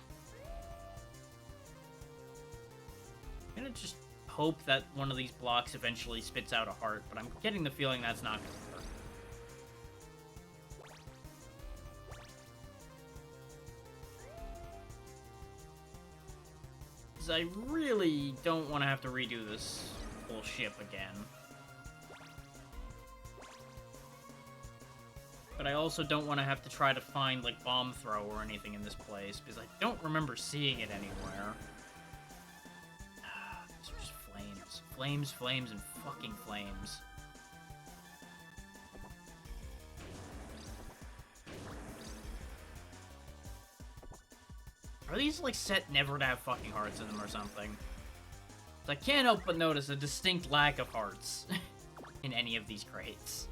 I'm gonna just hope that one of these blocks eventually spits out a heart, but I'm getting the feeling that's not gonna work. Because I really don't want to have to redo this whole ship again. But I also don't want to have to try to find, like, bomb throw or anything in this place, because I don't remember seeing it anywhere. These are just flames. Flames, flames, and fucking flames. Are these, like, set never to have fucking hearts in them or something? I can't help but notice a distinct lack of hearts in any of these crates.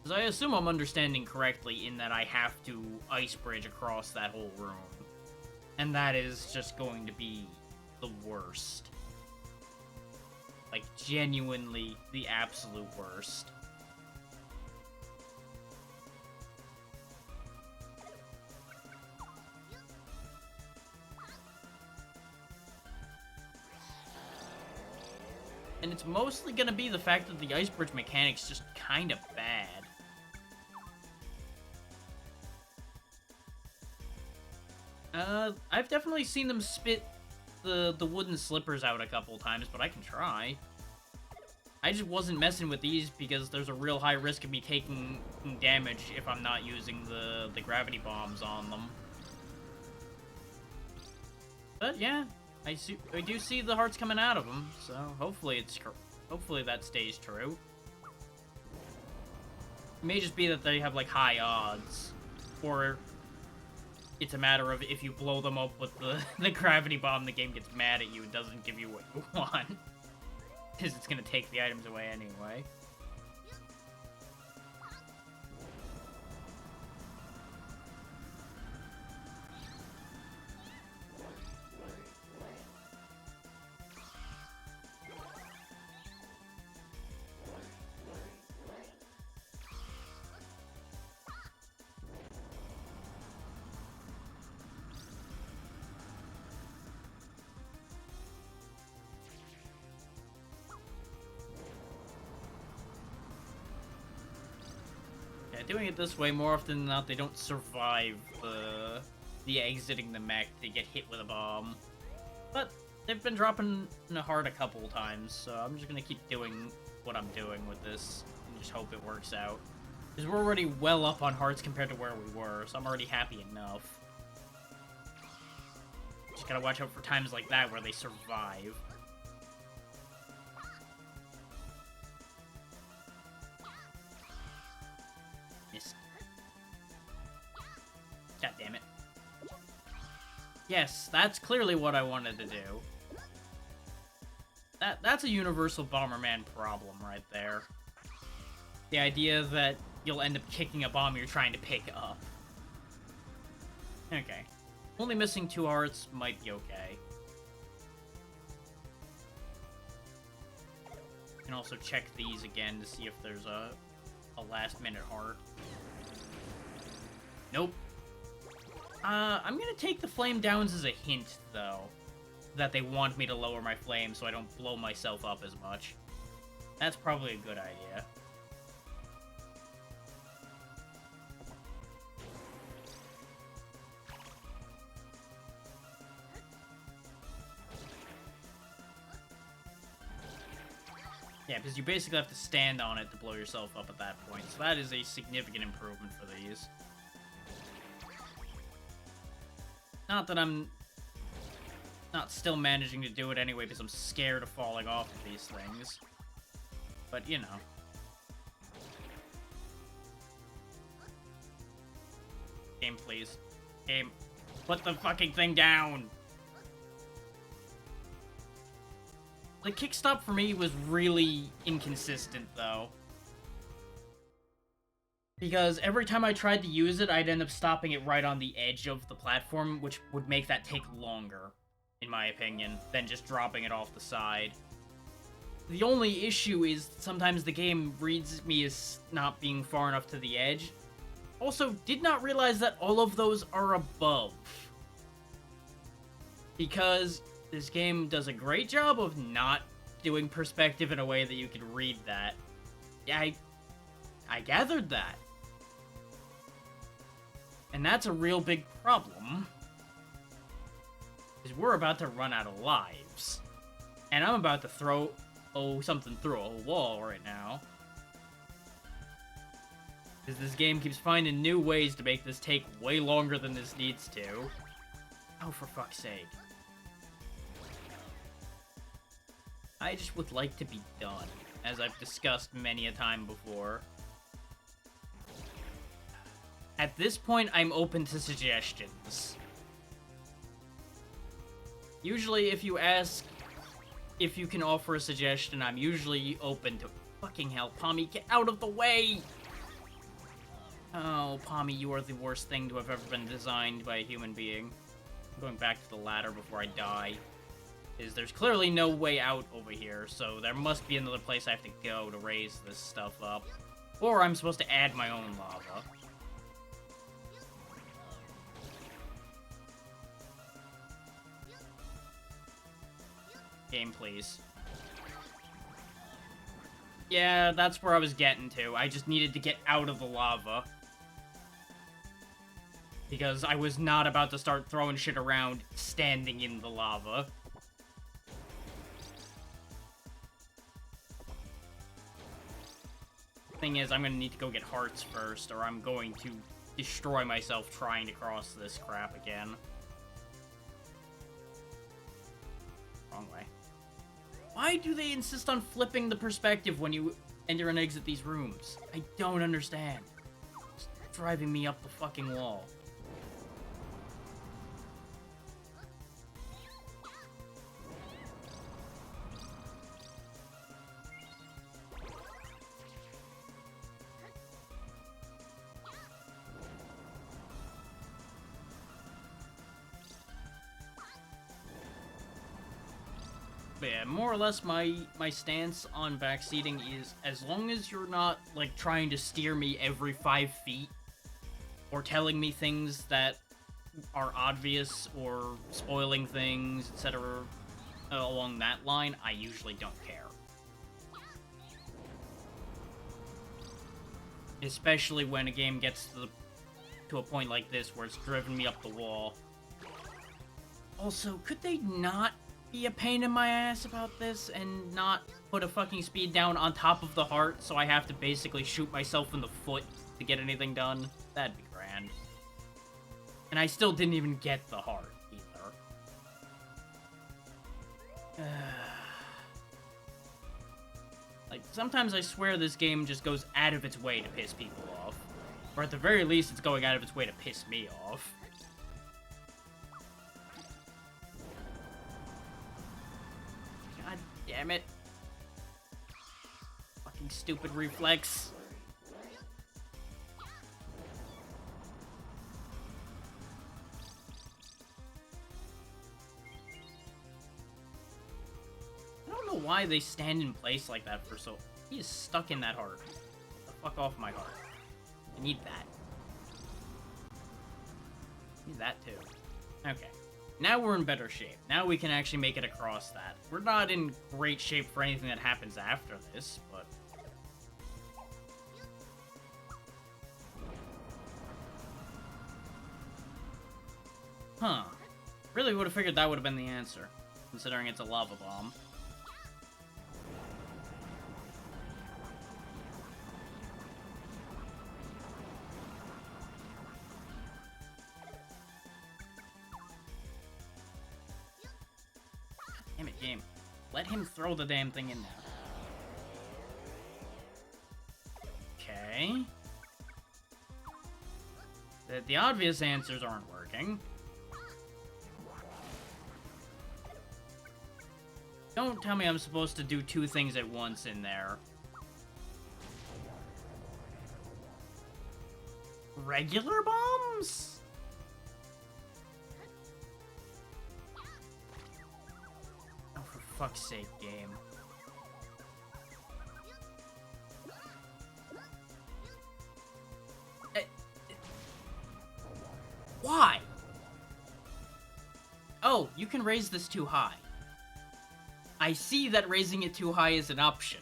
Because I assume I'm understanding correctly in that I have to ice bridge across that whole room. And that is just going to be the worst. Like, genuinely the absolute worst. And it's mostly gonna be the fact that the ice bridge mechanic's just kind of bad. I've definitely seen them spit the wooden slippers out a couple times, but I can try. I just wasn't messing with these because there's a real high risk of me taking damage if I'm not using the gravity bombs on them. But yeah, I do see the hearts coming out of them, so hopefully that stays true. It may just be that they have like high odds, or it's a matter of if you blow them up with the gravity bomb, the game gets mad at you and doesn't give you what you want. Because it's going to take the items away anyway. Doing it this way, more often than not, they don't survive the exiting the mech. They get hit with a bomb. But they've been dropping a heart a couple times, so I'm just gonna keep doing what I'm doing with this and just hope it works out. Because we're already well up on hearts compared to where we were, so I'm already happy enough. Just gotta watch out for times like that where they survive. Miss. God damn it. Yes, that's clearly what I wanted to do. That's a universal Bomberman problem right there. The idea that you'll end up kicking a bomb you're trying to pick up. Okay. Only missing 2 hearts might be okay. You can also check these again to see if there's a last-minute heart. Nope. I'm gonna take the flame downs as a hint, though. That they want me to lower my flame so I don't blow myself up as much. That's probably a good idea. Yeah, because you basically have to stand on it to blow yourself up at that point, so that is a significant improvement for these. Not that I'm not still managing to do it anyway because I'm scared of falling off of these things. But, you know. Game, please. Game. Put the fucking thing down! The kickstop for me was really inconsistent, though. Because every time I tried to use it, I'd end up stopping it right on the edge of the platform, which would make that take longer, in my opinion, than just dropping it off the side. The only issue is sometimes the game reads me as not being far enough to the edge. Also, did not realize that all of those are above. Because this game does a great job of not doing perspective in a way that you can read that. Yeah, I gathered that. And that's a real big problem. Because we're about to run out of lives. And I'm about to throw something through a wall right now. Because this game keeps finding new ways to make this take way longer than this needs to. Oh, for fuck's sake. I just would like to be done, as I've discussed many a time before. At this point, I'm open to suggestions. Usually, if you ask if you can offer a suggestion, I'm usually open to... Fucking hell, Pommy, get out of the way! Oh, Pommy, you are the worst thing to have ever been designed by a human being. I'm going back to the ladder before I die. There's clearly no way out over here, so there must be another place I have to go to raise this stuff up. Or I'm supposed to add my own lava. Game, please. Yeah, that's where I was getting to. I just needed to get out of the lava. Because I was not about to start throwing shit around standing in the lava. Thing is, I'm gonna need to go get hearts first, or I'm going to destroy myself trying to cross this crap again. Wrong way. Why do they insist on flipping the perspective when you enter and exit these rooms? I don't understand. It's driving me up the fucking wall. But yeah, more or less my stance on backseating is as long as you're not, like, trying to steer me every 5 feet or telling me things that are obvious or spoiling things, etc. Along that line, I usually don't care. Especially when a game gets to a point like this where it's driven me up the wall. Also, could they not be a pain in my ass about this and not put a fucking speed down on top of the heart so I have to basically shoot myself in the foot to get anything done? That'd be grand. And I still didn't even get the heart, either. Like, sometimes I swear this game just goes out of its way to piss people off. Or at the very least, it's going out of its way to piss me off. God damn it. Fucking stupid reflex. I don't know why they stand in place like that for so... He is stuck in that heart. The fuck off my heart. I need that. Need that too. Okay. Now we're in better shape. Now we can actually make it across that. We're not in great shape for anything that happens after this, but... Huh. Really would have figured that would have been the answer, considering it's a lava bomb. Damn it, game. Let him throw the damn thing in there. Okay. The obvious answers aren't working. Don't tell me I'm supposed to do two things at once in there. Regular bombs? Oh, for fuck's sake, game. Why? Oh, you can raise this too high. I see that raising it too high is an option.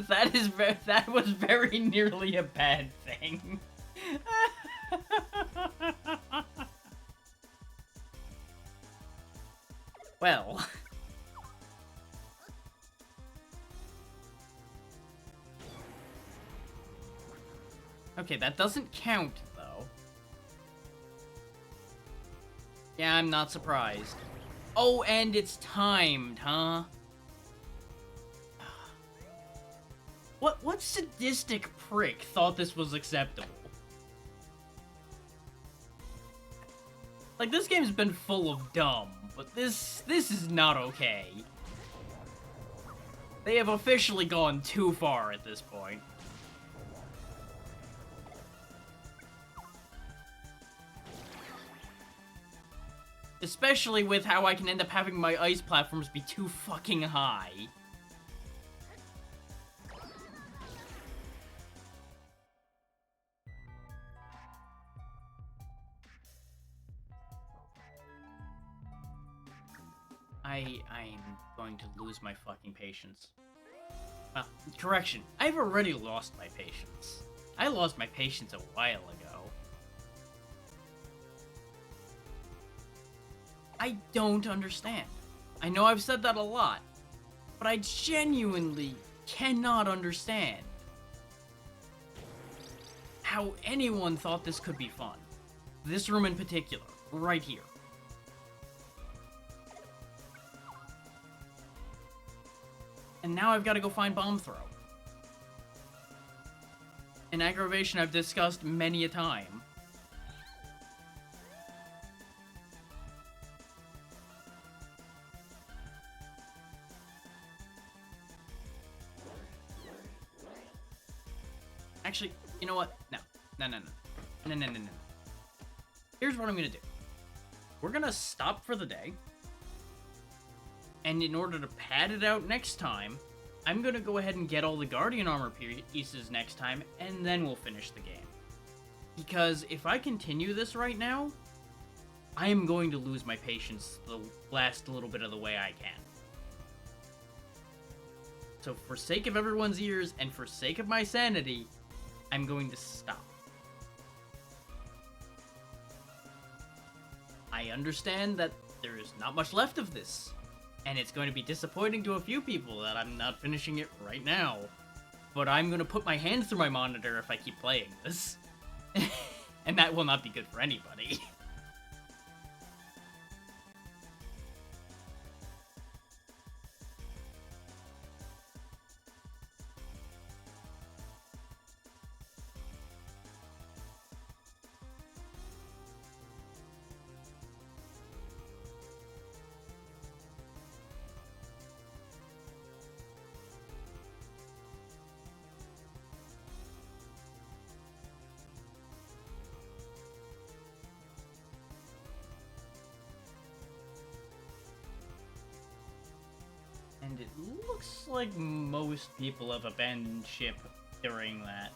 That was very nearly a bad thing. Well. Okay, that doesn't count, though. Yeah, I'm not surprised. Oh, and it's timed, huh? What sadistic prick thought this was acceptable? Like, this game's been full of dumb, but this is not okay. They have officially gone too far at this point. Especially with how I can end up having my ice platforms be too fucking high. I'm going to lose my fucking patience. Correction. I've already lost my patience. I lost my patience a while ago. I don't understand. I know I've said that a lot, but I genuinely cannot understand how anyone thought this could be fun. This room in particular, right here. And now I've got to go find Bomb Throw. An aggravation I've discussed many a time. Actually, you know what? No. Here's what I'm gonna do. We're gonna stop for the day. And in order to pad it out next time, I'm gonna go ahead and get all the Guardian Armor pieces next time, and then we'll finish the game. Because if I continue this right now, I am going to lose my patience the last little bit of the way I can. So for sake of everyone's ears, and for sake of my sanity, I'm going to stop. I understand that there is not much left of this. And it's going to be disappointing to a few people that I'm not finishing it right now. But I'm going to put my hand through my monitor if I keep playing this. And that will not be good for anybody. it looks like most people have abandoned ship during that.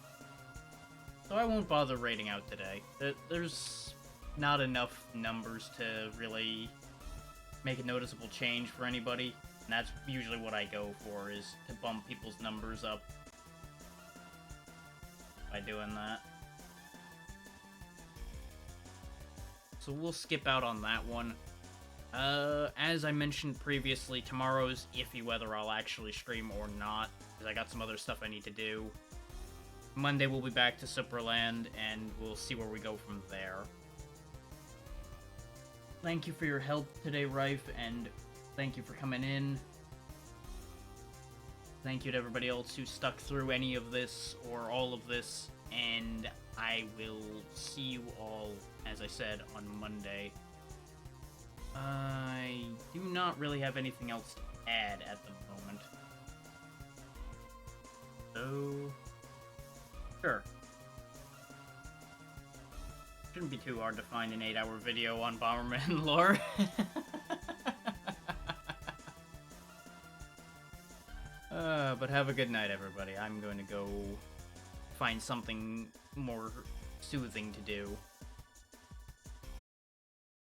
So I won't bother raiding out today. There's not enough numbers to really make a noticeable change for anybody. And that's usually what I go for, is to bump people's numbers up by doing that. So we'll skip out on that one. As I mentioned previously, tomorrow's iffy whether I'll actually stream or not, because I got some other stuff I need to do. Monday we'll be back to Superland, and we'll see where we go from there. Thank you for your help today, Rife, and thank you for coming in. Thank you to everybody else who stuck through any of this or all of this, and I will see you all, as I said, on Monday. I do not really have anything else to add at the moment. So, sure. Shouldn't be too hard to find an 8-hour video on Bomberman lore. But have a good night, everybody. I'm going to go find something more soothing to do.